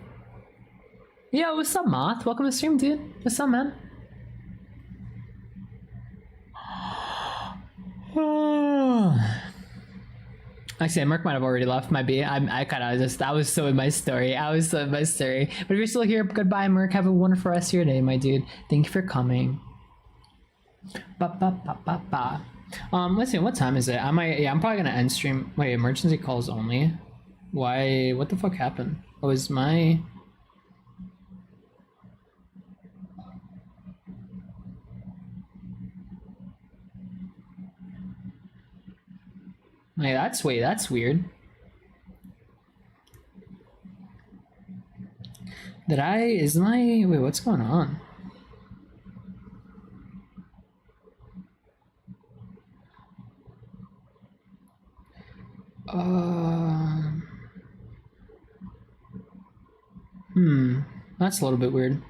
Yo, what's up, Moth? Welcome to the stream, dude. What's up, man? Actually, Merc might have already left my B. I was so in my story. But if you're still here, goodbye, Merc. Have a wonderful rest of your day, my dude. Thank you for coming. Ba-ba-ba-ba-ba. Let's see, what time is it? I'm probably gonna end stream. Wait, emergency calls only? Why? What the fuck happened? Oh, is my... That's weird. Wait, what's going on? That's a little bit weird.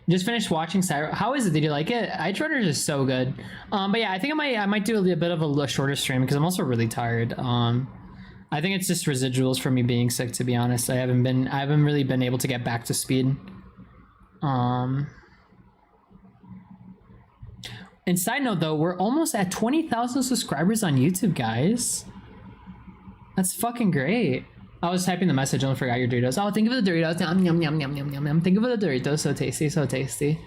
Just finished watching Cyber. How is it? Did you like it? Edge Runners is so good. But yeah, I think I might do a bit of a shorter stream because I'm also really tired. I think it's just residuals from me being sick, to be honest. I haven't really been able to get back to speed. And side note though, we're almost at 20,000 subscribers on YouTube, guys. That's fucking great. I was typing the message and I forgot your Doritos. Oh, think of the Doritos. Yum, yum, yum, yum, yum, yum, yum. Think of the Doritos. So tasty, so tasty.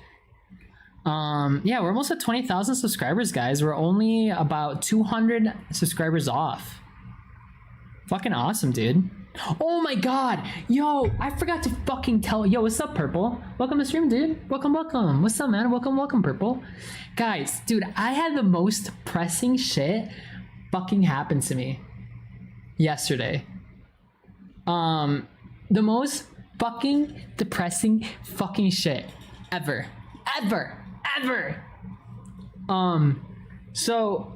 Yeah, we're almost at 20,000 subscribers, guys. We're only about 200 subscribers off. Fucking awesome, dude. Oh my god. Yo, I forgot to fucking tell. Yo, what's up, Purple? Welcome to the stream, dude. Welcome, welcome. What's up, man? Welcome, welcome, Purple. Guys, dude, I had the most pressing shit fucking happen to me yesterday. The most fucking depressing fucking shit ever. So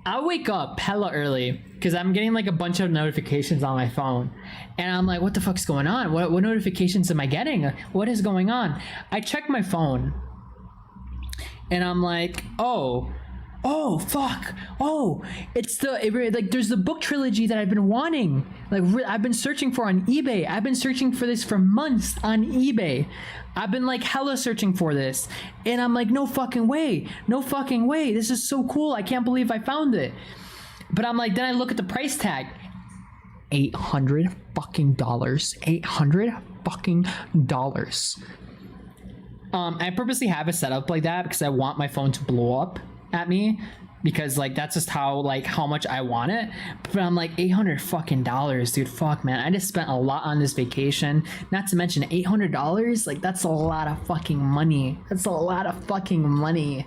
I wake up hella early because I'm getting like a bunch of notifications on my phone and I'm like, what the fuck's going on? What notifications am I getting? What is going on? I check my phone and I'm like, oh, Oh fuck! Oh, like there's the book trilogy that I've been wanting. Like I've been searching for on eBay. I've been searching for this for months on eBay. I've been like hella searching for this, and I'm like, no fucking way, no fucking way. This is so cool. I can't believe I found it. But I'm like, then I look at the price tag. $800 fucking dollars. $800 fucking dollars. I purposely have it set up like that because I want my phone to blow up at me, because like that's just how much I want it. But I'm like, $800 fucking dollars, dude. Fuck, man, I just spent a lot on this vacation, not to mention $800. Like that's a lot of fucking money. That's a lot of fucking money.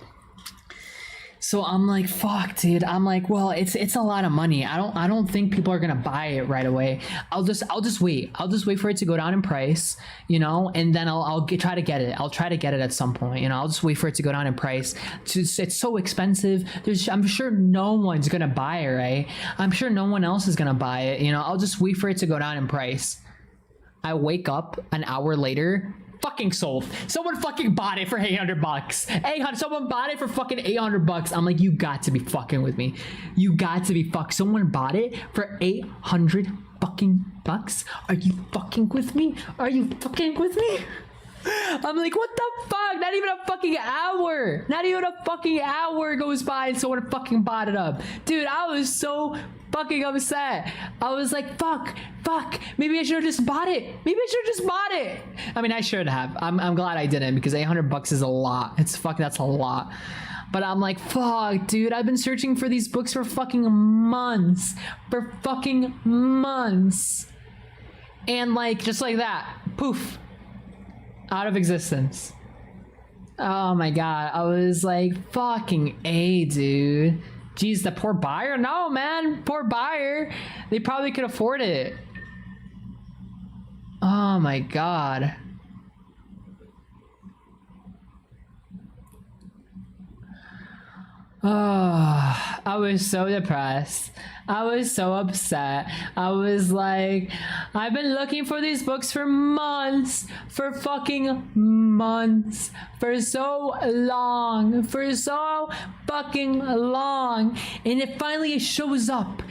So I'm like, fuck, dude. I'm like, well, it's a lot of money. I don't think people are gonna buy it right away. I'll just wait. I'll just wait for it to go down in price, you know, and then try to get it. I'll try to get it at some point, you know. I'll just wait for it to go down in price. It's so expensive. I'm sure no one's gonna buy it, right? I'm sure no one else is gonna buy it, you know. I'll just wait for it to go down in price. I wake up an hour later. Fucking sold. Someone fucking bought it for $800. Someone bought it for fucking $800. I'm like, you got to be fucking with me. You got to be someone bought it for $800 fucking bucks. Are you fucking with me? Are you fucking with me? I'm like, what the fuck? Not even a fucking hour. Not even a fucking hour goes by and someone fucking bought it up. Dude, I was so fucking upset. I was like, fuck. Maybe I should have just bought it. I mean, I should have. I'm glad I didn't, because $800 is a lot. That's a lot. But I'm like, fuck, dude. I've been searching for these books for fucking months. And like, just like that, poof. Out of existence. Oh my god, I was like, fucking A, dude. Jeez, the poor buyer? No, man, poor buyer. They probably could afford it. Oh my god. Oh, I was so depressed. I was so upset. I was like, I've been looking for these books for months, for fucking months, for so long, fucking long, and it finally shows up.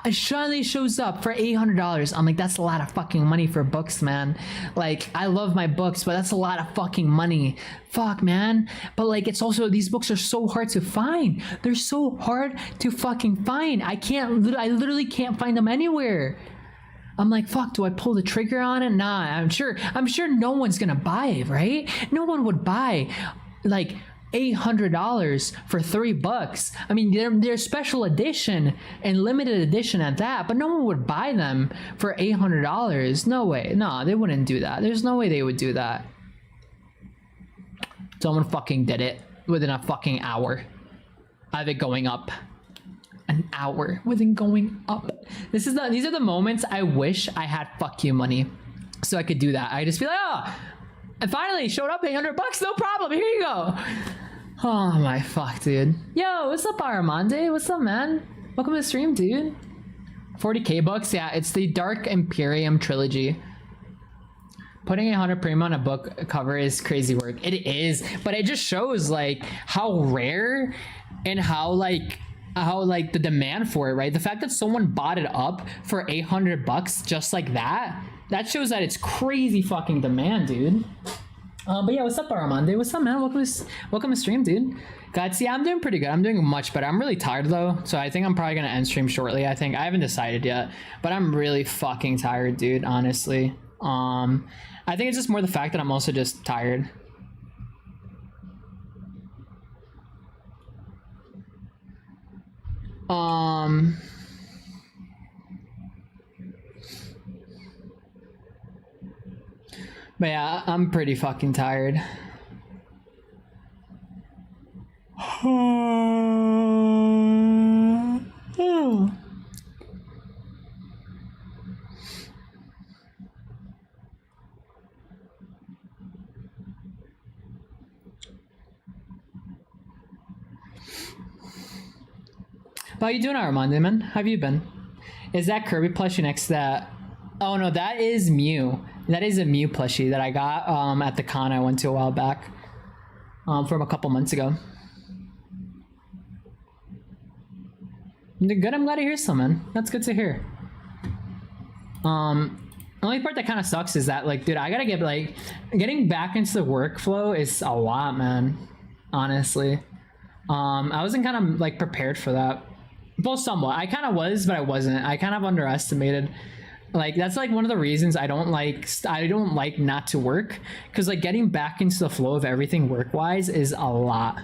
It finally shows up for $800. I'm like, that's a lot of fucking money for books, man. Like, I love my books, but that's a lot of fucking money. Fuck, man. But like, it's also, these books are so hard to find. They're so hard to fucking find. I literally can't find them anywhere. I'm like, fuck, do I pull the trigger on it? Nah, I'm sure no one's gonna buy it, right? No one would buy like $800 for $3. I mean, they're special edition and limited edition at that, but no one would buy them for $800. No way. No, they wouldn't do that. There's no way they would do that. Someone fucking did it within a fucking hour of it going up. An hour within going up. These are the moments I wish I had fuck you money so I could do that. I just be like, oh, and finally showed up $800. No problem. Here you go. Oh my fuck, dude. Yo, what's up, Aramande? What's up, man? Welcome to the stream, dude. 40k bucks. Yeah, it's the Dark Imperium trilogy. Putting 100 premium on a book cover is crazy work. It is, but it just shows like how rare and how the demand for it, right? The fact that someone bought it up for $800 just like that shows that it's crazy fucking demand, dude. But yeah, what's up, Aramande? What's up, man? Welcome to stream, dude. Guys, yeah, I'm doing pretty good. I'm doing much better. I'm really tired though, so I think I'm probably gonna end stream shortly. I haven't decided yet, but I'm really fucking tired, dude. Honestly, I think it's just more the fact that I'm also just tired. But yeah, I'm pretty fucking tired. How you doing, Armando, man? How have you been? Is that Kirby plushie next to that? Oh no, that is Mew. That is a Mew plushie that I got at the con I went to a while back, from a couple months ago. Good, I'm glad to hear so, man. That's good to hear. The only part that kind of sucks is that, like, dude, I gotta get, like, getting back into the workflow is a lot, man. Honestly. I wasn't kind of, like, prepared for that. Well, somewhat. I kind of was, but I wasn't. I kind of underestimated. Like, that's, like, one of the reasons I don't like not to work. Because, like, getting back into the flow of everything work-wise is a lot.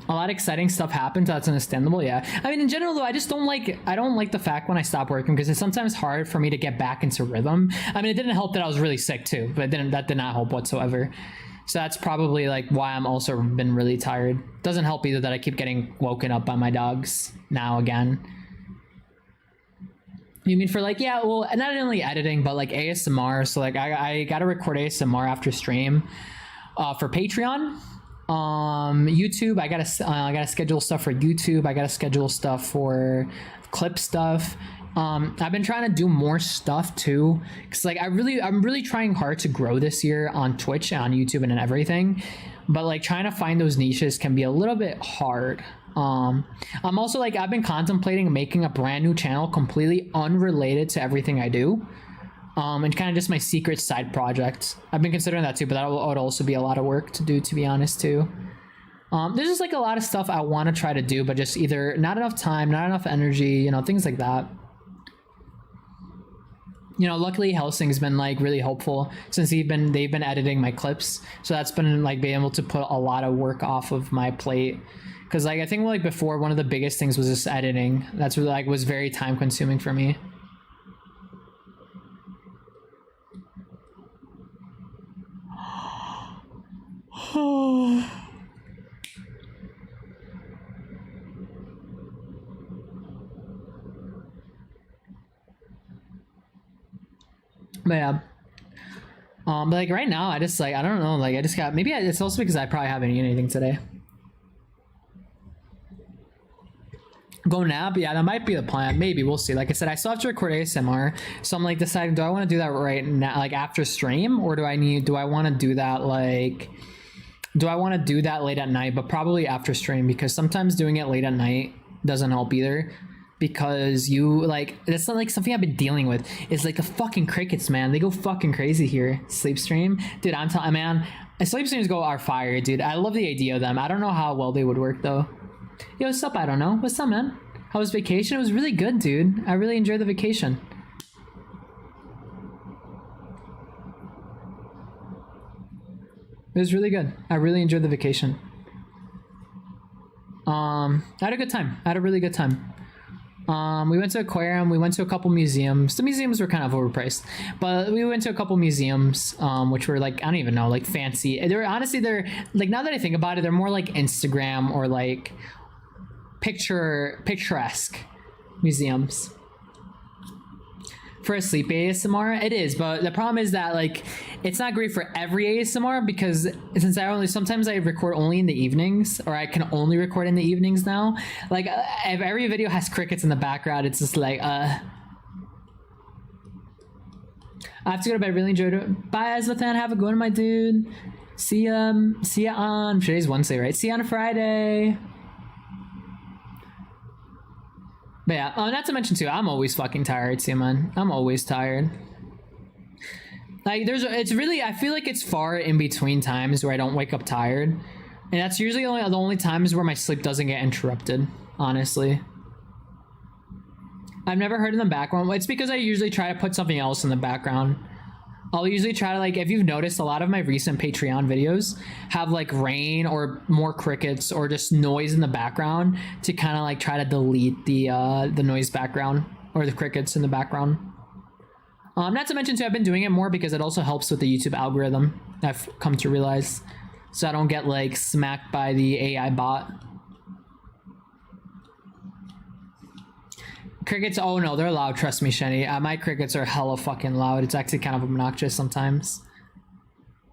A lot of exciting stuff happens. That's understandable. Yeah. I mean, in general, though, I don't like the fact when I stop working, because it's sometimes hard for me to get back into rhythm. I mean, it didn't help that I was really sick too, but that did not help whatsoever. So that's probably, like, why I'm also been really tired. Doesn't help either that I keep getting woken up by my dogs now again. You mean for, like, yeah, well, not only editing, but, like, ASMR. So, like, I gotta record ASMR after stream for Patreon. YouTube, I gotta schedule stuff for YouTube. I gotta schedule stuff for clip stuff. I've been trying to do more stuff too, because, like, I'm really trying hard to grow this year on Twitch, on YouTube, and everything. But, like, trying to find those niches can be a little bit hard. I'm also, like, I've been contemplating making a brand new channel completely unrelated to everything I do. And kind of just my secret side project. I've been considering that too, but that would also be a lot of work to do, to be honest, too. There's just, like, a lot of stuff I want to try to do, but just either not enough time, not enough energy, you know, things like that. You know, luckily Helsing's been, like, really helpful since they've been editing my clips, so that's been, like, being able to put a lot of work off of my plate. Because, like, I think, like, before, one of the biggest things was just editing. That's really, like, was very time consuming for me. But yeah. But, like, right now, I just, like, I don't know, like, I just got, maybe it's also because I probably haven't eaten anything today. Go nap? Yeah, that might be the plan. Maybe, we'll see. Like I said, I still have to record ASMR, so I'm, like, deciding, do I want to do that right now, like, after stream, or do I want to do that, like, do I want to do that late at night? But probably after stream, because sometimes doing it late at night doesn't help either. Because you, like, that's not, like, something I've been dealing with. It's, like, the fucking crickets, man. They go fucking crazy here. Sleep stream, dude. I'm telling, man, sleep streams are fire, dude. I love the idea of them. I don't know how well they would work though. Yo, what's up? I don't know. What's up, man? How was vacation? It was really good, dude. I really enjoyed the vacation. It was really good. I really enjoyed the vacation. I had a good time. I had a really good time. We went to aquarium. We went to a couple museums. The museums were kind of overpriced, but we went to a couple museums, which were, like, I don't even know, like, fancy. They're like, now that I think about it, they're more like Instagram or, like, picturesque museums. For a sleep ASMR, it is, but the problem is that, like, it's not great for every ASMR, because since sometimes I record only in the evenings, or I can only record in the evenings now. Like, if every video has crickets in the background, it's just like, I have to go to bed. Really enjoyed it. Bye, Azvathan. Have a good one, my dude. See ya on, today's Wednesday, right? See you on Friday. But yeah, not to mention too, I'm always fucking tired too, man. I'm always tired. Like, it's really, I feel like it's far in between times where I don't wake up tired. And that's usually the only times where my sleep doesn't get interrupted, honestly. I've never heard in the background. It's because I usually try to put something else in the background. I'll usually try to, like, if you've noticed, a lot of my recent Patreon videos have, like, rain or more crickets or just noise in the background to kind of, like, try to delete the noise background or the crickets in the background. Not to mention too, I've been doing it more because it also helps with the YouTube algorithm, I've come to realize, so I don't get, like, smacked by the AI bot. Crickets, oh no, they're loud, trust me, Shenny. My crickets are hella fucking loud. It's actually kind of obnoxious sometimes.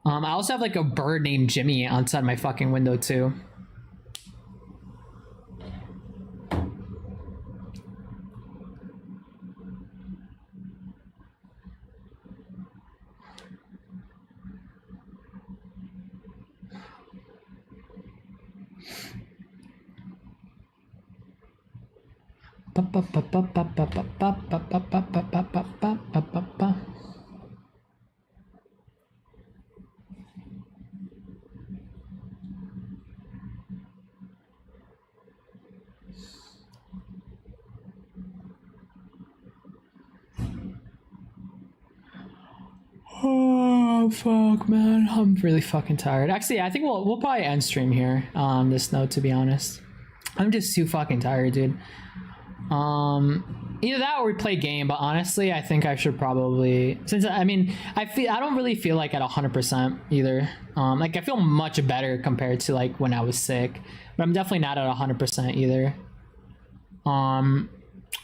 I also have, like, a bird named Jimmy outside my fucking window too. Oh fuck, man, I'm really fucking tired. Actually, I think we'll probably end stream here on this note. To be honest, I'm just too fucking tired, dude. Either that or we play game. But honestly, I think I should probably, since I mean, I don't really feel like at 100% either. Like I feel much better compared to like when I was sick, but I'm definitely not at 100% either.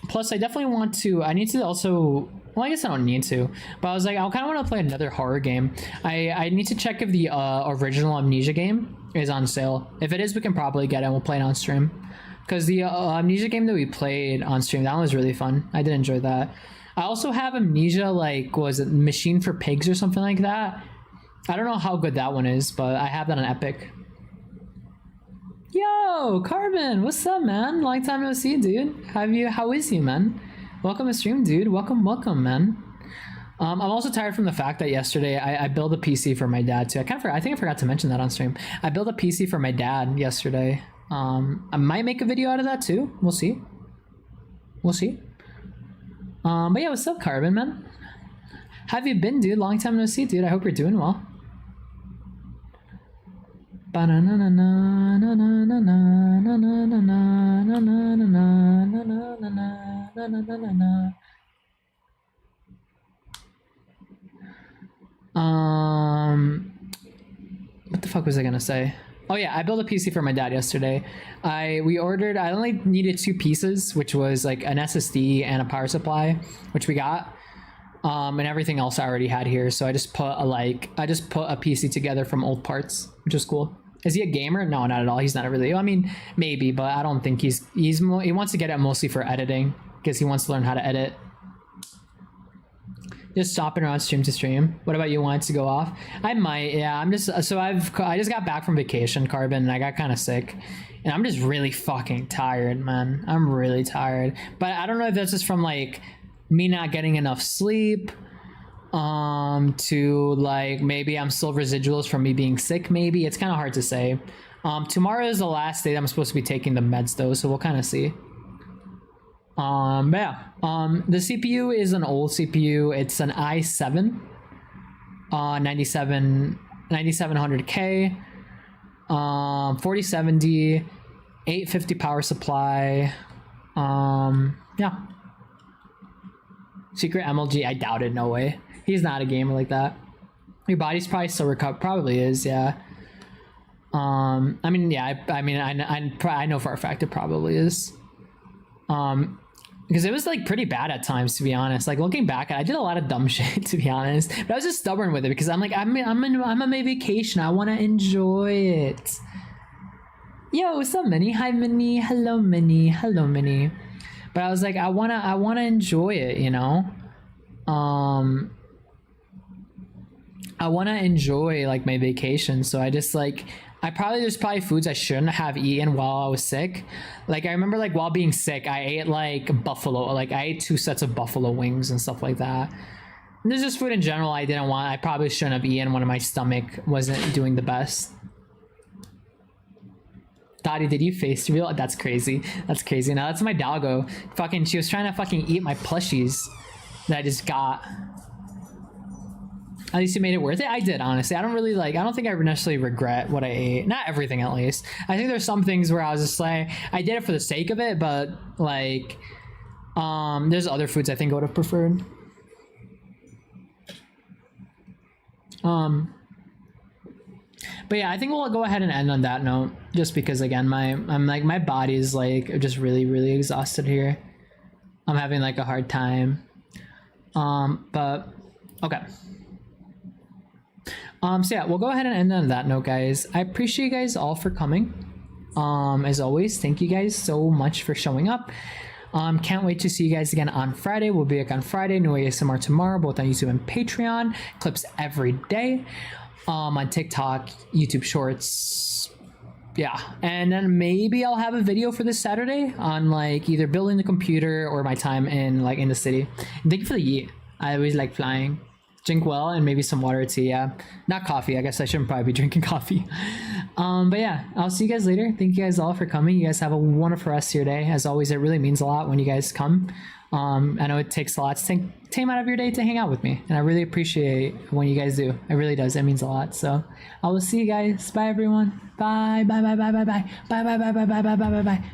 Plus, I definitely want to. I need to also. Well, I guess I don't need to, but I was like, I kind of want to play another horror game. I need to check if the original Amnesia game is on sale. If it is, we can probably get it and we'll play it on stream. Because the Amnesia game that we played on stream, that one was really fun. I did enjoy that. I also have Amnesia, like, was it Machine for Pigs or something like that? I don't know how good that one is, but I have that on Epic. Yo, Carbon, what's up, man? Long time no see, dude. How is you, man? Welcome to stream, dude. Welcome, man. I'm also tired from the fact that yesterday I built a PC for my dad too. I think I forgot to mention that on stream. I built a PC for my dad yesterday. I might make a video out of that too. We'll see. But yeah, what's up, Carbon, man? How have you been, dude? Long time no see, dude. I hope you're doing well. What the fuck was I gonna say? Oh yeah, I built a PC for my dad yesterday. I only needed 2 pieces, which was like an SSD and a power supply, which we got. And everything else I already had here. So I just put a PC together from old parts, which is cool. Is he a gamer? No, not at all. He's not really. I mean, maybe, but I don't think he wants to get it mostly for editing because he wants to learn how to edit. Just stopping around stream to stream. What about you? Want to go off? I might. Yeah, I just got back from vacation, Carbon, and I got kind of sick, and I'm just really fucking tired, man. I'm really tired, but I don't know if that's just from like me not getting enough sleep, to like maybe I'm still residuals from me being sick. Maybe it's kind of hard to say. Tomorrow is the last day that I'm supposed to be taking the meds though, so we'll kind of see. But yeah, the CPU is an old CPU. It's an i7 9700K, 4070, 850 power supply. Yeah, secret MLG, I doubt it. No way, he's not a gamer like that. Your body's probably still recovered. Probably is, yeah. I mean, yeah, I know for a fact it probably is. Because it was like pretty bad at times, to be honest. Like looking back, I did a lot of dumb shit, to be honest. But I was just stubborn with it because I'm like, I'm on my vacation. I want to enjoy it. Yo, what's up, Minnie? Hi, Minnie. Hello, Minnie. Hello, Minnie. But I was like, I wanna enjoy it, you know. I wanna enjoy like my vacation, so I just like. There's probably foods I shouldn't have eaten while I was sick. Like I remember like while being sick, I ate like buffalo, like I ate 2 sets of buffalo wings and stuff like that. And there's just food in general I didn't want. I probably shouldn't have eaten when my stomach wasn't doing the best. Dottie, did you face reveal? That's crazy. That's crazy. Now that's my doggo. Fucking, she was trying to fucking eat my plushies that I just got. At least you made it worth it. I did, honestly. I don't think I necessarily regret what I ate. Not everything, at least. I think there's some things where I was just like, I did it for the sake of it, but like, there's other foods I think I would have preferred. But yeah, I think we'll go ahead and end on that note, just because again, my body's like just really, really exhausted here. I'm having like a hard time. But okay. So yeah, we'll go ahead and end on that note, guys. I appreciate you guys all for coming. As always, thank you guys so much for showing up. Can't wait to see you guys again on Friday. We'll be back on Friday. New ASMR tomorrow, both on YouTube and Patreon. Clips every day. On TikTok, YouTube Shorts, yeah, and then maybe I'll have a video for this Saturday on like either building the computer or my time in like in the city. And thank you for the yeet. I always like flying. Drink well and maybe some water too. Yeah, not coffee. I guess I shouldn't probably be drinking coffee. But yeah, I'll see you guys later. Thank you guys all for coming. You guys have a wonderful rest of your day. As always, it really means a lot when you guys come. I know it takes a lot to take time out of your day to hang out with me, and I really appreciate when you guys do. It really does. It means a lot. So I will see you guys. Bye everyone. Bye bye bye bye bye bye bye bye bye bye bye bye bye bye bye bye bye.